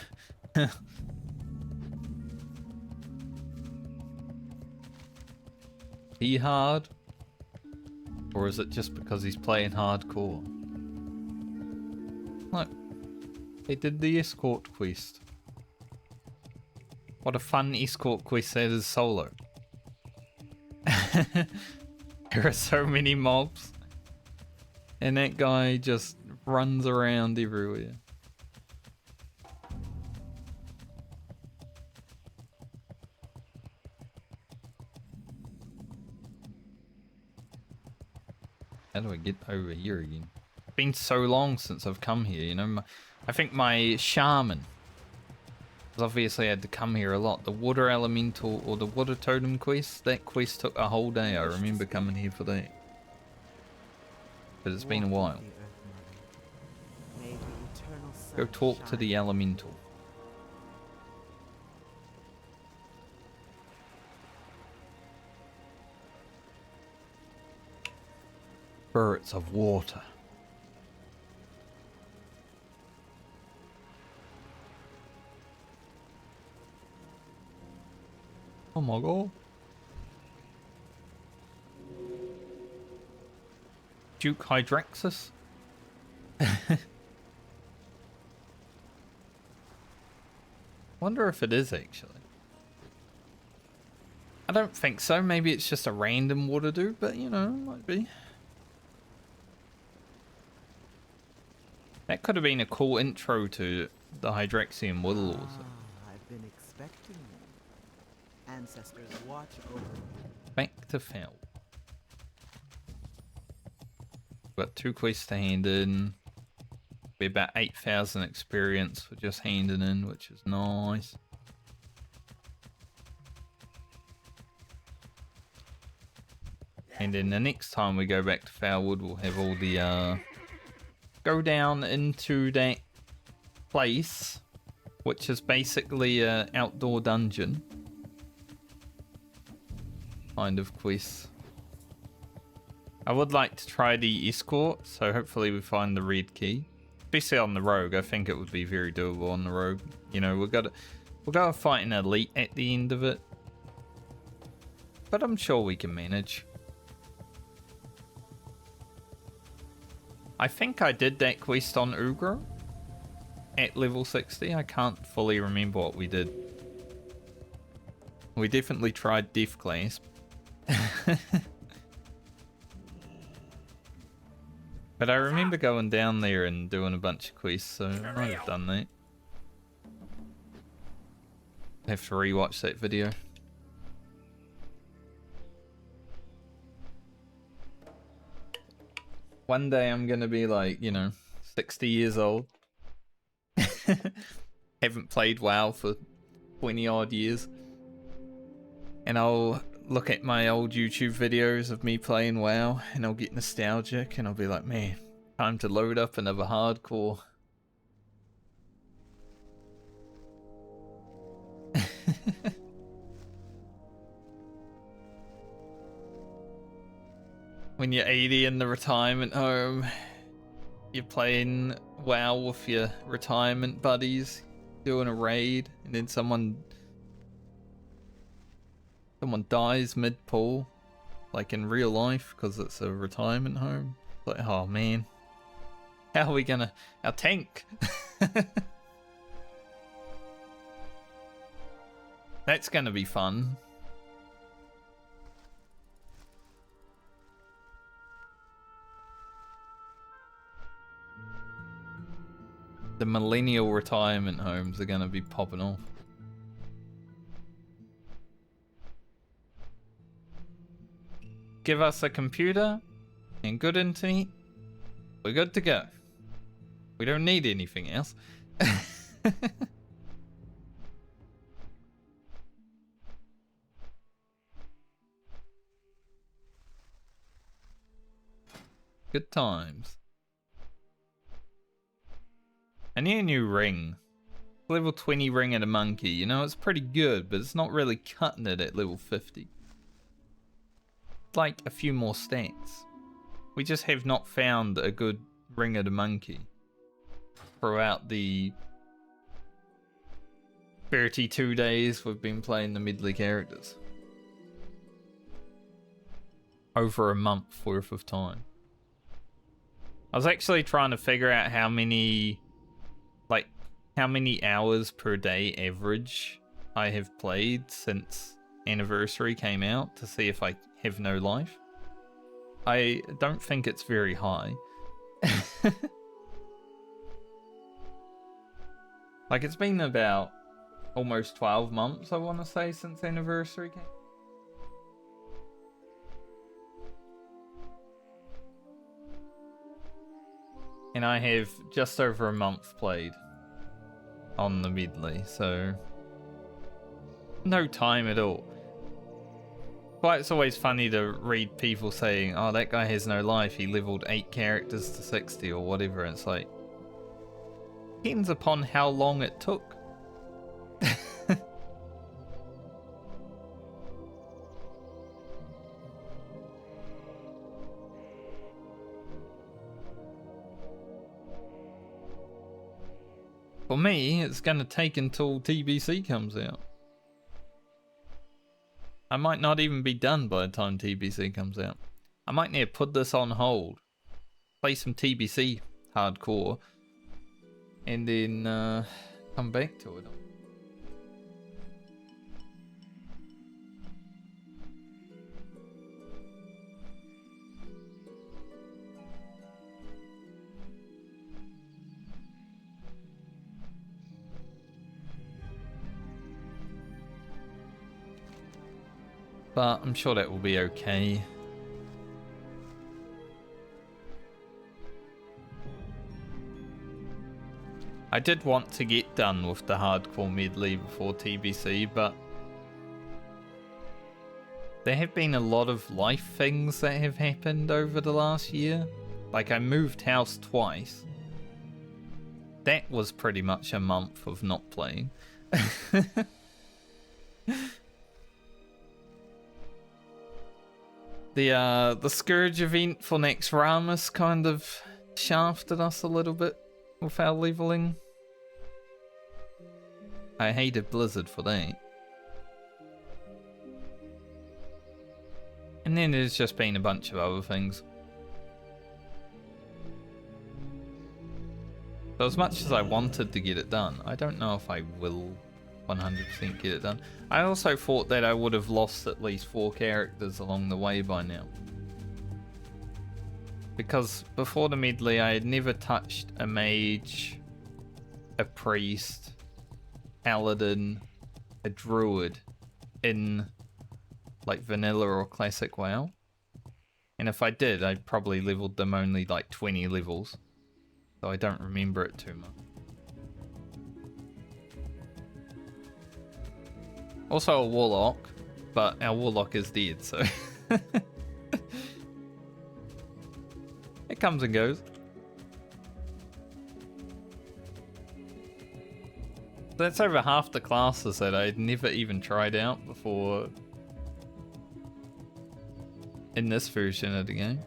He hard? Or is it just because he's playing hardcore? Look, he did the escort quest. What a fun escort quest that is solo. There are so many mobs. And that guy just runs around everywhere. How do I get over here again? It's been so long since I've come here, you know. I think my shaman has obviously had to come here a lot. The water elemental or the water totem quest, that quest took a whole day. I remember coming here for that. But it's been a while. Go talk to the elemental. Spirits of water. Oh my god. Duke Hydraxis? Wonder if it is actually. I don't think so. Maybe it's just a random water dude, but you know, might be. That could have been a cool intro to the Hydraxian Woodlords. I've been expecting them. Ancestors watch over me. Back to Fel. Got 2 quests to hand in. Be about 8,000 experience for just handing in, which is nice. And then the next time we go back to Foulwood, we'll have all the go down into that place, which is basically an outdoor dungeon kind of quest. I would like to try the escort, so hopefully we find the red key. Especially on the rogue, I think it would be very doable on the rogue. You know, we'll go fight an elite at the end of it, but I'm sure we can manage. I think I did that quest on Ugro at level 60. I can't fully remember what we did. We definitely tried Death Clasp. But I remember going down there and doing a bunch of quests, so I might have done that. I have to rewatch that video. One day I'm gonna be like, you know, 60 years old. Haven't played WoW for 20 odd years. And I'll look at my old YouTube videos of me playing WoW and I'll get nostalgic and I'll be like, man, time to load up another hardcore. When you're 80 in the retirement home, you're playing WoW with your retirement buddies, doing a raid, and then someone dies mid-pool, like in real life, because it's a retirement home. Like, oh man, how are we gonna... Our tank! That's gonna be fun. The millennial retirement homes are gonna be popping off. Give us a computer and good internet. We're good to go. We don't need anything else. Good times. I need a new ring. Level 20 ring and a monkey. You know, it's pretty good, but it's not really cutting it at level 50. Like a few more stats. We just have not found a good ring of the monkey throughout the 32 days we've been playing the Medley characters. Over a month worth of time. I was actually trying to figure out how many hours per day average I have played since Anniversary came out to see if I have no life. I don't think it's very high. Like, it's been about almost 12 months, I want to say, since Anniversary came. And I have just over a month played on the Medley, so no time at all. But it's always funny to read people saying, oh, that guy has no life, he leveled 8 characters to 60 or whatever. It's like, depends upon how long it took. For me, it's gonna take until TBC comes out. I might not even be done by the time TBC comes out. I might need to put this on hold, play some TBC hardcore, and then come back to it. But I'm sure that will be okay. I did want to get done with the hardcore medley before TBC, but there have been a lot of life things that have happened over the last year. Like, I moved house twice. That was pretty much a month of not playing. The Scourge event for next Ramus kind of shafted us a little bit with our leveling. I hated Blizzard for that. And then there's just been a bunch of other things. So as much as I wanted to get it done, I don't know if I will 100% get it done. I also thought that I would have lost at least 4 characters along the way by now. Because before the medley, I had never touched a mage, a priest, paladin, a druid in like vanilla or classic WoW. And if I did, I probably leveled them only like 20 levels. So I don't remember it too much. Also a warlock, but our warlock is dead, so it comes and goes. That's over half the classes that I'd never even tried out before in this version of the game.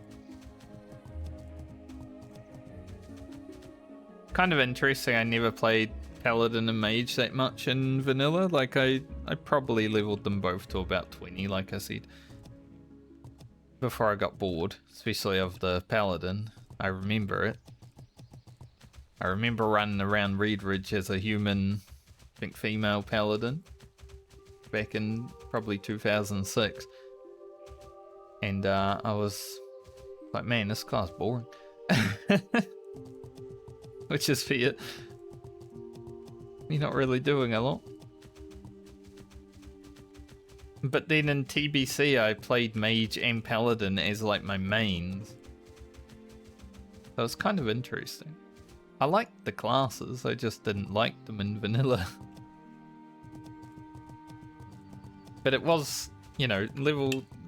Kind of interesting, I never played Paladin and Mage that much in vanilla. Like, I probably leveled them both to about 20, like I said, before I got bored, especially of the Paladin. I remember it. I remember running around Red Ridge as a human, I think female Paladin, back in probably 2006. And I was like, man, this class boring. Which is fair. You're not really doing a lot. But then in TBC I played Mage and Paladin as like my mains. So it's kind of interesting. I liked the classes, I just didn't like them in vanilla. But it was, you know,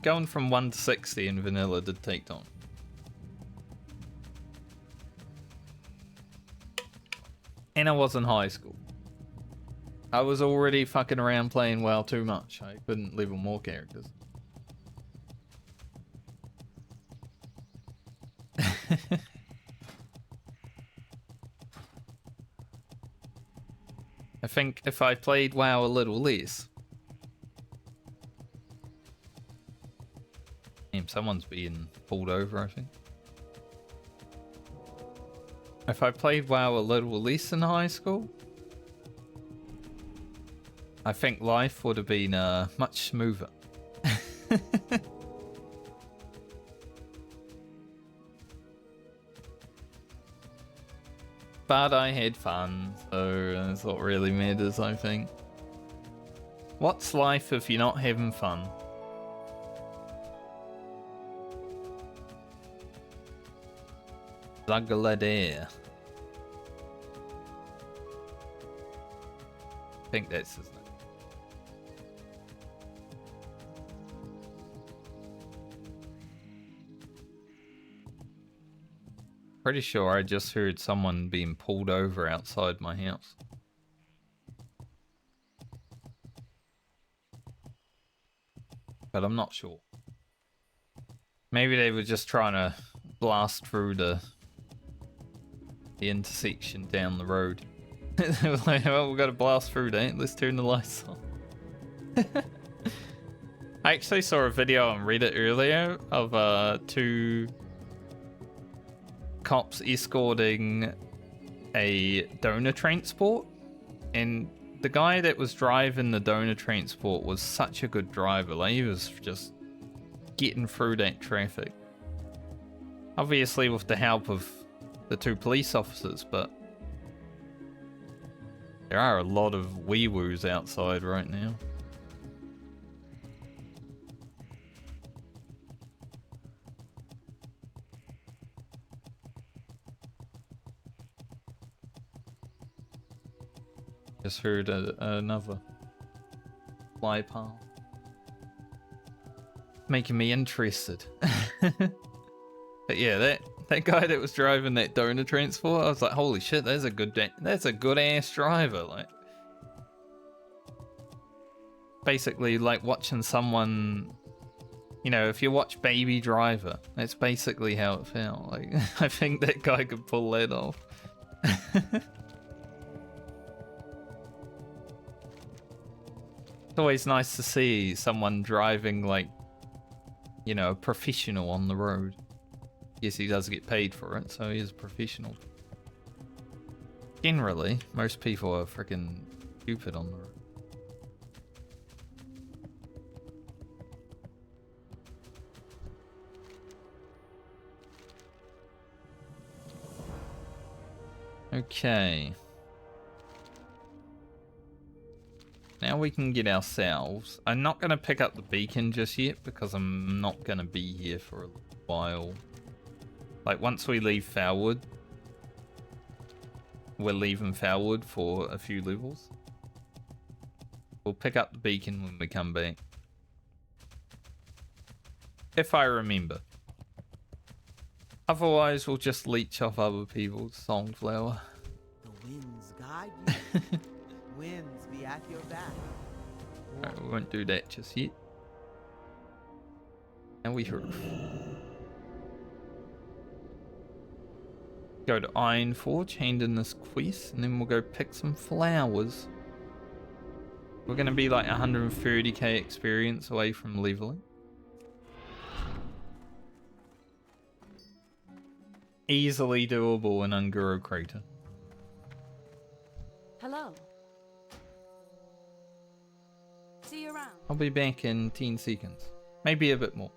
going from 1 to 60 in vanilla did take time. And I was in high school. I was already fucking around playing WoW too much. I couldn't level more characters. I think if I played WoW a little less... Damn, someone's being pulled over, I think. If I played WoW a little less in high school, I think life would have been much smoother. But I had fun, so that's what really matters, I think. What's life if you're not having fun? Zagladare. I think that's his name. Pretty sure I just heard someone being pulled over outside my house. But I'm not sure. Maybe they were just trying to blast through the intersection down the road. They were like, well, we got to blast through that. Let's turn the lights on. I actually saw a video on Reddit earlier of two cops escorting a donor transport, and the guy that was driving the donor transport was such a good driver. Like, he was just getting through that traffic, obviously with the help of the two police officers, but there are a lot of wee-woos outside right now. Just heard another fly past. Making me interested. But yeah, that guy that was driving that donor transport, I was like, holy shit, that's a good ass driver. Like, basically like watching someone, you know, if you watch Baby Driver, that's basically how it felt. Like, I think that guy could pull that off. It's always nice to see someone driving like, you know, a professional on the road. Yes, he does get paid for it, so he is a professional. Generally, most people are freaking stupid on the road. Okay. Now we can get ourselves. I'm not going to pick up the beacon just yet because I'm not going to be here for a while. Like, once we leave Foulwood, we're leaving Foulwood for a few levels. We'll pick up the beacon when we come back. If I remember. Otherwise, we'll just leech off other people's songflower. The winds guide you. Winds be at your back. Alright, we won't do that just yet. And we hurry. Go to Ironforge, hand in this quest, and then we'll go pick some flowers. We're going to be like 130k experience away from leveling. Easily doable in Unguro Crater. Hello. See you around. I'll be back in 10 seconds. Maybe a bit more.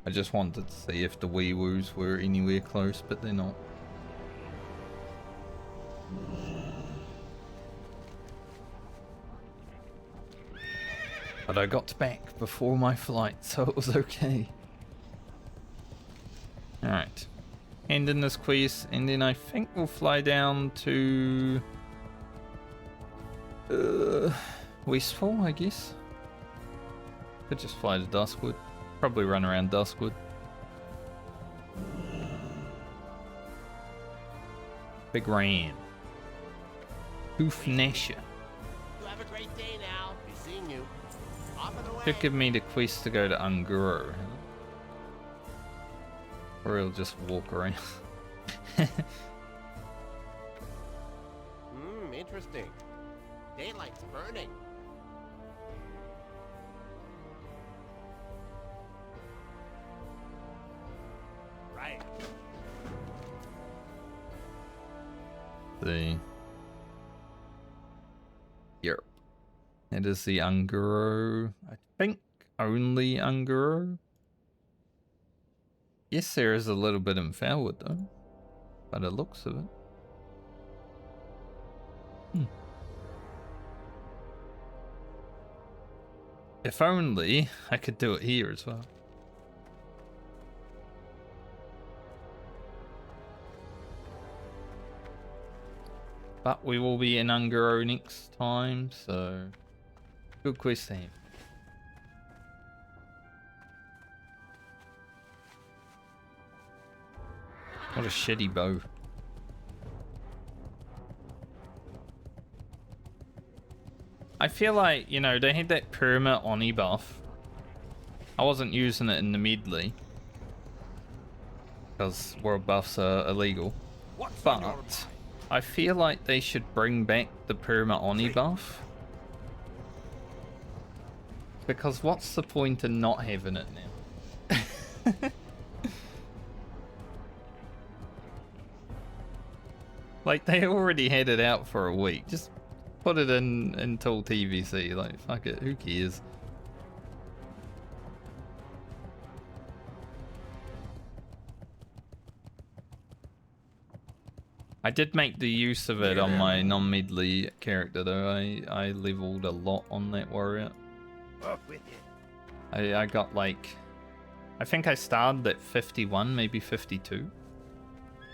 I just wanted to see if the wee woos were anywhere close, but they're not. But I got back before my flight, so it was okay. Alright. End in this quest, and then I think we'll fly down to... Westfall, I guess. Could just fly to Duskwood. Probably run around Duskwood. Big Ram. Hoofnasher. You have a great day now. Be seeing you. Off and away. Should give me the quest to go to Unguro. Or he'll just walk around. Interesting. Daylight's burning. Right. The Yep. It is the Unguro. I think only Unguro. Yes, there is a little bit in Foulwood though. By the looks of it. If only I could do it here as well. But we will be in Unguro next time, so good quest to have. What a shitty bow. I feel like, you know, they had that perma Oni buff. I wasn't using it in the Medley because world buffs are illegal. But I feel like they should bring back the perma Oni buff. Because what's the point in not having it now? Like, they already had it out for a week. Just put it in until TVC. Like, fuck it, who cares? I did make the use of it on my non-Medley character though. I leveled a lot on that warrior. Up with you. I got like... I think I started at 51, maybe 52.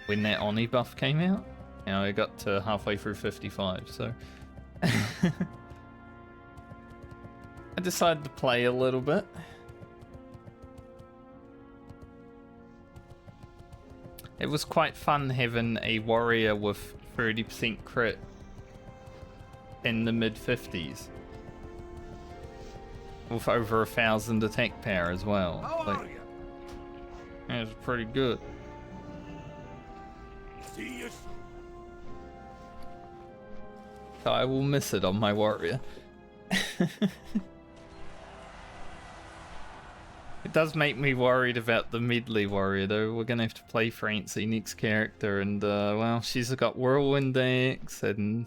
When that Oni buff came out. You know, I got to halfway through 55, so... I decided to play a little bit. It was quite fun having a warrior with 30% crit in the mid-50s. With over 1,000 attack power as well. How are you? It was pretty good. See you. So I will miss it on my warrior. It does make me worried about the Medley warrior though. We're gonna have to play Francie next character, and well, she's got whirlwind axe and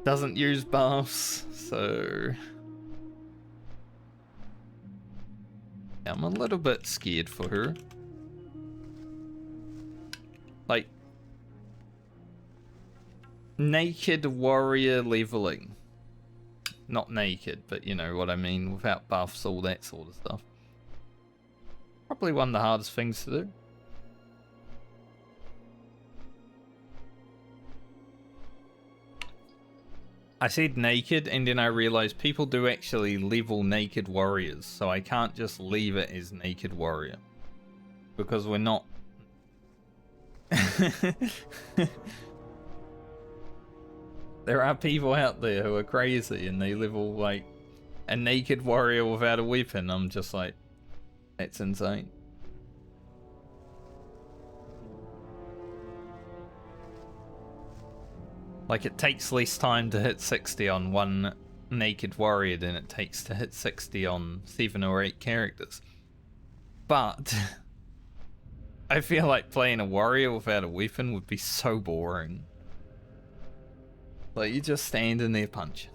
doesn't use buffs, so yeah, I'm a little bit scared for her. Like, naked warrior leveling. Not naked, but you know what I mean, without buffs, all that sort of stuff. Probably one of the hardest things to do. I said naked, and then I realized people do actually level naked warriors, so I can't just leave it as naked warrior. Because we're not... There are people out there who are crazy and they level like a naked warrior without a weapon. I'm just like, that's insane. Like, it takes less time to hit 60 on one naked warrior than it takes to hit 60 on 7 or 8 characters. But I feel like playing a warrior without a weapon would be so boring. Like, you just stand in there punching.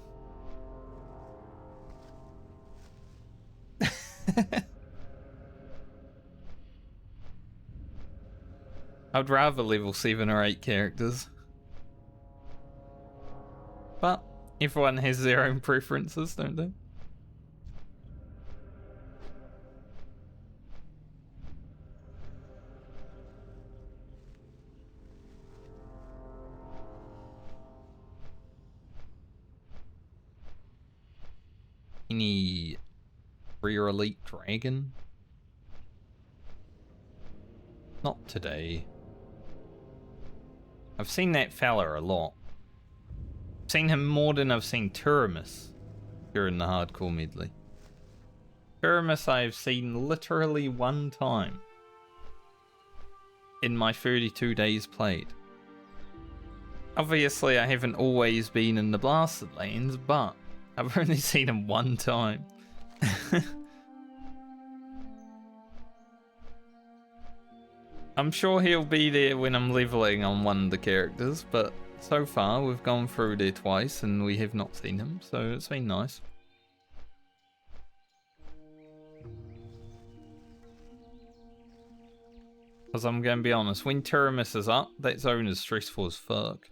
I'd rather level 7 or 8 characters. But everyone has their own preferences, don't they? Any rare elite dragon? Not today. I've seen that fella a lot. I've seen him more than I've seen Turamis during the hardcore medley. Turamis I've seen literally one time in my 32 days played. Obviously I haven't always been in the blasted lanes, but I've only seen him one time. I'm sure he'll be there when I'm leveling on one of the characters, but so far we've gone through there twice and we have not seen him, so it's been nice. Because I'm going to be honest, when Turamis is up, that zone is stressful as fuck.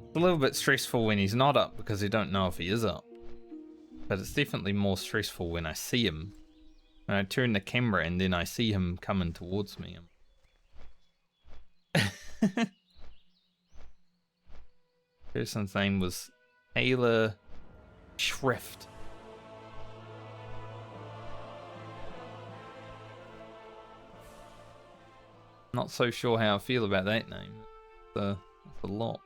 It's a little bit stressful when he's not up because you don't know if he is up. But it's definitely more stressful when I see him. When I turn the camera and then I see him coming towards me. Person's name was Taylor Schrift. Not so sure how I feel about that name. It's a lot.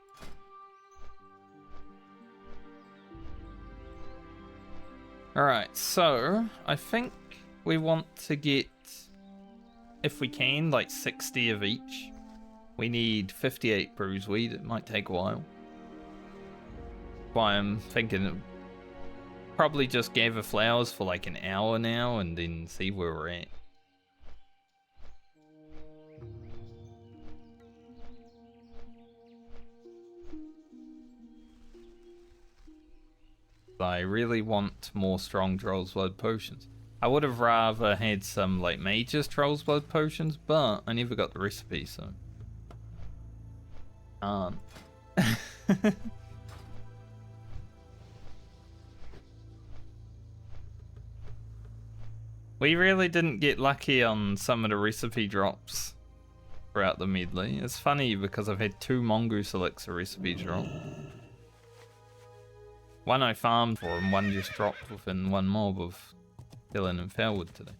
Alright, so I think we want to get, if we can, like 60 of each. We need 58 bruiseweed. It might take a while. Why I'm thinking it probably just gather flowers for like an hour now and then see where we're at. I really want more strong Troll's Blood potions. I would have rather had some like mages Troll's Blood potions, but I never got the recipe, so we really didn't get lucky on some of the recipe drops throughout the medley. It's funny because I've had 2 mongoose elixir recipe drop. One I farmed for and one just dropped within one mob of Dylan and Fairwood today.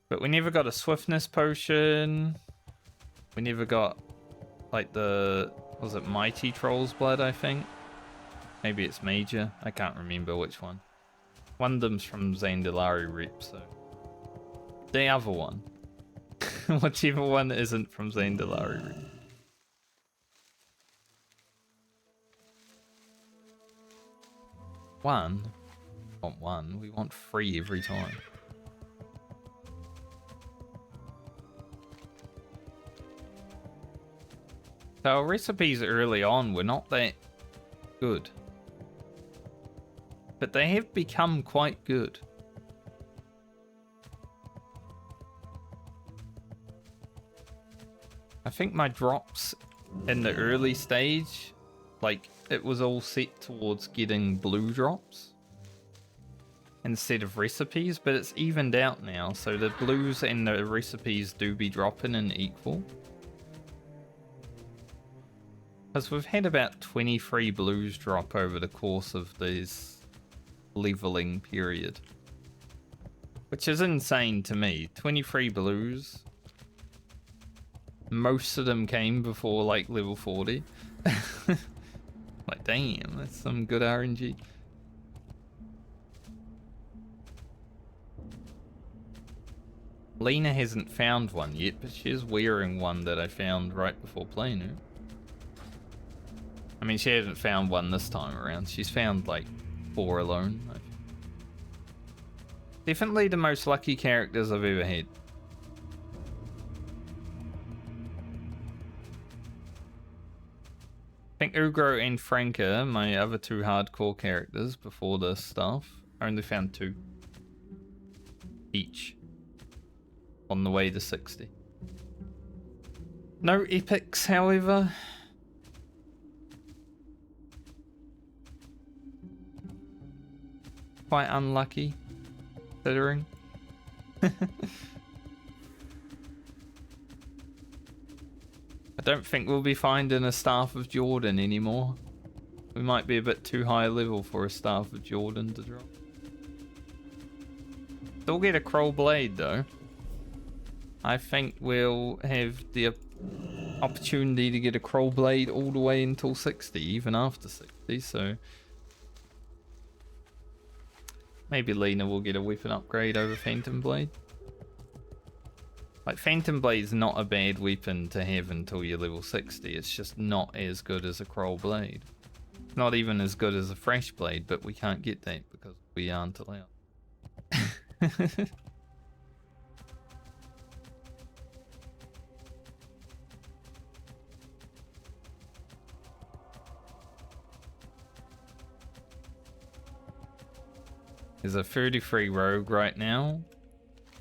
But we never got a swiftness potion. We never got like the, was it Mighty Troll's Blood, I think? Maybe it's Major. I can't remember which one. One of them's from Zandalari Rep, so. The other one. Whichever one isn't from Zandalari Rep. One? We want 1. We want 3 every time. So our recipes early on were not that good. But they have become quite good. I think my drops in the early stage, like, it was all set towards getting blue drops instead of recipes, but it's evened out now, so the blues and the recipes do be dropping in equal. Because we've had about 23 blues drop over the course of this leveling period. Which is insane to me. 23 blues. Most of them came before like level 40. Like, damn, that's some good RNG. Lena hasn't found one yet, but she is wearing one that I found right before playing her. I mean, she hasn't found one this time around. She's found like 4 alone. Definitely the most lucky characters I've ever had. I think Ugro and Franca, my other 2 hardcore characters before this stuff, I only found 2 each. on the way to 60. No epics, however. Quite unlucky, considering. I don't think we'll be finding a Staff of Jordan anymore. We might be a bit too high level for a Staff of Jordan to drop. Still get a Kroll Blade though. I think we'll have the opportunity to get a Kroll Blade all the way until 60, even after 60, so... Maybe Lena will get a weapon upgrade over Phantom Blade. Like, Phantom Blade's not a bad weapon to have until you're level 60. It's just not as good as a Kroll Blade. Not even as good as a Fresh Blade, but we can't get that because we aren't allowed. There's a 33 rogue right now.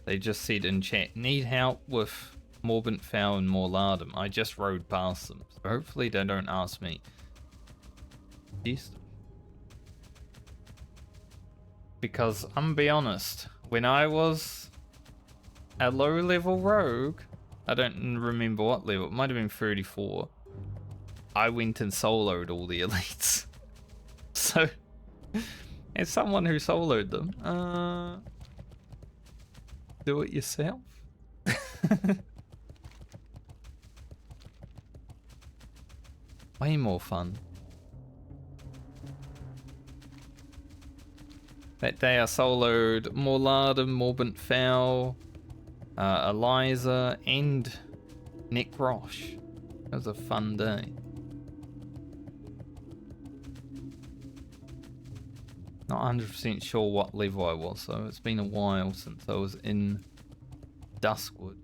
They just said in chat, need help with Morbent Fowl and Morlardum. I just rode past them, so hopefully they don't ask me. Yes. Because I'm gonna be honest, when I was a low level rogue, I don't remember what level, it might have been 34. I went and soloed all the elites. So, as someone who soloed them, do it yourself. Way more fun. That day I soloed Morlardum, Morbent Fowl, Eliza, and Nick Roche. It was a fun day. Not 100% sure what level I was, so it's been a while since I was in Duskwood.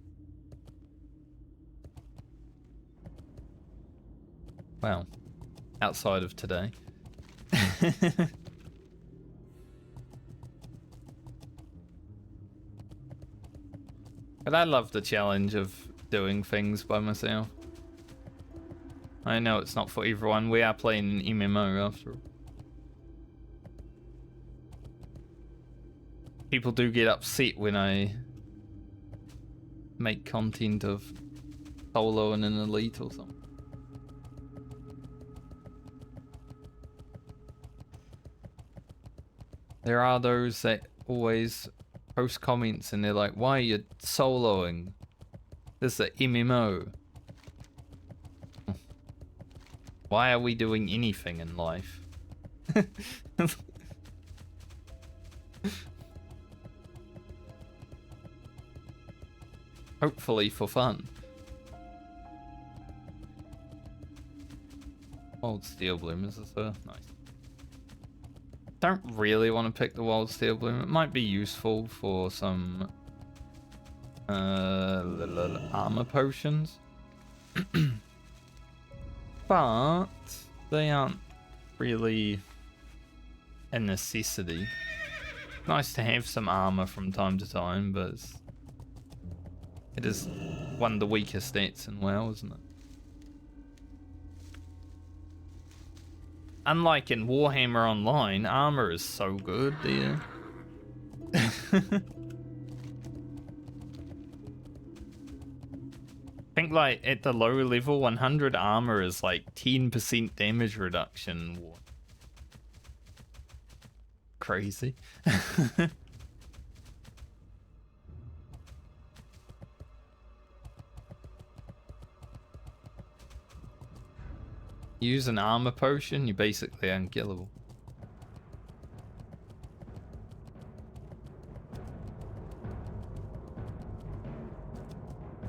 Well, outside of today. But I love the challenge of doing things by myself. I know it's not for everyone. We are playing an MMO after all. People do get upset when I make content of solo and an elite or something. There are those that always post comments and they're like, why are you soloing? This is an MMO. Why are we doing anything in life? Hopefully for fun. Wild Steel Bloom, is this a nice? Don't really want to pick the Wild Steel Bloom. It might be useful for some little armor potions. But they aren't really a necessity. Nice to have some armor from time to time, but it is one of the weaker stats in WoW, isn't it? Unlike in Warhammer Online, armor is so good there. I think like at the low level, 100 armor is like 10% damage reduction. Crazy. Use an armor potion, you're basically unkillable.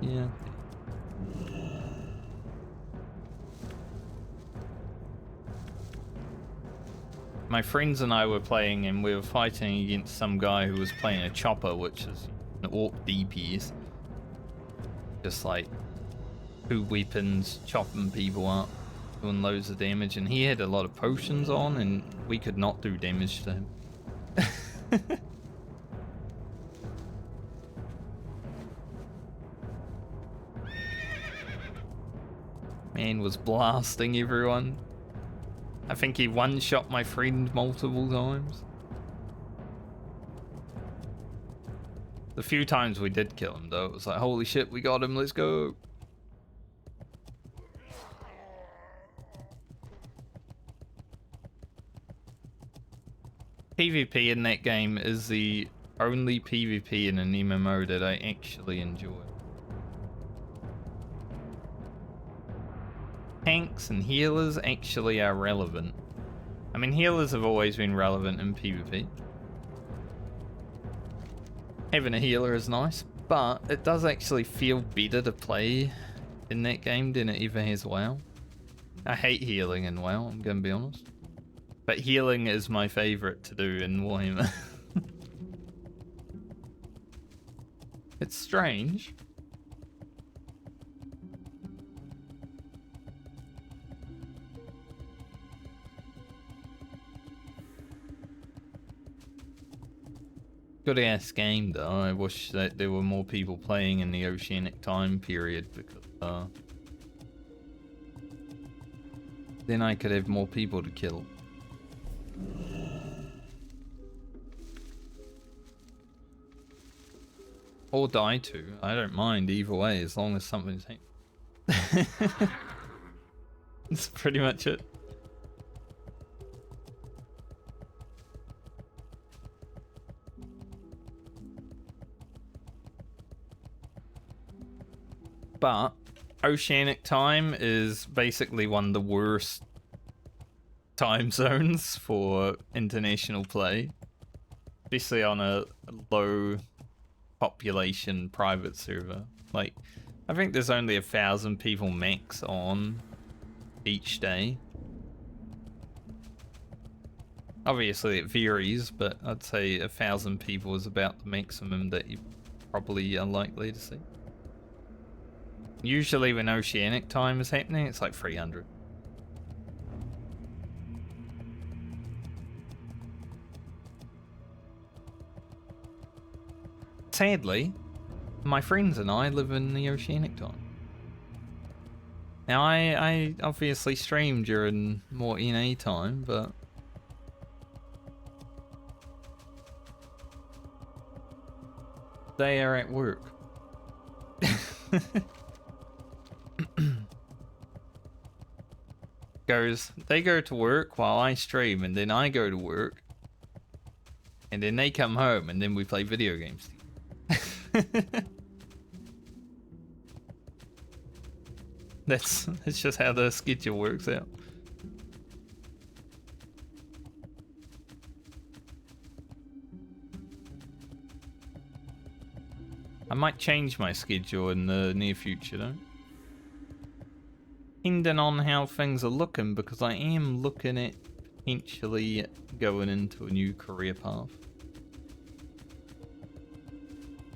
Yeah. My friends and I were playing and we were fighting against some guy who was playing a chopper, which is an orc DPS. Just like 2 weapons, chopping people up. Doing loads of damage, and he had a lot of potions on and we could not do damage to him. Man was blasting everyone. I think he one-shot my friend multiple times. The few times we did kill him, though, it was like, holy shit, we got him, let's go. PvP in that game is the only PvP in an MMO that I actually enjoy. Tanks and healers actually are relevant. I mean, healers have always been relevant in PvP. Having a healer is nice, but it does actually feel better to play in that game than it ever has WoW. I hate healing in WoW, I'm gonna be honest. But healing is my favorite to do in Warhammer. It's strange. Good ass game though. I wish that there were more people playing in the Oceanic time period because then I could have more people to kill. Or die to. I don't mind either way as long as something's happening. That's pretty much it. But Oceanic time is basically one of the worst time zones for international play, especially on a low population private server. Like, I think there's only 1,000 people max on each day. Obviously it varies, but I'd say 1,000 people is about the maximum that you probably are likely to see. Usually when Oceanic time is happening, it's like 300. Sadly, my friends and I live in the Oceanic time. Now, I obviously stream during more NA time, but they are at work. They go to work while I stream, and then I go to work, and then they come home, and then we play video games. That's just how the schedule works out. I might change my schedule in the near future though. Depending on how things are looking, because I am looking at potentially going into a new career path.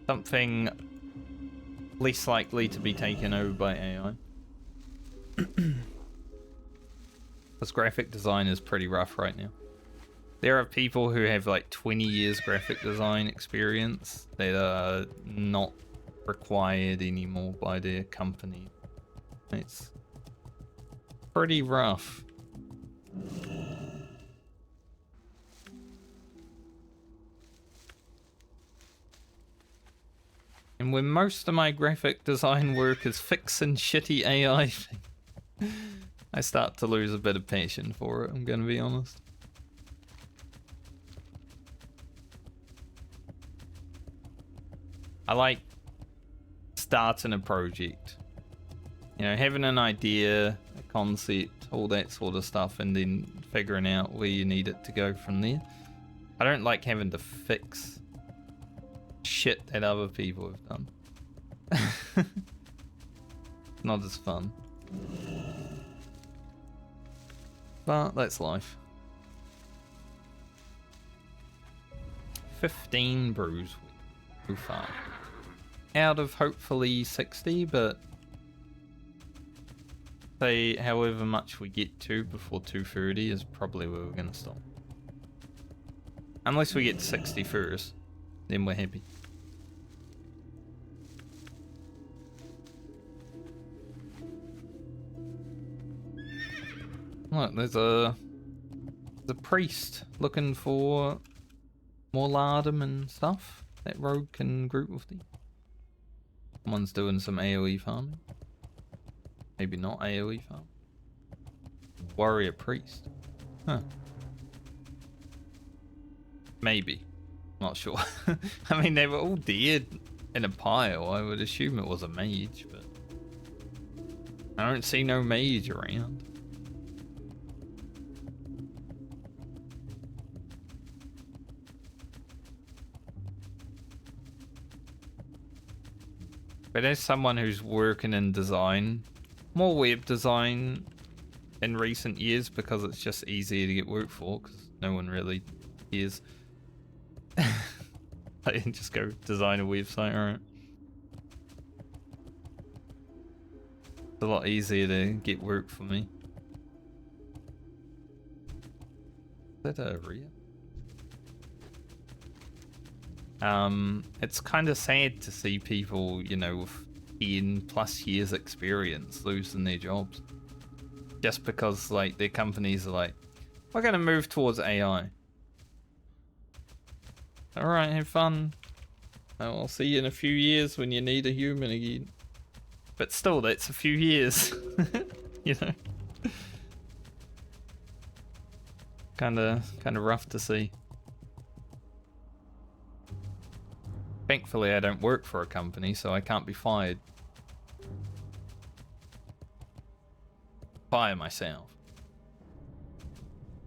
Something less likely to be taken over by AI. Because graphic design is pretty rough right now. There are people who have like 20 years graphic design experience that are not required anymore by their company. It's pretty rough. And when most of my graphic design work is fixing shitty AI, I start to lose a bit of passion for it, I'm gonna be honest. I like starting a project. You know, having an idea, a concept, all that sort of stuff, and then figuring out where you need it to go from there. I don't like having to fix shit that other people have done. Not as fun. But that's life. 15 brews so far. Out of hopefully 60, but say however much we get to before 230 is probably where we're gonna stop. Unless we get to 60 first, then we're happy. Look, there's a priest looking for more lardum and stuff that rogue can group with thee. Someone's doing some AoE farming. Maybe not AoE farm. Warrior priest. Huh. Maybe. Not sure. I mean, they were all dead in a pile. I would assume it was a mage, but I don't see no mage around. But as someone who's working in design, more web design in recent years because it's just easier to get work for because no one really cares. I didn't just go design a website, alright. It's a lot easier to get work for me. Is that a Rhea? It's kind of sad to see people, you know, with 10+ years experience losing their jobs. Just because, like, their companies are like, we're going to move towards AI. Alright, have fun. I'll see you in a few years when you need a human again. But still, that's a few years. You know? Kinda rough to see. Thankfully, I don't work for a company, so I can't be fired. Fire myself.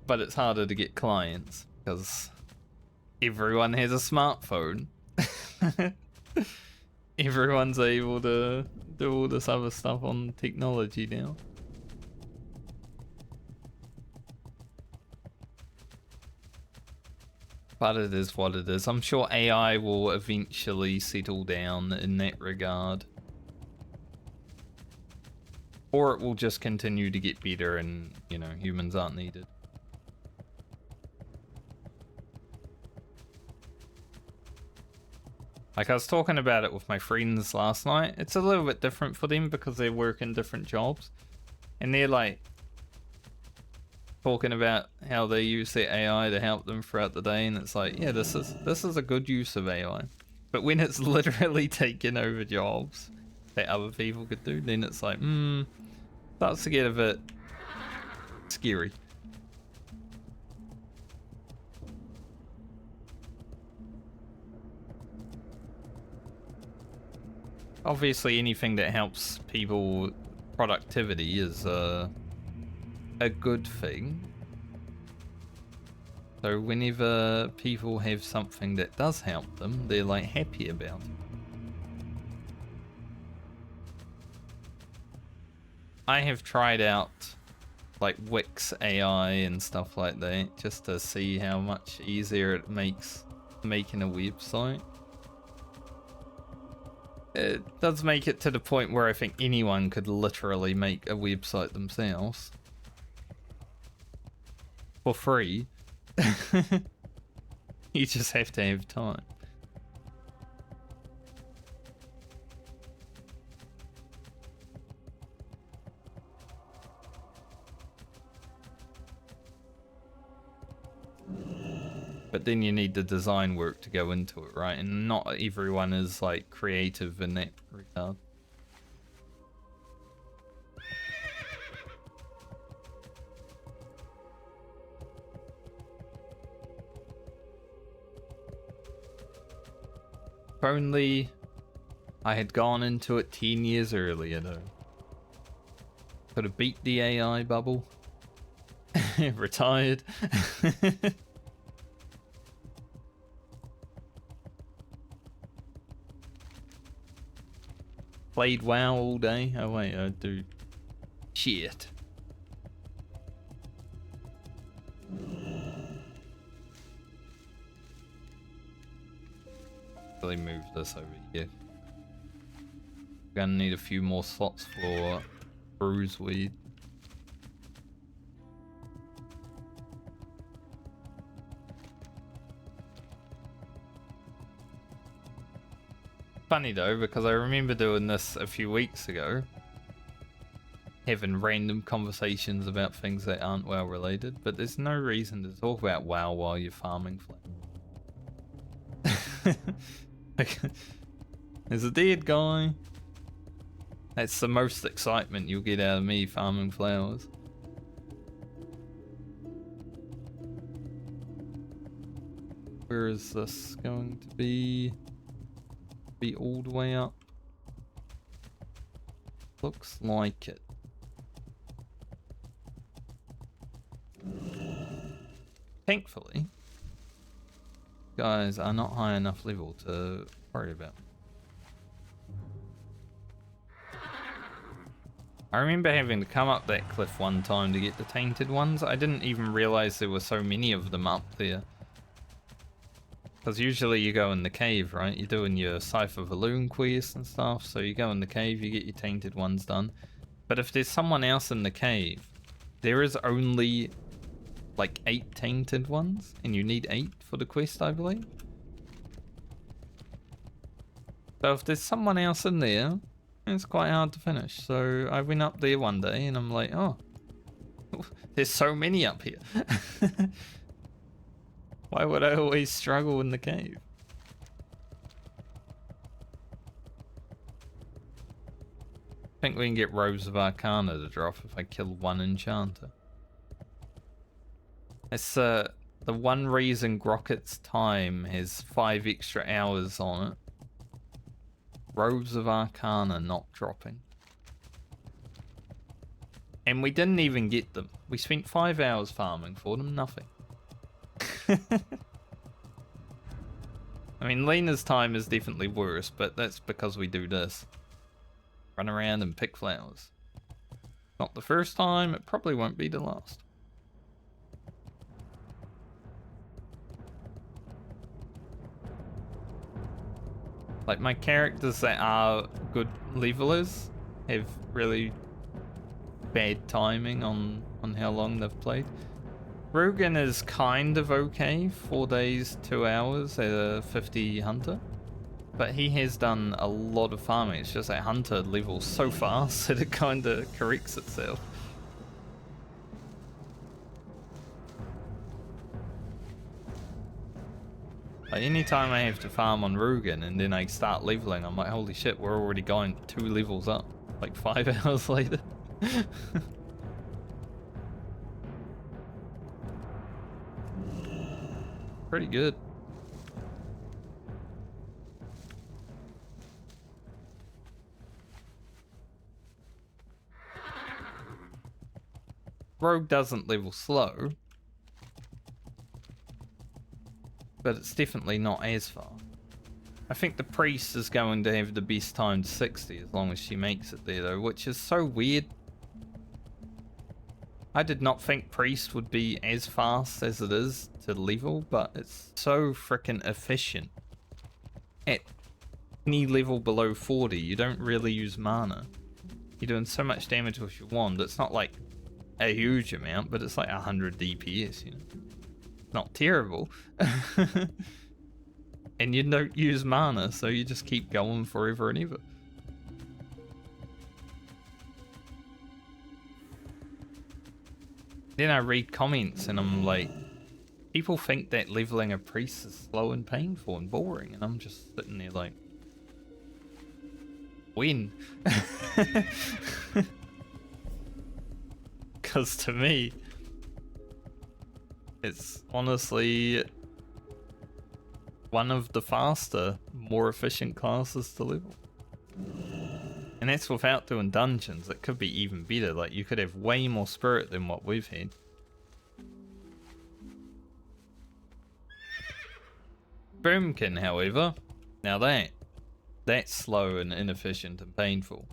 But it's harder to get clients, because everyone has a smartphone. Everyone's able to do all this other stuff on technology now. But it is what it is. I'm sure AI will eventually settle down in that regard. Or it will just continue to get better and, you know, humans aren't needed. Like, I was talking about it with my friends last night. It's a little bit different for them because they work in different jobs. And they're like talking about how they use their AI to help them throughout the day, and it's like, yeah, this is a good use of AI. But when it's literally taking over jobs that other people could do, then it's like, starts to get a bit scary. Obviously, anything that helps people productivity is a good thing. So whenever people have something that does help them, they're like happy about it. I have tried out like Wix AI and stuff like that just to see how much easier it makes making a website. It does make it to the point where I think anyone could literally make a website themselves. For free. You just have to have time. But then you need the design work to go into it, right? And not everyone is like creative in that regard. If only I had gone into it 10 years earlier, though. Could have beat the AI bubble. Retired. Played WoW all day. Oh wait, I do. Shit. Really move this over here. Gonna need a few more slots for bruiseweed. Funny though, because I remember doing this a few weeks ago having random conversations about things that aren't WoW related, but there's no reason to talk about WoW while you're farming flowers. Like, there's a dead guy. That's the most excitement you'll get out of me farming flowers. Where is this going to be? Be all the way up? Looks like it. Thankfully, guys are not high enough level to worry about. I remember having to come up that cliff one time to get the tainted ones. I didn't even realize there were so many of them up there. Because usually you go in the cave, right? You're doing your Cypher Balloon quest and stuff, so you go in the cave, you get your tainted ones done. But if there's someone else in the cave, there is only like 8 tainted ones, and you need 8 for the quest, I believe. So if there's someone else in there, it's quite hard to finish. So I went up there one day and I'm like, oh, there's so many up here. Why would I always struggle in the cave? I think we can get Robes of Arcana to drop if I kill one enchanter. It's the one reason Grocket's time has 5 extra hours on it. Robes of Arcana not dropping. And we didn't even get them. We spent 5 hours farming for them, nothing. I mean, Lena's time is definitely worse, but that's because we do this. Run around and pick flowers. Not the first time, it probably won't be the last. Like, my characters that are good levelers have really bad timing on how long they've played. Rugen is kind of okay, 4 days, 2 hours at a 50 hunter. But he has done a lot of farming. It's just that hunter levels so fast that it kind of corrects itself. Like, anytime I have to farm on Rugen and then I start leveling, I'm like, holy shit, we're already going 2 levels up. Like 5 hours later. Pretty good. Rogue doesn't level slow, but it's definitely not as far. I think the priest is going to have the best time to 60 as long as she makes it there though, which is so weird. I did not think priest would be as fast as it is to level, but it's so freaking efficient. At any level below 40, you don't really use mana. You're doing so much damage with your wand. It's not like a huge amount, but it's like 100 DPS, you know. Not terrible. And you don't use mana, so you just keep going forever and ever. Then I read comments and I'm like, people think that leveling a priest is slow and painful and boring, and I'm just sitting there like, when? Because to me, it's honestly one of the faster, more efficient classes to level. And that's without doing dungeons. It could be even better. Like, you could have way more spirit than what we've had. Boomkin, however, now that's slow and inefficient and painful.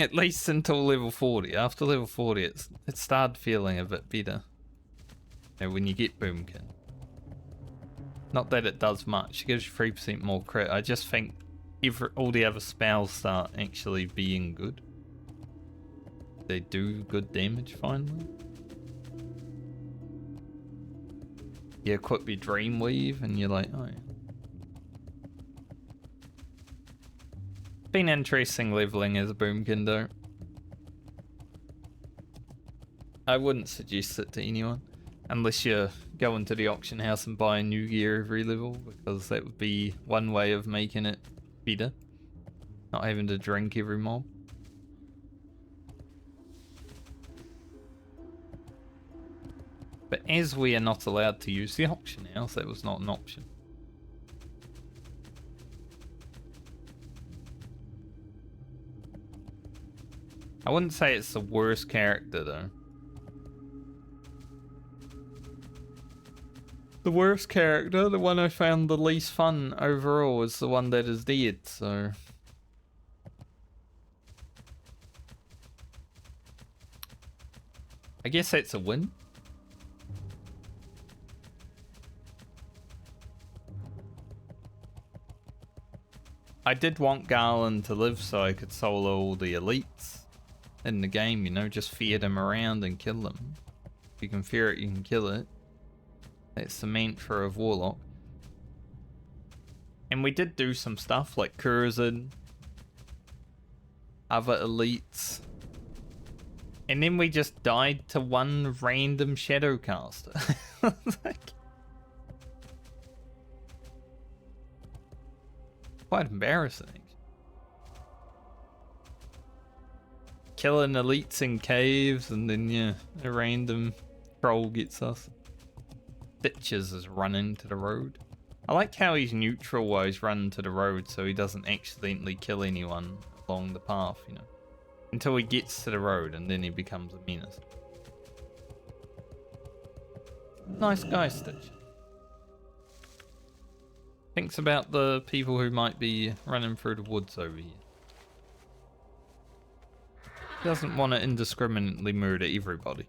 At least until level 40. After level 40, it started feeling a bit better. You know, when you get Boomkin. Not that it does much. It gives you 3% more crit. I just think all the other spells start actually being good. They do good damage finally. You equip your Dreamweave and you're like, oh yeah. been interesting leveling as a boomkin though. I wouldn't suggest it to anyone unless you go into the auction house and buy new gear every level, because that would be one way of making it better. Not having to drink every mob. But as we are not allowed to use the auction house, that was not an option. I wouldn't say it's the worst character though. The worst character, the one I found the least fun overall, is the one that is dead, so... I guess that's a win. I did want Garland to live so I could solo all the elites in the game, you know, just fear them around and kill them. If you can fear it, you can kill it. That's the mantra of Warlock. And we did do some stuff like Curzon, other elites. And then we just died to one random Shadowcaster. Like, quite embarrassing. Killing elites in caves, and then yeah, a random troll gets us. Stitches is running to the road. I like how he's neutral while he's running to the road, so he doesn't accidentally kill anyone along the path, you know. Until he gets to the road, and then he becomes a menace. Nice guy, Stitch. Thinks about the people who might be running through the woods over here. Doesn't want to indiscriminately murder everybody.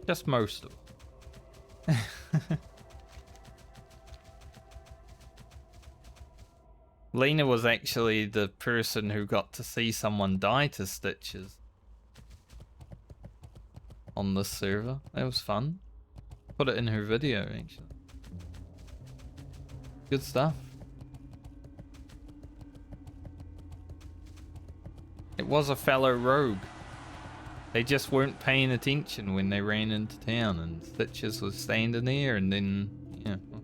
Just most of them. Lena was actually the person who got to see someone die to Stitches on this server. That was fun. Put it in her video, actually. Good stuff. It was a fellow rogue. They just weren't paying attention when they ran into town, and Stitches was standing there, and then, yeah, well,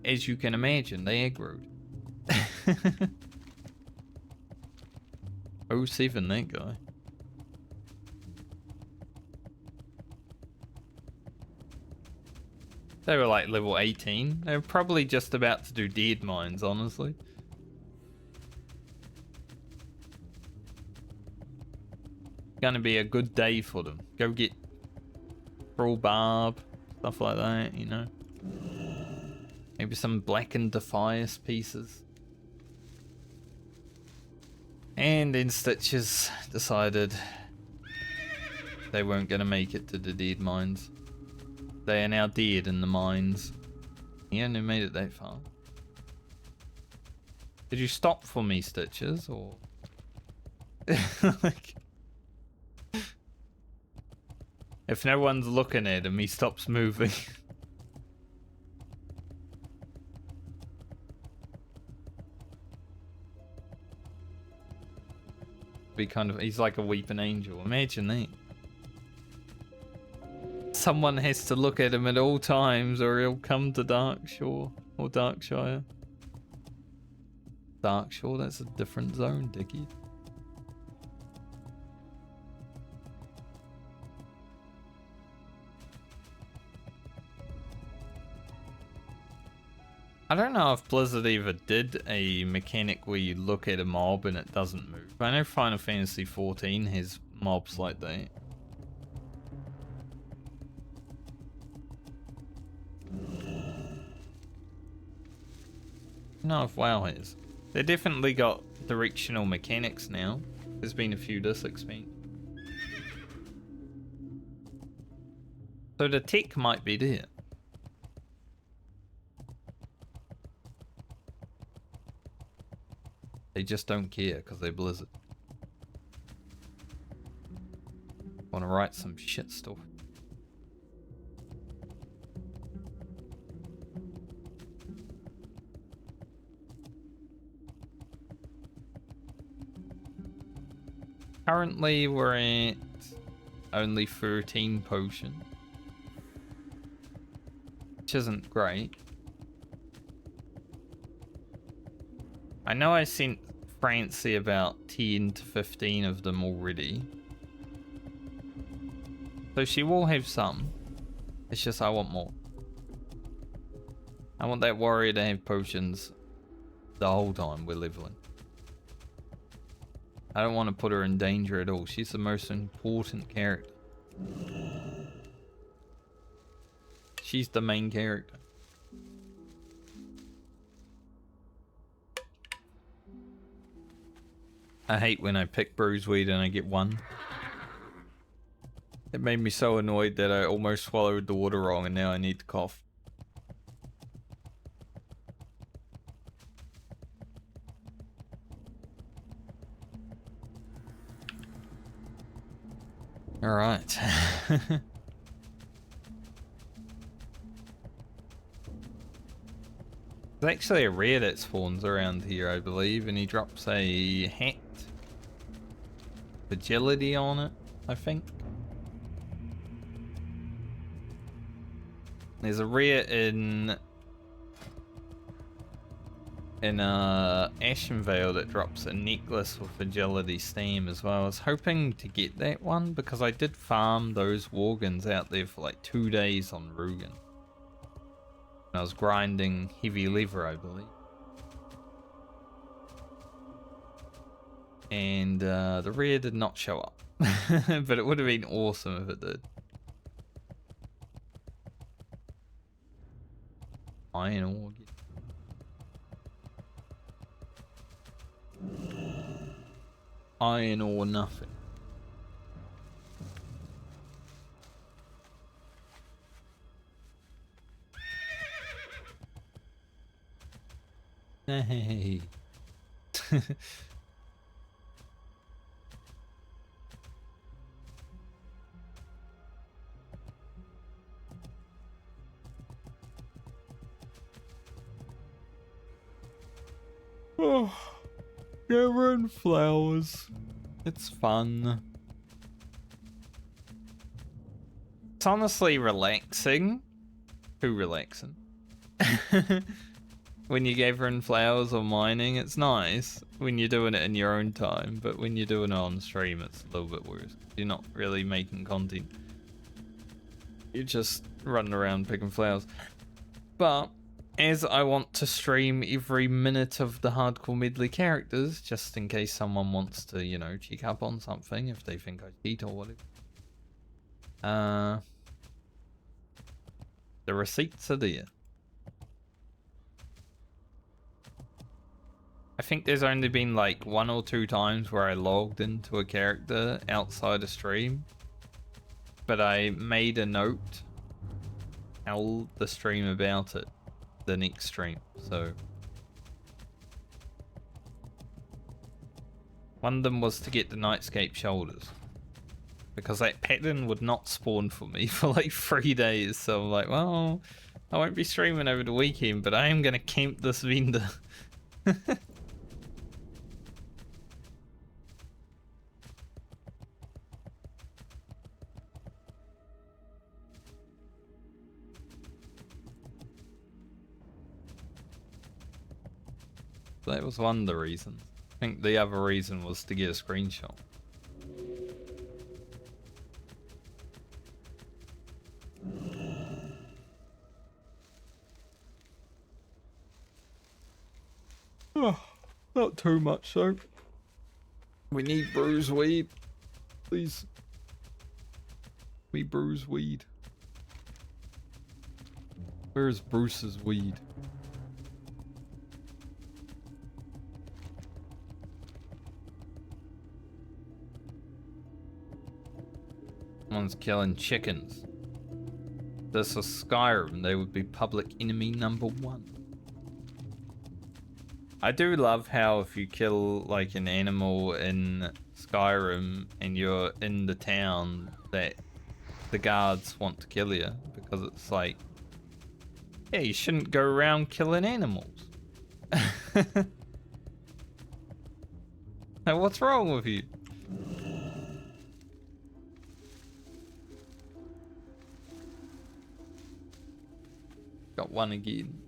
as you can imagine, they aggroed. 07, that guy. They were like level 18. They were probably just about to do dead mines, honestly. Gonna be a good day for them. Go get Brawl Barb, stuff like that, you know. Maybe some Blackened Defias pieces. And then Stitches decided they weren't gonna make it to the dead mines. They are now dead in the mines. He only made it that far. Did you stop for me, Stitches, or... like... If no one's looking at him, he stops moving. Be kind of, he's like a weeping angel. Imagine that. Someone has to look at him at all times, or he'll come to Darkshore or Darkshire. Darkshore, that's a different zone, Dickie. I don't know if Blizzard ever did a mechanic where you look at a mob and it doesn't move. I know Final Fantasy XIV has mobs like that. I don't know if WoW has. They definitely got directional mechanics now. There's been a few this expansion. So the tech might be there. They just don't care because they're Blizzard. Want to write some shit stuff. Currently, we're at only 13 potions, which isn't great. I know I sent Francie about 10 to 15 of them already. So she will have some. It's just I want more. I want that warrior to have potions the whole time we're leveling. I don't want to put her in danger at all. She's the most important character. She's the main character. I hate when I pick bruiseweed and I get one. It made me so annoyed that I almost swallowed the water wrong and now I need to cough. Alright. There's actually a rare that spawns around here, I believe, and he drops a hat. Agility on it, I think. There's a rare in Ashenvale that drops a necklace with agility steam as well. I was hoping to get that one because I did farm those Worgens out there for like 2 days on Rugen. I was grinding heavy lever, I believe. And the rare did not show up. But it would have been awesome if it did. Iron ore. Iron or nothing. Hey. Oh, gathering flowers. It's fun. It's honestly relaxing. Too relaxing. When you're gathering flowers or mining, it's nice when you're doing it in your own time, but when you're doing it on stream, it's a little bit worse. You're not really making content. You're just running around picking flowers. But as I want to stream every minute of the hardcore medley characters, just in case someone wants to, you know, check up on something if they think I cheat or whatever. The receipts are there. I think there's only been like 1 or 2 times where I logged into a character outside a stream, but I made a note, tell the stream about it the next stream. So one of them was to get the Nightscape shoulders, because that pattern would not spawn for me for like 3 days. So I'm like, well, I won't be streaming over the weekend, but I am gonna camp this vendor. That was one of the reasons. I think the other reason was to get a screenshot. Oh, not too much though. We need bruise weed. Please. We bruise weed. Where's Bruce's weed? Someone's killing chickens. This is Skyrim, they would be public enemy #1. I do love how if you kill like an animal in Skyrim and you're in the town, that the guards want to kill you, because it's like, yeah, you shouldn't go around killing animals. Now, what's wrong with you? one again.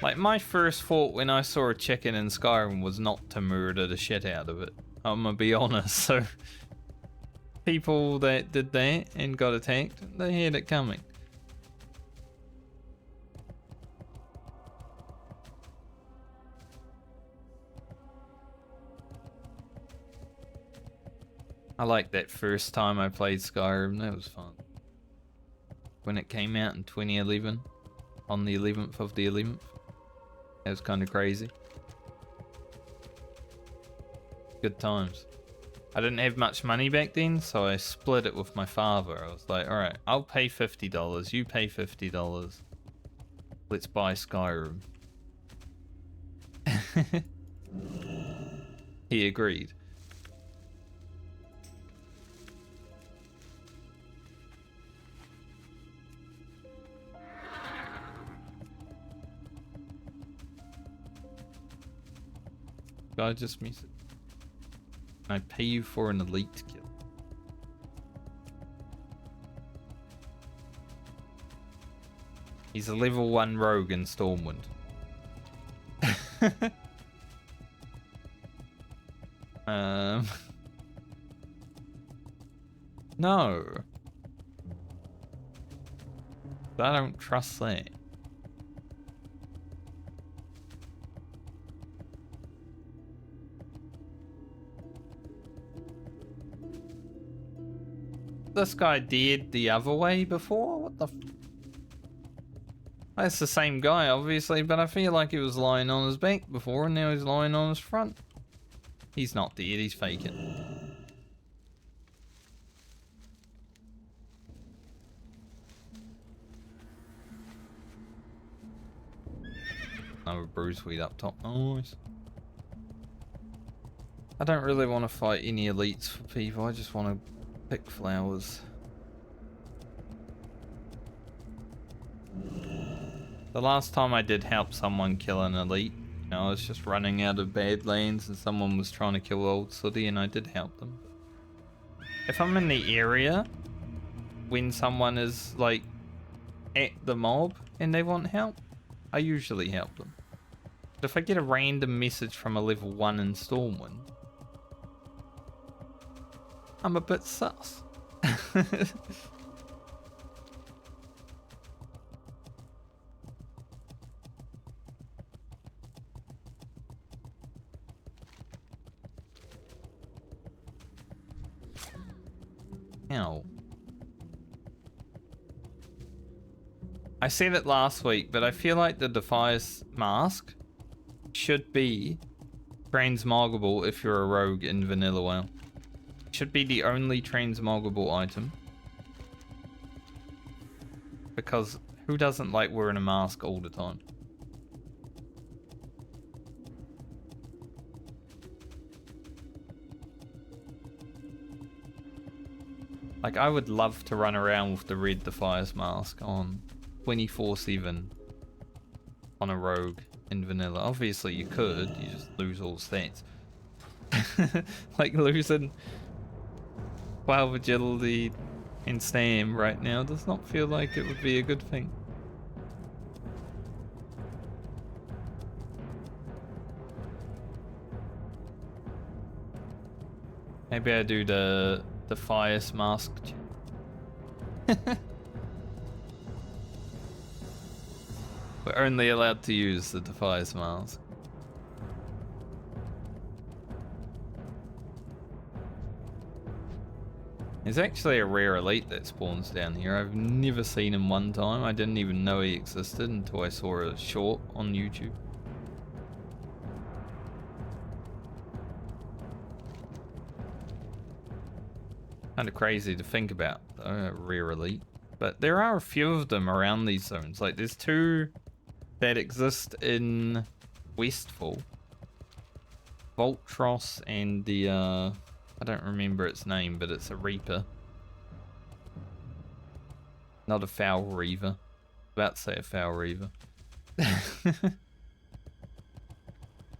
Like, my first thought when I saw a chicken in Skyrim was not to murder the shit out of it. I'm gonna be honest, so... People that did that and got attacked, they had it coming. I liked that first time I played Skyrim, that was fun. When it came out in 2011, on the 11th of the 11th. That was kind of crazy. Good times. I didn't have much money back then, so I split it with my father. I was like, alright, I'll pay $50, you pay $50. Let's buy Skyrim. He agreed. I just miss it. I pay you for an elite kill. He's a level 1 rogue in Stormwind. No. I don't trust that. This guy dared the other way before? What the f... That's the same guy, obviously, but I feel like he was lying on his back before and now he's lying on his front. He's not dead, he's faking. Another bruise weed up top, nice. I don't really want to fight any elites for people, I just want to pick flowers. The last time I did help someone kill an elite, you know, I was just running out of Badlands and someone was trying to kill Old City and I did help them. If I'm in the area when someone is like at the mob and they want help, I usually help them. But if I get a random message from a level 1 in Stormwind, I'm a bit sus. Ow. I said it last week, but I feel like the Defias mask should be transmoggable if you're a rogue in Vanilla WoW. Should be the only transmoggable item. Because who doesn't like wearing a mask all the time? Like, I would love to run around with the red Defias mask on 24/7 on a rogue in vanilla. Obviously you could, you just lose all stats. Like losing 12 agility in Stam right now does not feel like it would be a good thing. Maybe I do the Defias mask. We're only allowed to use the Defias mask. There's actually a rare elite that spawns down here. I've never seen him one time. I didn't even know he existed until I saw a short on YouTube. Kind of crazy to think about, though, a rare elite. But there are a few of them around these zones. Like, there's two that exist in Westfall. Voltros and the, I don't remember its name, but it's a Reaper. Not a Foul Reaver. About to say a Foul Reaver.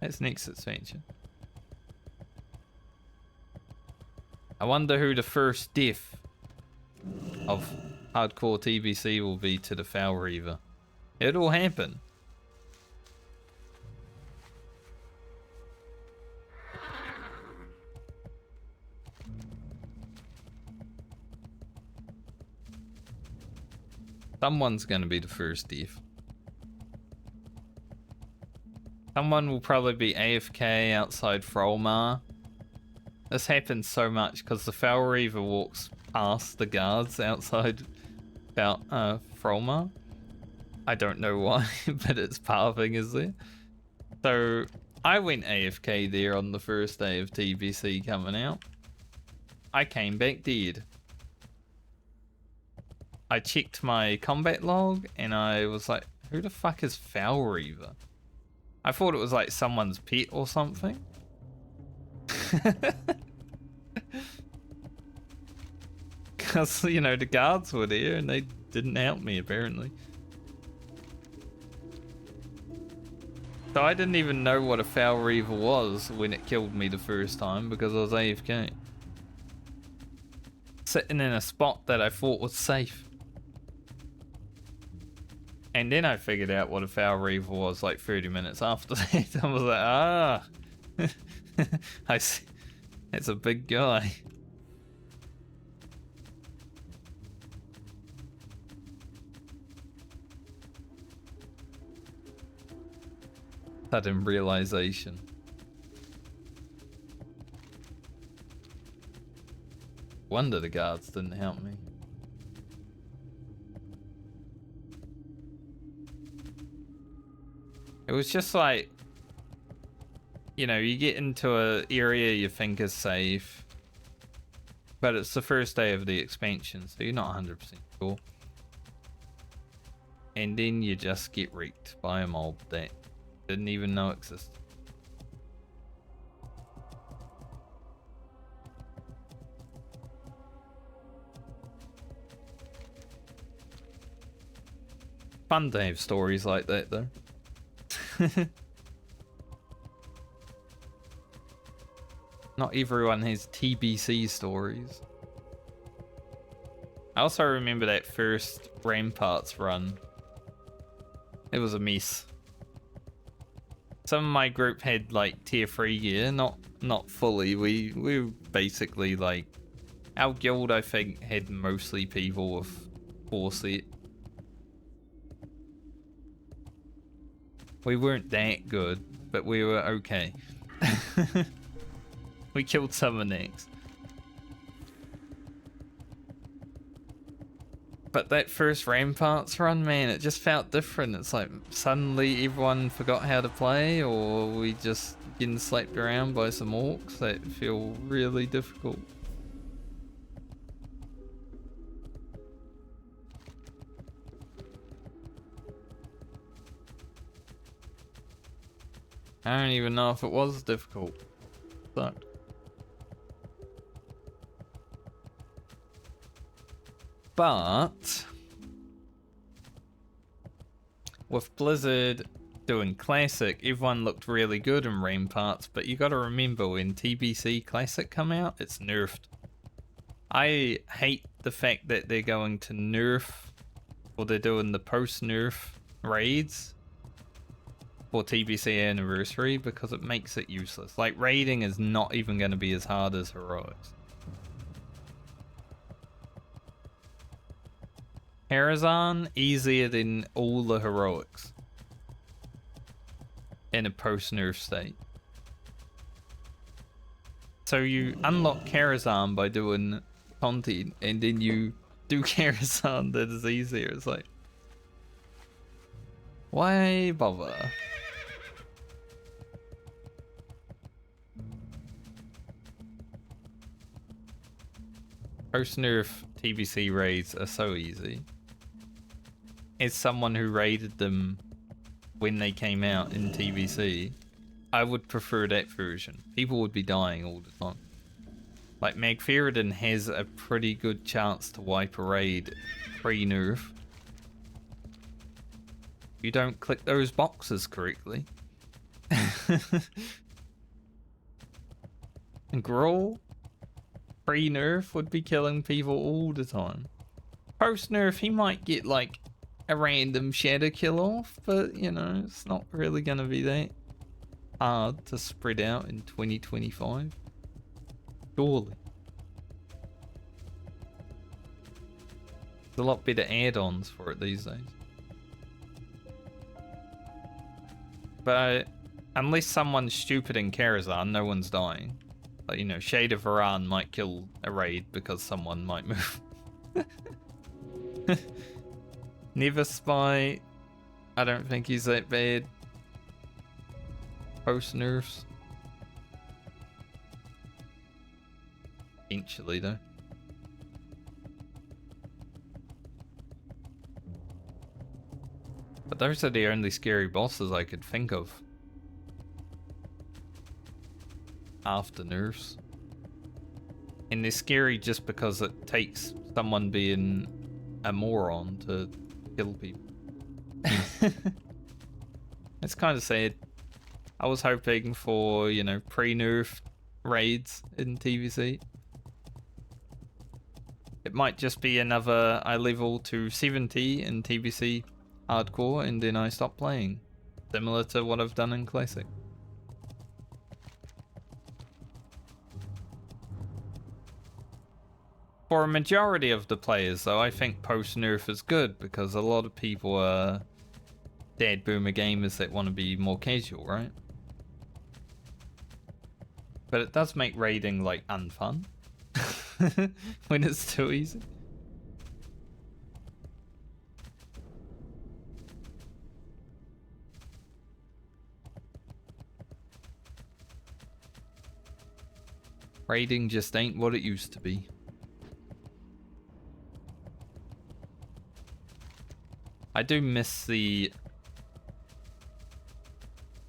That's next expansion. I wonder who the first death of hardcore TBC will be to the Foul Reaver. It'll happen. Someone's gonna be the first death. Someone will probably be AFK outside Frolmar. This happens so much because the Foul Reaver walks past the guards outside Frolmar. I don't know why, but its pathing is there. So I went AFK there on the first day of TBC coming out. I came back dead. I checked my combat log and I was like, who the fuck is Foul Reaver? I thought it was like someone's pet or something. Because, you know, the guards were there and they didn't help me apparently. So I didn't even know what a Foul Reaver was when it killed me the first time because I was AFK. Sitting in a spot that I thought was safe. And then I figured out what a Foul Reaver was like 30 minutes after that. I was like, ah. I see. It's a big guy. Sudden realization. Wonder the guards didn't help me. It was just like, you know, you get into an area you think is safe, but it's the first day of the expansion, so you're not 100% sure. And then you just get wrecked by a mob that didn't even know existed. Fun to have stories like that though. Not everyone has TBC stories. I also remember that first Ramparts run. It was a mess. Some of my group had like tier 3 gear, not fully. We were basically like, our guild I think had mostly people with 4 set. We weren't that good, but we were okay. We killed some next. But that first Ramparts run, man, it just felt different. It's like suddenly everyone forgot how to play, or we just getting slapped around by some orcs that feel really difficult. I don't even know if it was difficult. Sucked. But with Blizzard doing Classic, everyone looked really good in Ramparts, but you gotta remember when TBC Classic come out, it's nerfed. I hate the fact that they're going to nerf, or they're doing the post-nerf raids for TBC Anniversary, because it makes it useless. Like, raiding is not even going to be as hard as Heroics. Karazhan, easier than all the Heroics in a post-nerf state. So you unlock Karazhan by doing content, and then you do Karazhan that is easier. It's like, why bother? Post-nerf TBC raids are so easy. As someone who raided them when they came out in TBC, I would prefer that version. People would be dying all the time. Like, Magferidin has a pretty good chance to wipe a raid pre-nerf. You don't click those boxes correctly. And Gruul, pre-nerf, would be killing people all the time. Post nerf, he might get like a random shadow kill off, but you know, it's not really gonna be that hard to spread out in 2025. Surely. There's a lot better add-ons for it these days. But unless someone's stupid in Karazhan, no one's dying. Like, you know, Shade of Varan might kill a raid because someone might move. Never Spy. I don't think he's that bad. Post nerfs. Eventually, though. But those are the only scary bosses I could think of. After nerfs. And they're scary just because it takes someone being a moron to kill people. It's kind of sad. I was hoping for, you know, pre-nerf raids in TVC. It might just be another I level to 70 in TBC hardcore and then I stop playing. Similar to what I've done in Classic. For a majority of the players though, I think post-nerf is good because a lot of people are dad boomer gamers that want to be more casual, right? But it does make raiding like unfun when it's too easy. Raiding just ain't what it used to be. I do miss the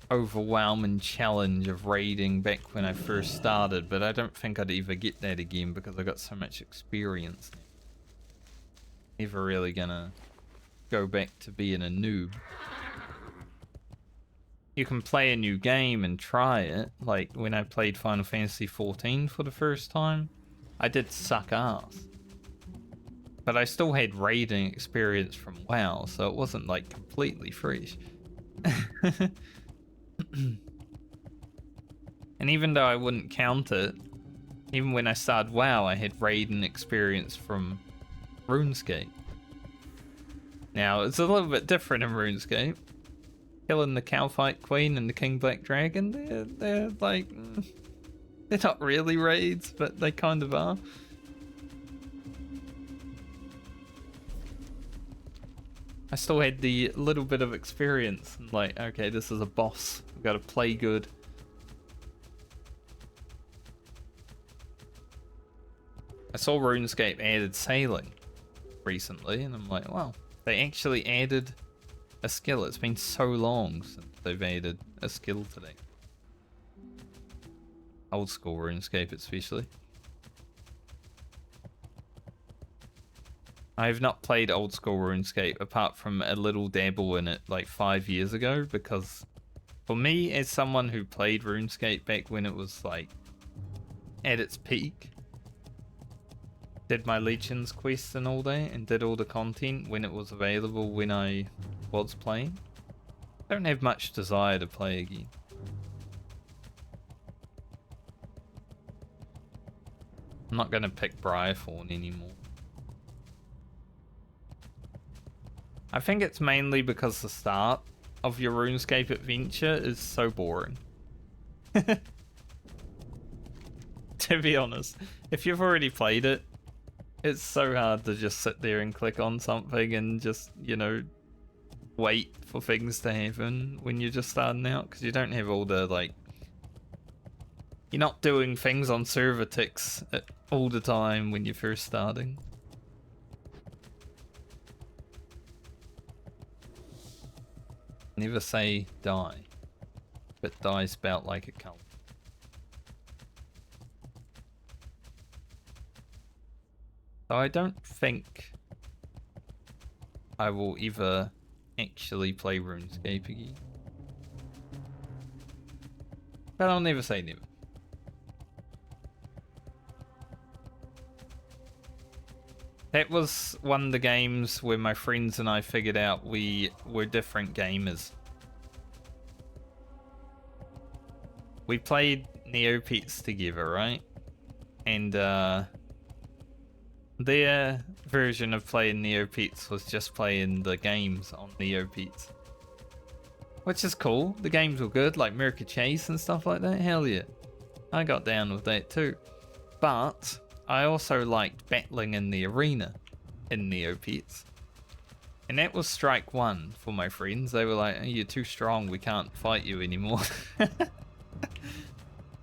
overwhelming challenge of raiding back when I first started, but I don't think I'd ever get that again because I got so much experience. Never really gonna go back to being a noob. You can play a new game and try it, like when I played Final Fantasy XIV for the first time, I did suck ass. But I still had raiding experience from WoW, so it wasn't like completely fresh. And even though I wouldn't count it, even when I started WoW, I had raiding experience from RuneScape. Now, it's a little bit different in RuneScape. Killing the Cowfight Queen and the King Black Dragon, they're like... they're not really raids, but they kind of are. I still had the little bit of experience. Like, okay, this is a boss. I've got to play good. I saw RuneScape added sailing recently, and I'm like, wow, they actually added a skill. It's been so long since they've added a skill to that. Old school RuneScape especially. I have not played old school RuneScape apart from a little dabble in it like 5 years ago, because for me, as someone who played RuneScape back when it was like at its peak, did my Legends quests and all that, and did all the content when it was available when I was playing, I don't have much desire to play again. I'm not going to pick Briarthorn anymore. I think it's mainly because the start of your RuneScape adventure is so boring. To be honest, if you've already played it, it's so hard to just sit there and click on something and just, you know, wait for things to happen when you're just starting out, because you don't have all the, like, you're not doing things on server ticks all the time when you're first starting. Never say die, but die spelt like a cult. So I don't think I will ever actually play RuneScape again. But I'll never say never. That was one of the games where my friends and I figured out we were different gamers. We played Neopets together, right? And their version of playing Neopets was just playing the games on Neopets. Which is cool. The games were good, like America Chase and stuff like that. Hell yeah. I got down with that too. But I also liked battling in the arena in Neopets. And that was strike one for my friends. They were like, "You're too strong, we can't fight you anymore."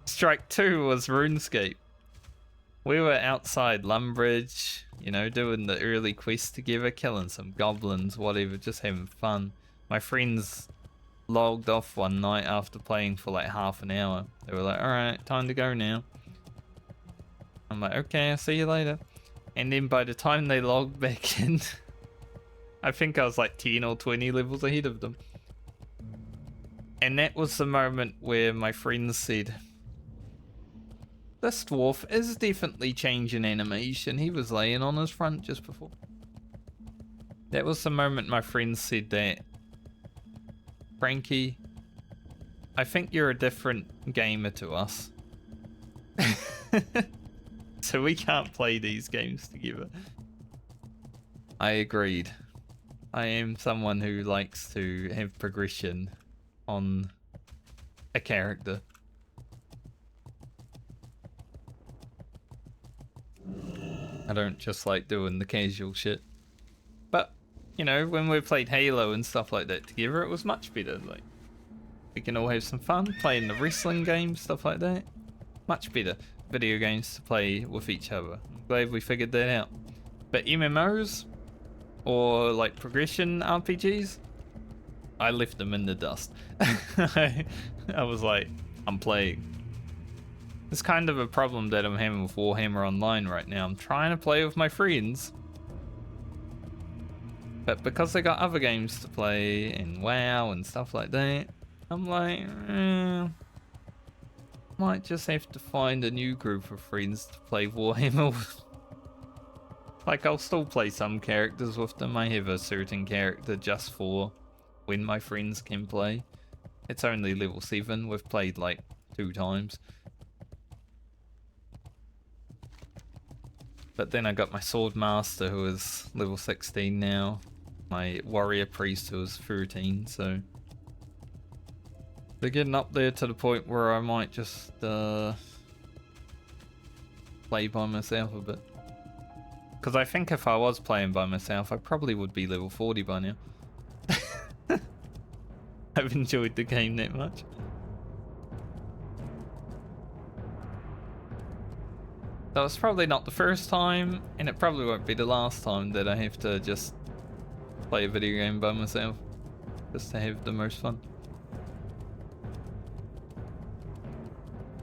Strike two was RuneScape. We were outside Lumbridge, you know, doing the early quest together, killing some goblins, whatever, just having fun. My friends logged off one night after playing for like half an hour. They were like, "Alright, time to go now." I'm like, "Okay, I'll see you later." And then by the time they logged back in, I think I was like 10 or 20 levels ahead of them. And that was the moment where my friends said, "This dwarf is definitely changing animation. He was laying on his front just before." That was the moment my friends said that, "Frankie, I think you're a different gamer to us." So we can't play these games together. I agreed. I am someone who likes to have progression on a character. I don't just like doing the casual shit. But, you know, when we played Halo and stuff like that together, it was much better. Like, we can all have some fun playing the wrestling games, stuff like that. Much better video games to play with each other. I'm glad we figured that out. But MMOs, or like progression RPGs, I left them in the dust. I was like, I'm playing. It's kind of a problem that I'm having with Warhammer Online right now. I'm trying to play with my friends, but because they got other games to play and WoW and stuff like that, I'm like, might just have to find a new group of friends to play Warhammer with. Like, I'll still play some characters with them. I have a certain character just for when my friends can play. It's only level 7. We've played like 2 times. But then I got my Sword Master, who is level 16 now. My Warrior Priest, who is 13, so they're getting up there to the point where I might just play by myself a bit. Because I think if I was playing by myself, I probably would be level 40 by now. I've enjoyed the game that much. So it's probably not the first time, and it probably won't be the last time that I have to just play a video game by myself. Just to have the most fun.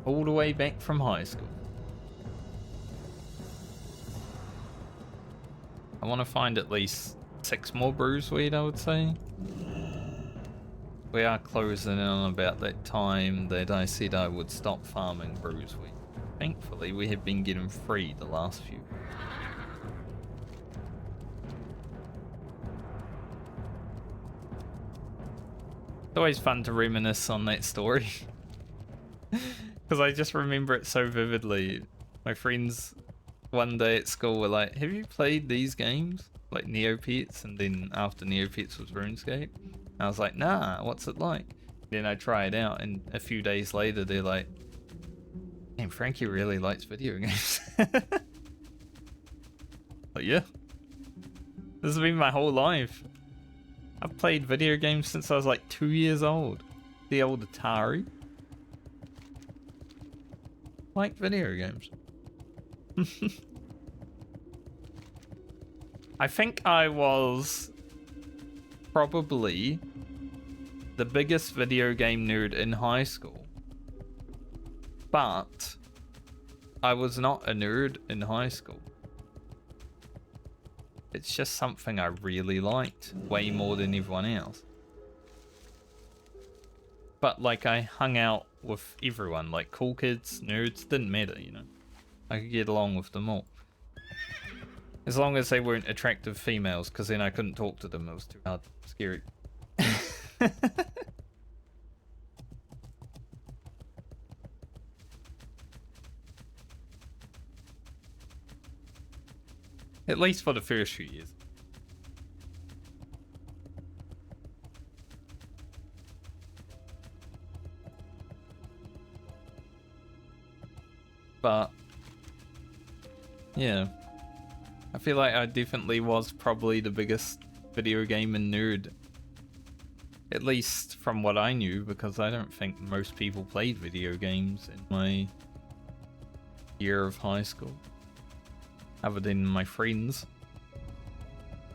All the way back from high school. I want to find at least 6 more bruiseweed, I would say. We are closing in on about that time that I said I would stop farming bruiseweed. Thankfully, we have been getting free the last few. It's always fun to reminisce on that story. Because I just remember it so vividly. My friends one day at school were like, "Have you played these games?" Like Neopets, and then after Neopets was RuneScape. I was like, "Nah, what's it like?" Then I try it out, and a few days later they're like, "Damn, Frankie really likes video games." Like, yeah. This has been my whole life. I've played video games since I was like 2 years old. The old Atari. Like video games. I think I was probably the biggest video game nerd in high school. But I was not a nerd in high school. It's just something I really liked, way more than everyone else. But like, I hung out with everyone, like cool kids, nerds, didn't matter, you know. I could get along with them all. As long as they weren't attractive females, because then I couldn't talk to them. It was too hard. Scary. At least for the first few years. But yeah, I feel like I definitely was probably the biggest video gaming nerd, at least from what I knew, because I don't think most people played video games in my year of high school, other than my friends,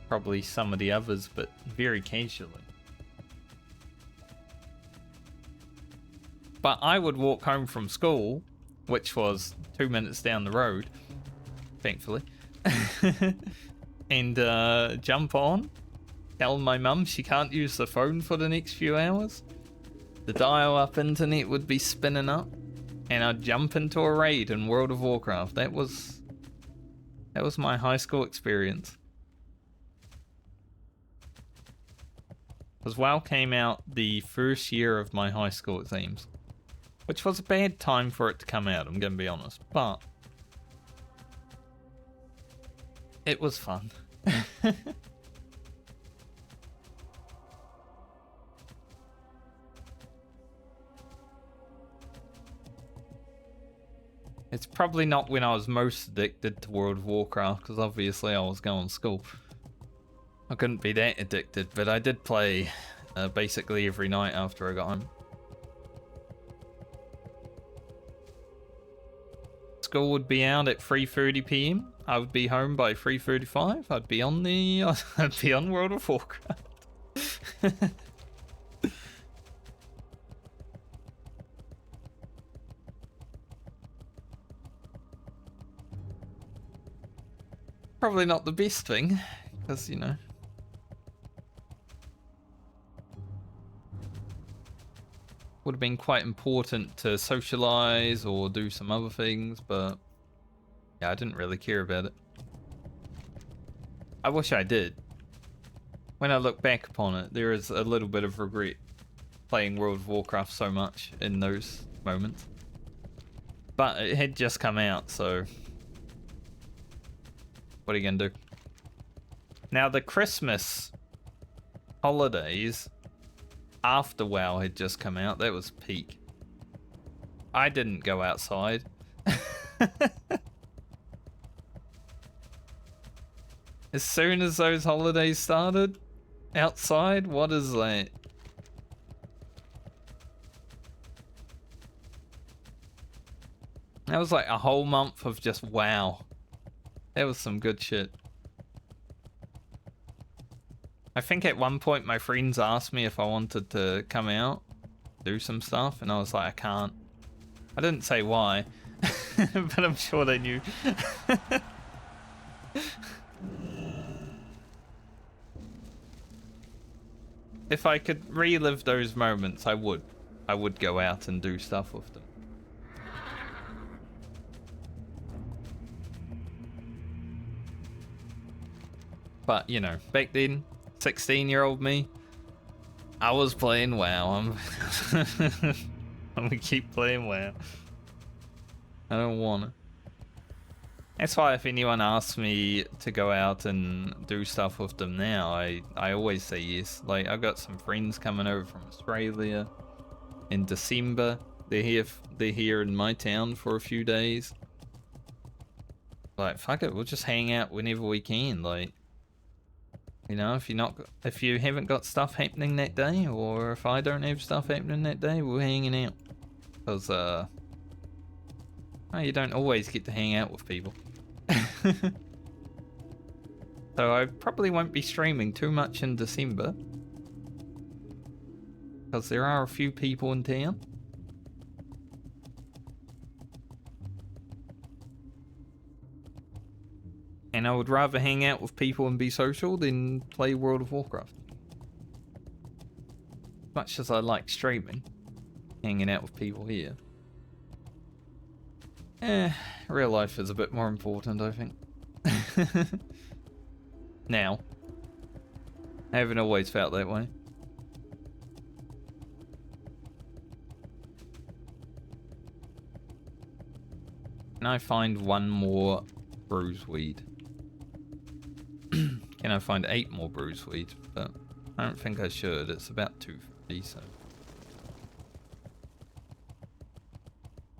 probably some of the others, but very casually. But I would walk home from school, which was 2 minutes down the road, thankfully, and jump on, tell my mum she can't use the phone for the next few hours. The dial-up internet would be spinning up, and I'd jump into a raid in World of Warcraft. That was my high school experience. Because WoW came out the first year of my high school exams, which was a bad time for it to come out, I'm gonna be honest, but it was fun. It's probably not when I was most addicted to World of Warcraft, because obviously I was going to school. I couldn't be that addicted, but I did play basically every night after I got home. School would be out at 3:30 PM. I would be home by 3:35. I'd be on World of Warcraft. Probably not the best thing, because, you know, would have been quite important to socialize or do some other things, but yeah, I didn't really care about it. I wish I did. When I look back upon it, there is a little bit of regret playing World of Warcraft so much in those moments. But it had just come out, so what are you gonna do? Now, the Christmas holidays after WoW had just come out, that was peak. I didn't go outside. As soon as those holidays started, outside, what is that? That was like a whole month of just WoW. That was some good shit. I think at one point my friends asked me if I wanted to come out, do some stuff, and I was like, I can't. I didn't say why, but I'm sure they knew. If I could relive those moments, I would. I would go out and do stuff with them. But, you know, back then, 16-year-old me, I was playing WoW. I'm gonna keep playing WoW. I don't wanna. That's why if anyone asks me to go out and do stuff with them now, I always say yes. Like, I've got some friends coming over from Australia in December. They're here in my town for a few days. Like, fuck it, we'll just hang out whenever we can. Like, you know, if you haven't got stuff happening that day, or if I don't have stuff happening that day, we're hanging out. Because, well, you don't always get to hang out with people. So I probably won't be streaming too much in December, because there are a few people in town. And I would rather hang out with people and be social than play World of Warcraft. Much as I like streaming, hanging out with people here. Real life is a bit more important, I think. Now. I haven't always felt that way. Can I find one more bruiseweed? Can I find 8 more bruiseweed? But I don't think I should. It's about 250, so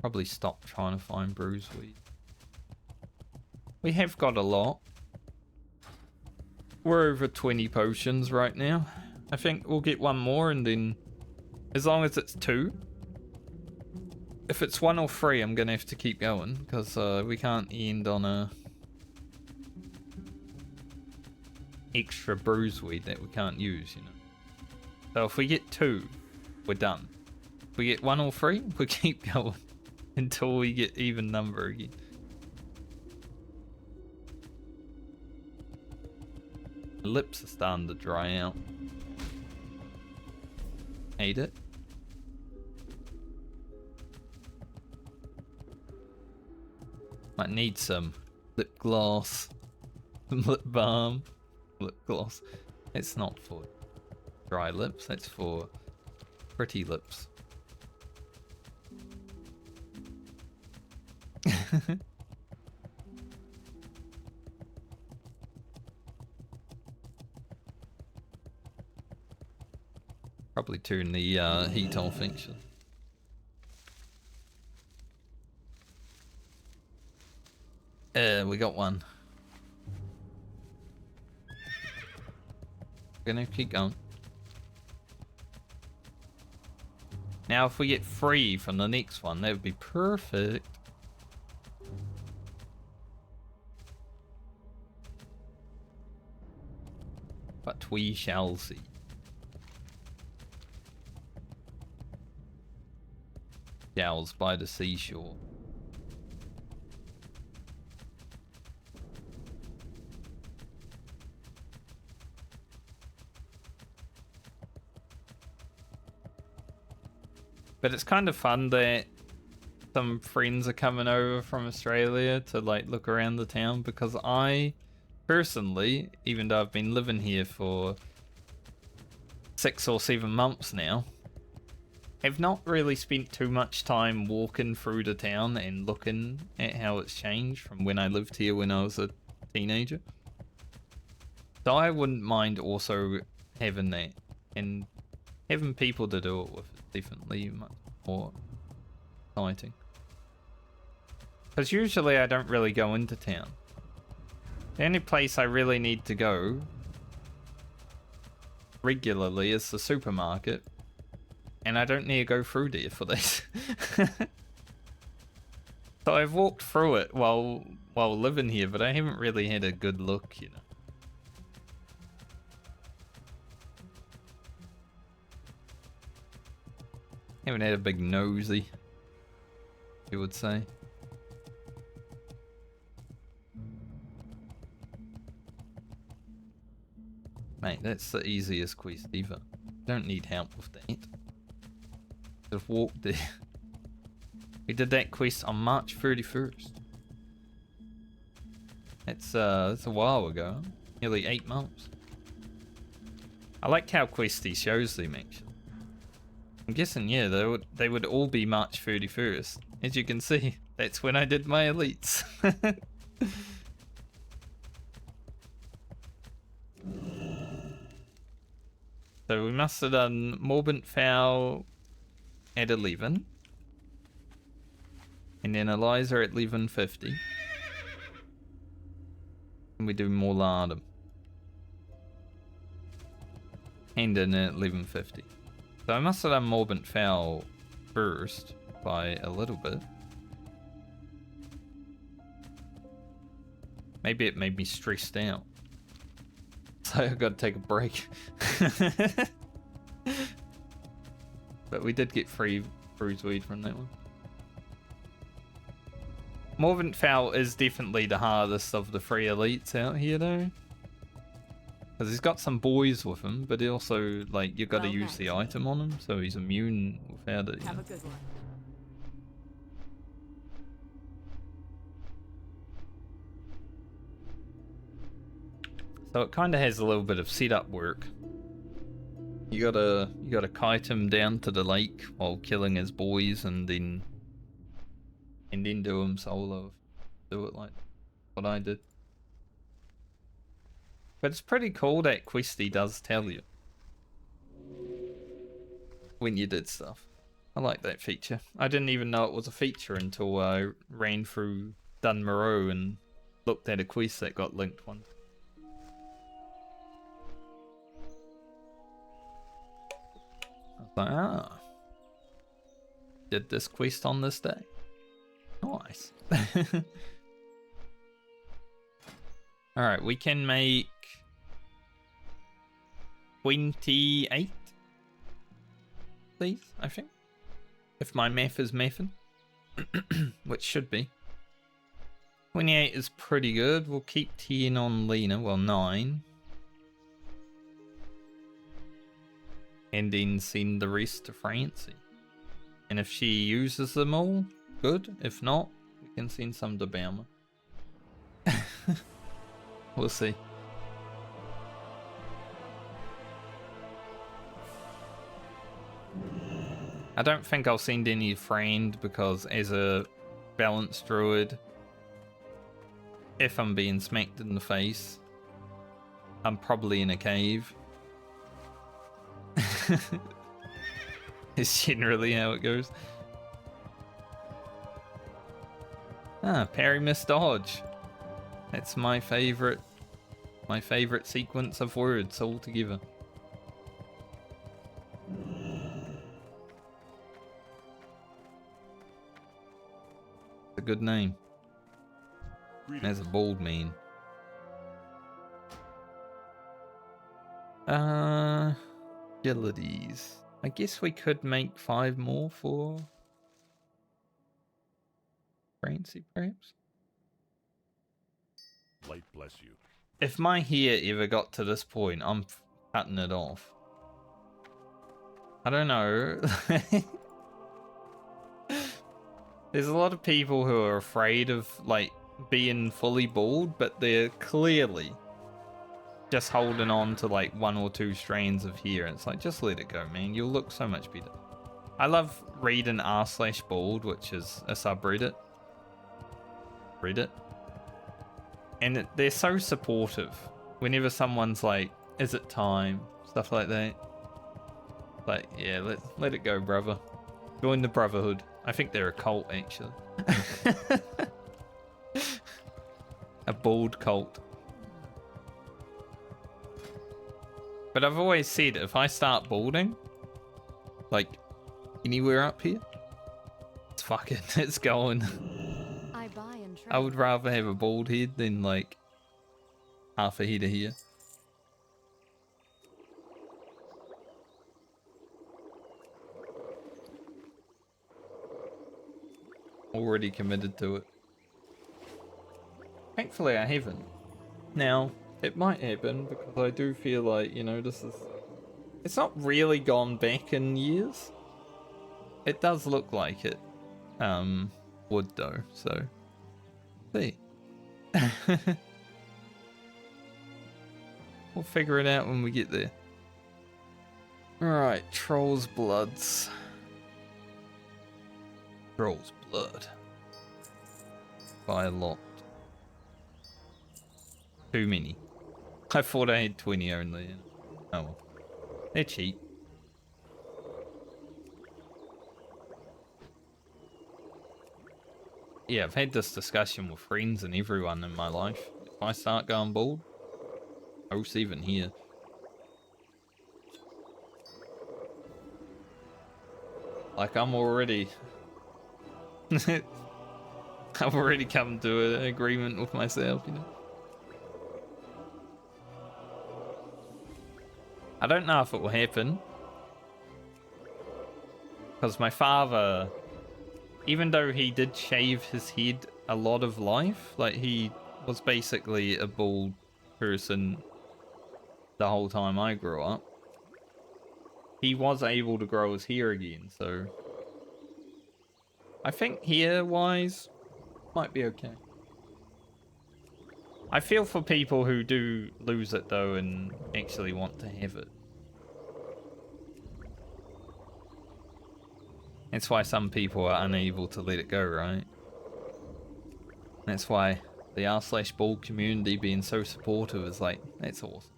probably stop trying to find bruiseweed. We have got a lot. We're over 20 potions right now. I think we'll get one more, and then as long as it's 2. If it's 1 or 3, I'm gonna have to keep going, because we can't end on a extra bruiseweed that we can't use, you know. So if we get 2, we're done. If we get 1 or 3, we keep going until we get even number again. The lips are starting to dry out. Hate it. Might need some lip gloss, some lip balm. Lip gloss. It's not for dry lips, it's for pretty lips. Probably turn the heat on function. We got one. Gonna keep going. Now if we get 3 from the next one, that would be perfect. But we shall see. Gals by the seashore. But it's kind of fun that some friends are coming over from Australia to like look around the town, because I personally, even though I've been living here for 6 or 7 months now, have not really spent too much time walking through the town and looking at how it's changed from when I lived here when I was a teenager. So I wouldn't mind also having that, and having people to do it with is definitely much more exciting. Because usually I don't really go into town. The only place I really need to go regularly is the supermarket, and I don't need to go through there for this. So I've walked through it while living here, but I haven't really had a good look, you know. Haven't had a big nosy, you would say. Mate, that's the easiest quest ever. Don't need help with that. Just walk there. We did that quest on March 31st. That's a while ago. Nearly 8 months. I liked how questy shows them actually. I'm guessing, yeah, they would all be March 31st. As you can see, that's when I did my elites. So we must have done Morbent Fowl at 11. And then Eliza at 11:50. And we do more Lardum. And then at 11:50. So I must have done Morbent Fowl first by a little bit. Maybe it made me stressed out. So I gotta take a break. But we did get free bruiseweed from that one. Morbent Fowl is definitely the hardest of the 3 elites out here though. Because he's got some boys with him, but he also, like, you've got to use the item on him, so he's immune without it. Have a good one. So it kind of has a little bit of setup work. You gotta kite him down to the lake while killing his boys, and then do him solo. Do it like what I did. But it's pretty cool that Questy does tell you when you did stuff. I like that feature. I didn't even know it was a feature until I ran through Dunmoreau and looked at a quest that got linked once. I was like, ah. Did this quest on this day. Nice. Alright, we can make 28, please, I think. If my math is mathing. Which should be. 28 is pretty good. We'll keep 10 on Lena. Well, 9. And then send the rest to Francie. And if she uses them all, good. If not, we can send some to Baumer. We'll see. I don't think I'll send any friend because as a balanced druid, if I'm being smacked in the face, I'm probably in a cave. It's generally how it goes. Ah, parry miss dodge. That's my favorite sequence of words altogether. It's a good name. As a bold man. Abilities. I guess we could make 5 more for Francie, perhaps? Light bless you. If my hair ever got to this point, I'm cutting it off. I don't know. There's a lot of people who are afraid of, like, being fully bald, but they're clearly just holding on to, like, 1 or 2 strands of hair. It's like, just let it go, man. You'll look so much better. I love reading r/bald, which is a subreddit. Reddit. And they're so supportive. Whenever someone's like, is it time? Stuff like that. Like, yeah, let it go, brother. Join the brotherhood. I think they're a cult, actually. A bald cult. But I've always said, if I start balding, like, anywhere up here, it's fucking, it's going. I buy and trade. I would rather have a bald head than, like, half a head of hair. Already committed to it. Thankfully, I haven't. Now, it might happen because I do feel like, you know, this is... It's not really gone back in years. It does look like it would, though, so... See. We'll figure it out when we get there. Alright, Troll's Bloods. Troll's Blood. By a lot. Too many. I thought I had 20 only. Oh well. They're cheap. Yeah, I've had this discussion with friends and everyone in my life. If I start going bald, oh, 07 here. Like, I'm already... I've already come to an agreement with myself, you know. I don't know if it will happen. Because my father, even though he did shave his head a lot of life, like he was basically a bald person the whole time I grew up, he was able to grow his hair again, so I think hair-wise, might be okay. I feel for people who do lose it though and actually want to have it. That's why some people are unable to let it go, right? That's why the r/ball community being so supportive is like, that's awesome.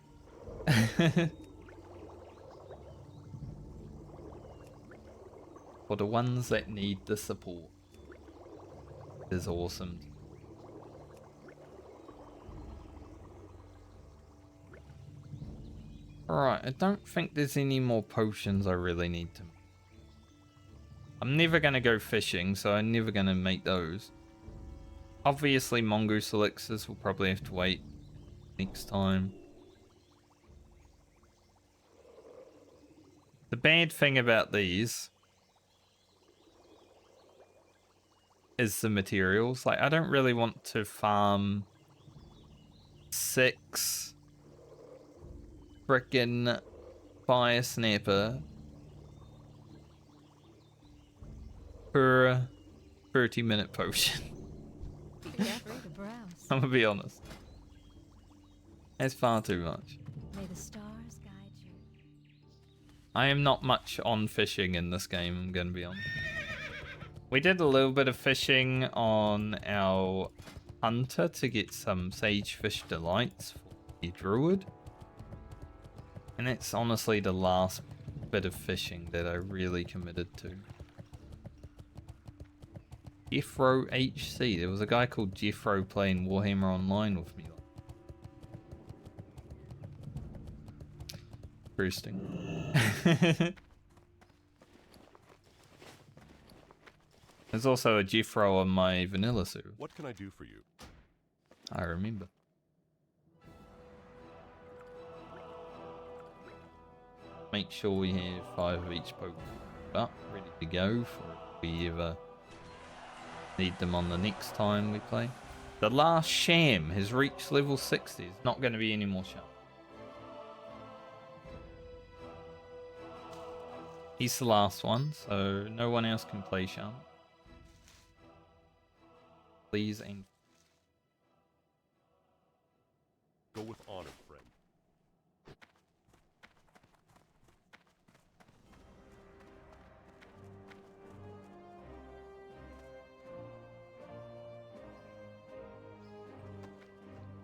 For the ones that need the support is awesome. Alright, I don't think there's any more potions I really need to. I'm never going to go fishing, so I'm never going to make those. Obviously, mongoose elixirs will probably have to wait next time. The bad thing about these is the materials. Like, I don't really want to farm 6 frickin' fire snapper per 30-minute potion. Be careful to browse. I'm gonna be honest. That's far too much. May the stars guide you. I am not much on fishing in this game, I'm gonna be honest. We did a little bit of fishing on our hunter to get some sagefish delights for the druid. And that's honestly the last bit of fishing that I really committed to. Jeffro HC. There was a guy called Jeffro playing Warhammer Online with me. Interesting. There's also a Jeffro on my vanilla suit. What can I do for you? I remember. Make sure we have 5 of each Pokemon up, ready to go for if we ever need them on the next time we play. The last Sham has reached level 60. It's not going to be any more Sham. He's the last one, so no one else can play Sham. Please and Go with honor, friend.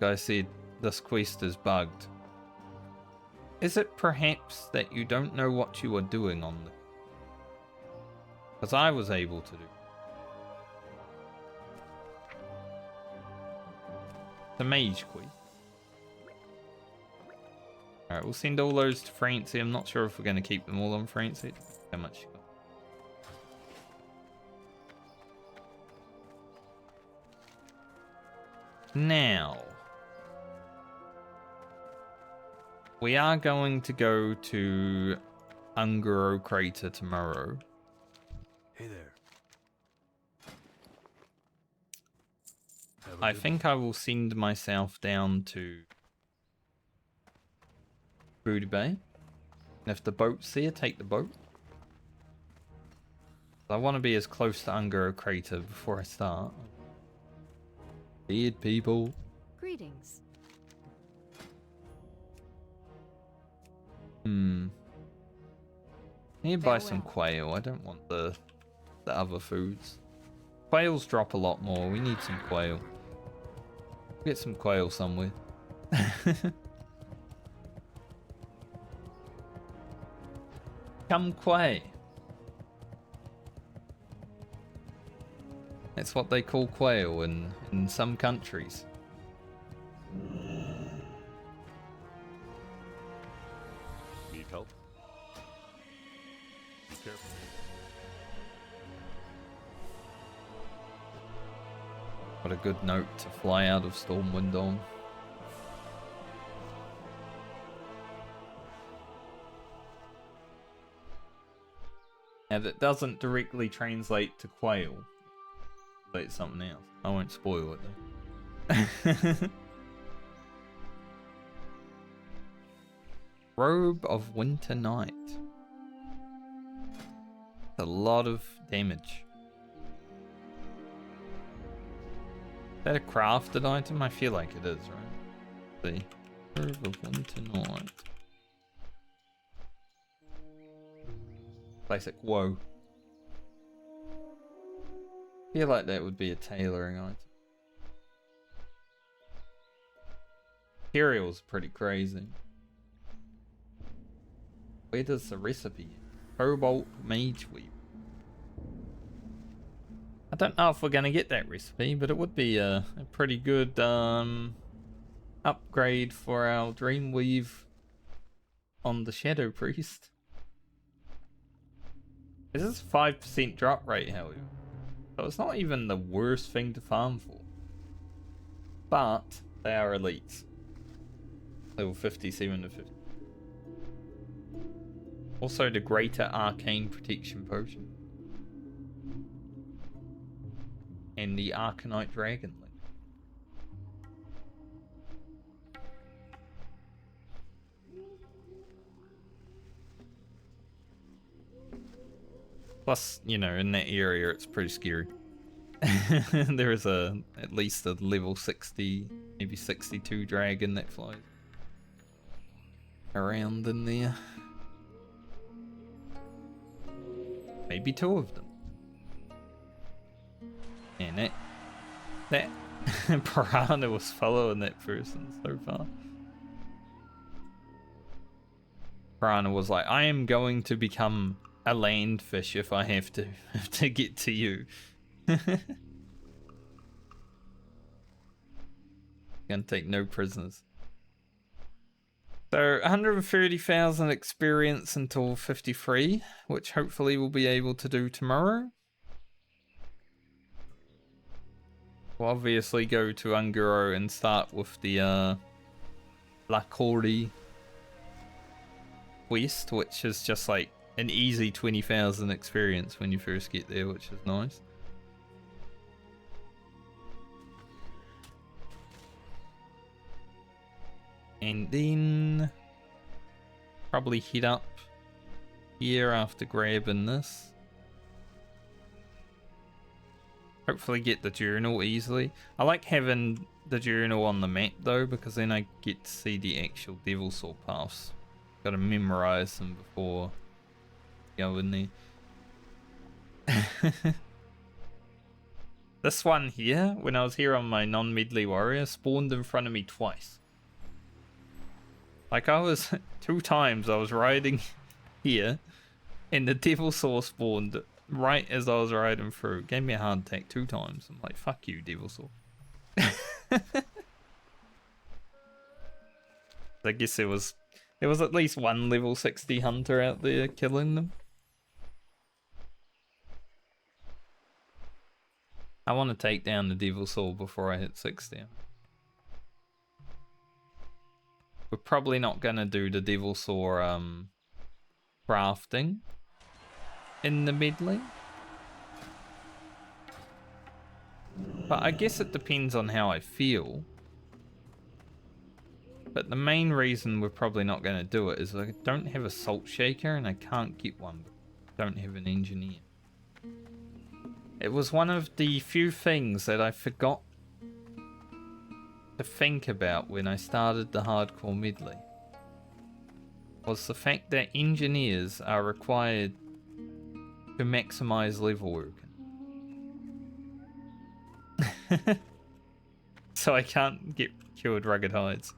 guy said this quest is bugged. Is it perhaps that you don't know what you are doing on the... Because I was able to do. The mage quest. Alright, we'll send all those to Francie. I'm not sure if we're going to keep them all on Francie. How much you got? Now, we are going to go to Ungaro Crater tomorrow. Hey there. I think I will send myself down to Booty Bay. And if the boat's there, take the boat. I want to be as close to Ungaro Crater before I start. Weird people. Greetings. Need to buy some Farewell. quail. I don't want the other foods. Quails drop a lot more. We need some quail. Get some quail somewhere. Come quay. That's what they call quail in some countries. Need help? Be careful. What a good note to fly out of Stormwind on. Now that doesn't directly translate to quail. But it's something else. I won't spoil it though. Robe of Winter Night. A lot of damage. that a crafted item? I feel like it is, right? See. Herb of Winter Night. Classic WoW. Feel like that would be a tailoring item. Material's pretty crazy. Where does the recipe? Cobalt Mage Weave. I don't know if we're gonna get that recipe, but it would be a pretty good upgrade for our Dreamweave on the Shadow Priest. This is 5% drop rate, however. So it's not even the worst thing to farm for. But they are elites. Level 57 to 50. Also the Greater Arcane Protection Potion. And the Arcanite Dragon Link. Plus, you know, in that area it's pretty scary. There is at least a level 60, maybe 62 dragon that flies around in there. Maybe 2 of them. And that piranha was following that person so far. Piranha was like, I am going to become a land fish if I have to get to you. Gonna take no prisoners. So 130,000 experience until 53, which hopefully we'll be able to do tomorrow. We'll obviously go to Unguro and start with the Lakori quest, which is just like an easy 20,000 experience when you first get there, which is nice. And then probably head up here after grabbing this. Hopefully get the journal easily. I like having the journal on the map though, because then I get to see the actual Devil Saw paths. Gotta memorize them before going there. This one here, when I was here on my non-Medley warrior, spawned in front of me twice. Like I was 2 times I was riding here and the Devil Saw spawned right as I was riding through. It gave me a heart attack 2 times. I'm like, fuck you, Devil Saw. I guess there was at least one level 60 hunter out there killing them. I want to take down the Devil Saw before I hit 60. We're probably not going to do the Devil Saw crafting in the Medley. But I guess it depends on how I feel. But the main reason we're probably not going to do it is I don't have a salt shaker and I can't get one. I don't have an engineer. It was one of the few things that I forgot to think about when I started the hardcore Medley. Was the fact that engineers are required to maximize level work. So I can't get cured rugged hides.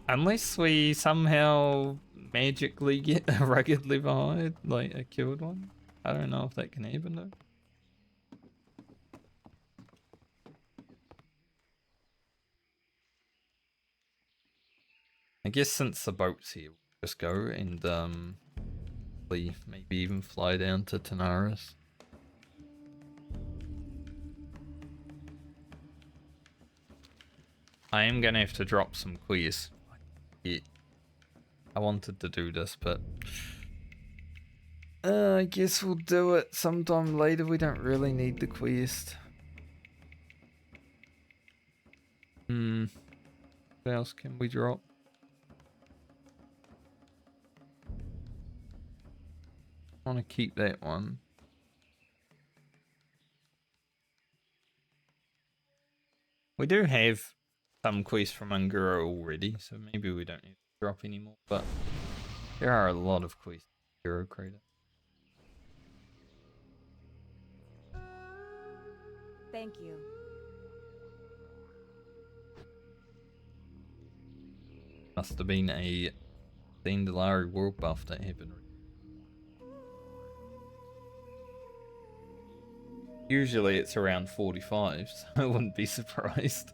Unless we somehow magically get a rugged level hide, like a cured one. I don't know if that can happen though. I guess since the boat's here, we'll just go and maybe even fly down to Tanaris. I am gonna have to drop some quests. Yeah. I wanted to do this, but I guess we'll do it sometime later. We don't really need the quest. What else can we drop? I want to keep that one. We do have some quests from Unguro already, so maybe we don't need to drop anymore, but there are a lot of quests in Unguro Crater. Thank you. Must have been a Zendalari world buff that happened. Usually it's around 45, so I wouldn't be surprised.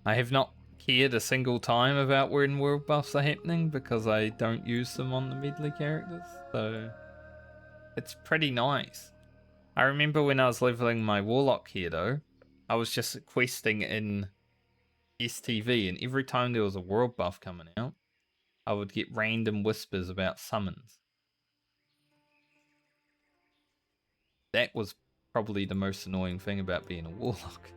I have not cared a single time about when world buffs are happening because I don't use them on the Medley characters, so it's pretty nice. I remember when I was leveling my Warlock here though, I was just questing in STV, and every time there was a world buff coming out, I would get random whispers about summons. That was probably the most annoying thing about being a Warlock.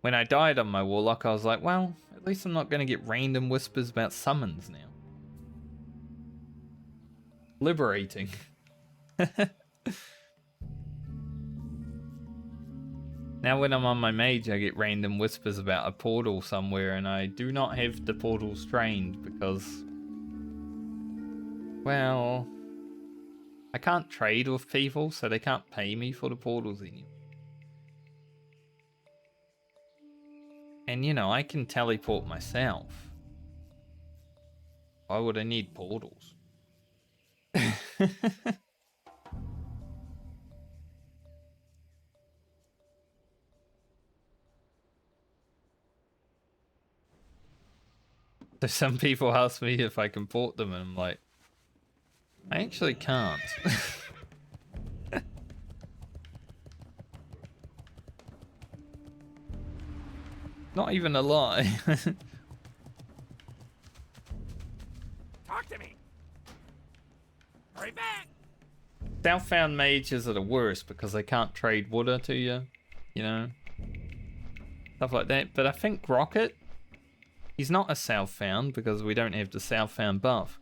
When I died on my Warlock, I was like, well, at least I'm not going to get random whispers about summons now. Liberating. Now when I'm on my mage, I get random whispers about a portal somewhere, and I do not have the portals trained because, well, I can't trade with people, so they can't pay me for the portals anymore. And you know, I can teleport myself. Why would I need portals? So some people ask me if I can port them, and I'm like, I actually can't. Not even a lie. Talk to me. Hurry back. Southbound mages are the worst because they can't trade water to you, you know, stuff like that. But I think Rocket, he's not a southbound because we don't have the southbound buff.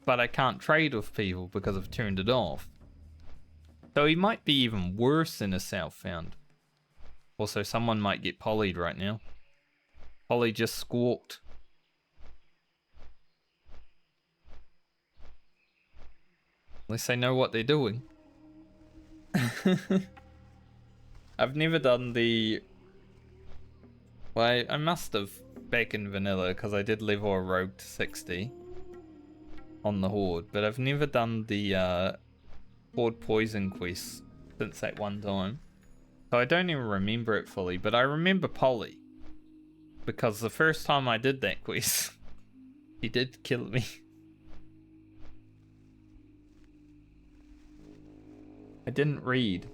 But I can't trade with people because I've turned it off. So he might be even worse than a southbound. Also, someone might get polyed right now. Polly just squawked. Unless they know what they're doing. I've never done the... Well, I must have back in vanilla because I did level a rogue to 60 on the Horde, but I've never done the Horde Poison quest since that one time. So I don't even remember it fully, but I remember Polly. Because the first time I did that quest, he did kill me. I didn't read.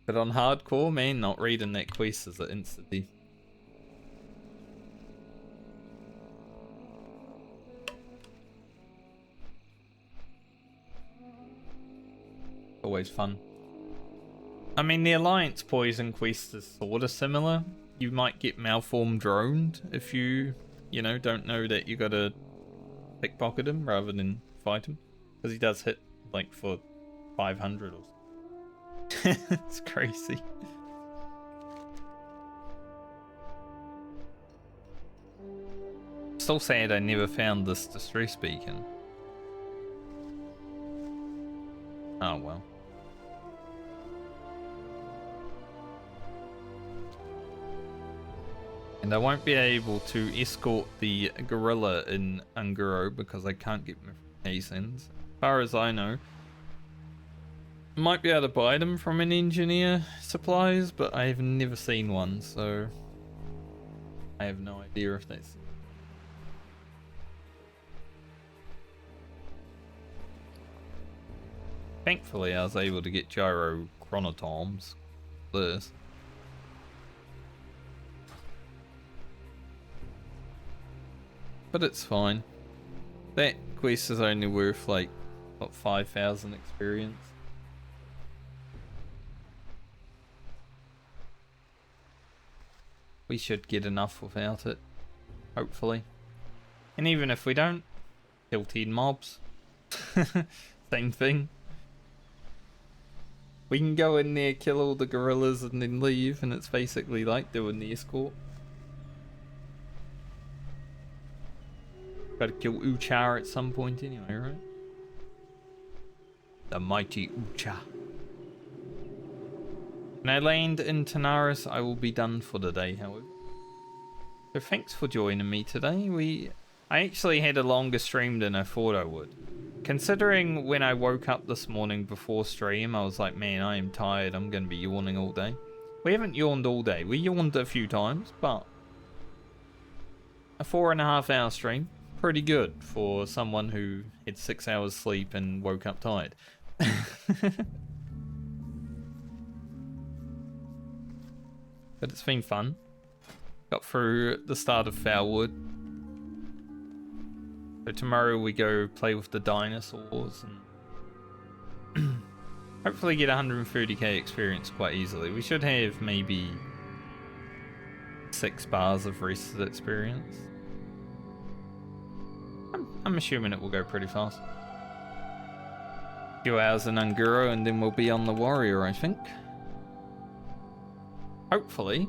But on hardcore, man, not reading that quest is an instantly. Always fun. I mean, the Alliance Poison quest is sort of similar. You might get malformed droned if you know, don't know that you gotta pickpocket him rather than fight him. Because he does hit, like, for 500 or something. It's crazy. Still sad I never found this distress beacon. Oh well. And I won't be able to escort the gorilla in Unguro because I can't get my Asins. As far as I know. Might be able to buy them from an engineer supplies, but I have never seen one, so I have no idea if that's... Thankfully I was able to get gyro chronotoms. This. But it's fine. That quest is only worth like, what, 5,000 experience? we should get enough without it. Hopefully. And even if we don't, kill 10 mobs. Same thing. We can go in there, kill all the gorillas, and then leave, and it's basically like doing the escort. Gotta kill Uchar at some point anyway, right? The mighty Ucha. When I land in Tanaris, I will be done for the day, however. So thanks for joining me today. I actually had a longer stream than I thought I would. Considering when I woke up this morning before stream, I was like, man, I am tired. I'm going to be yawning all day. We haven't yawned all day. We yawned a few times, but a 4.5 hour stream, pretty good for someone who had 6 hours sleep and woke up tired. But it's been fun. Got through the start of Foulwood. So tomorrow we go play with the dinosaurs and hopefully get 130k experience quite easily. We should have maybe 6 bars of rested experience. I'm assuming it will go pretty fast. A few hours in Unguro and then we'll be on the warrior, I think. Hopefully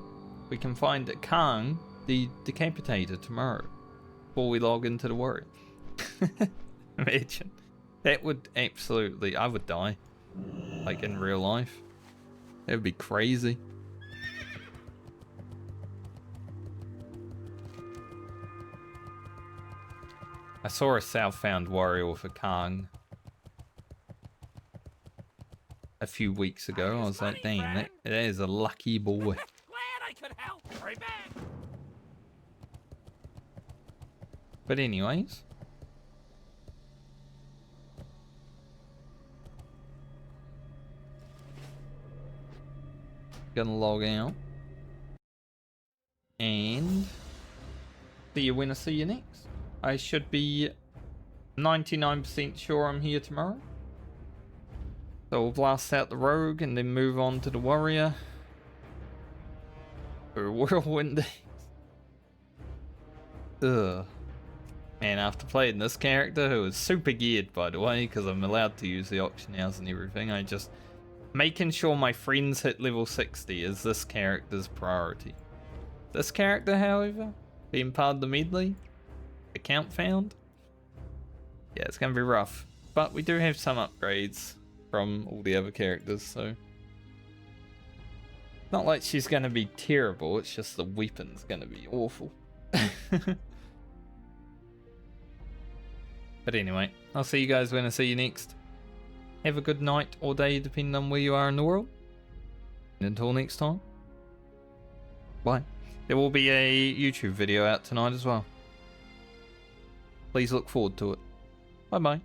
we can find Kang the decapitator tomorrow before we log into the warrior. Imagine. That would absolutely... I would die. Like in real life. That would be crazy. I saw a Southbound warrior with a Kang a few weeks ago. I was like, damn, that is a lucky boy. Glad I could help. Hurry back. But anyways, gonna log out and see you when I see you next. I should be 99% sure I'm here tomorrow. So we'll blast out the rogue and then move on to the warrior. For whirlwind days. Ugh. And after playing this character, who is super geared by the way, because I'm allowed to use the auction house and everything, I just... Making sure my friends hit level 60 is this character's priority. This character, however, being part of the Medley, account found, yeah, it's going to be rough. But we do have some upgrades from all the other characters, so... Not like she's going to be terrible, it's just the weapon's going to be awful. But anyway, I'll see you guys when I see you next. Have a good night or day, depending on where you are in the world. And until next time, bye. There will be a YouTube video out tonight as well. Please look forward to it. Bye bye.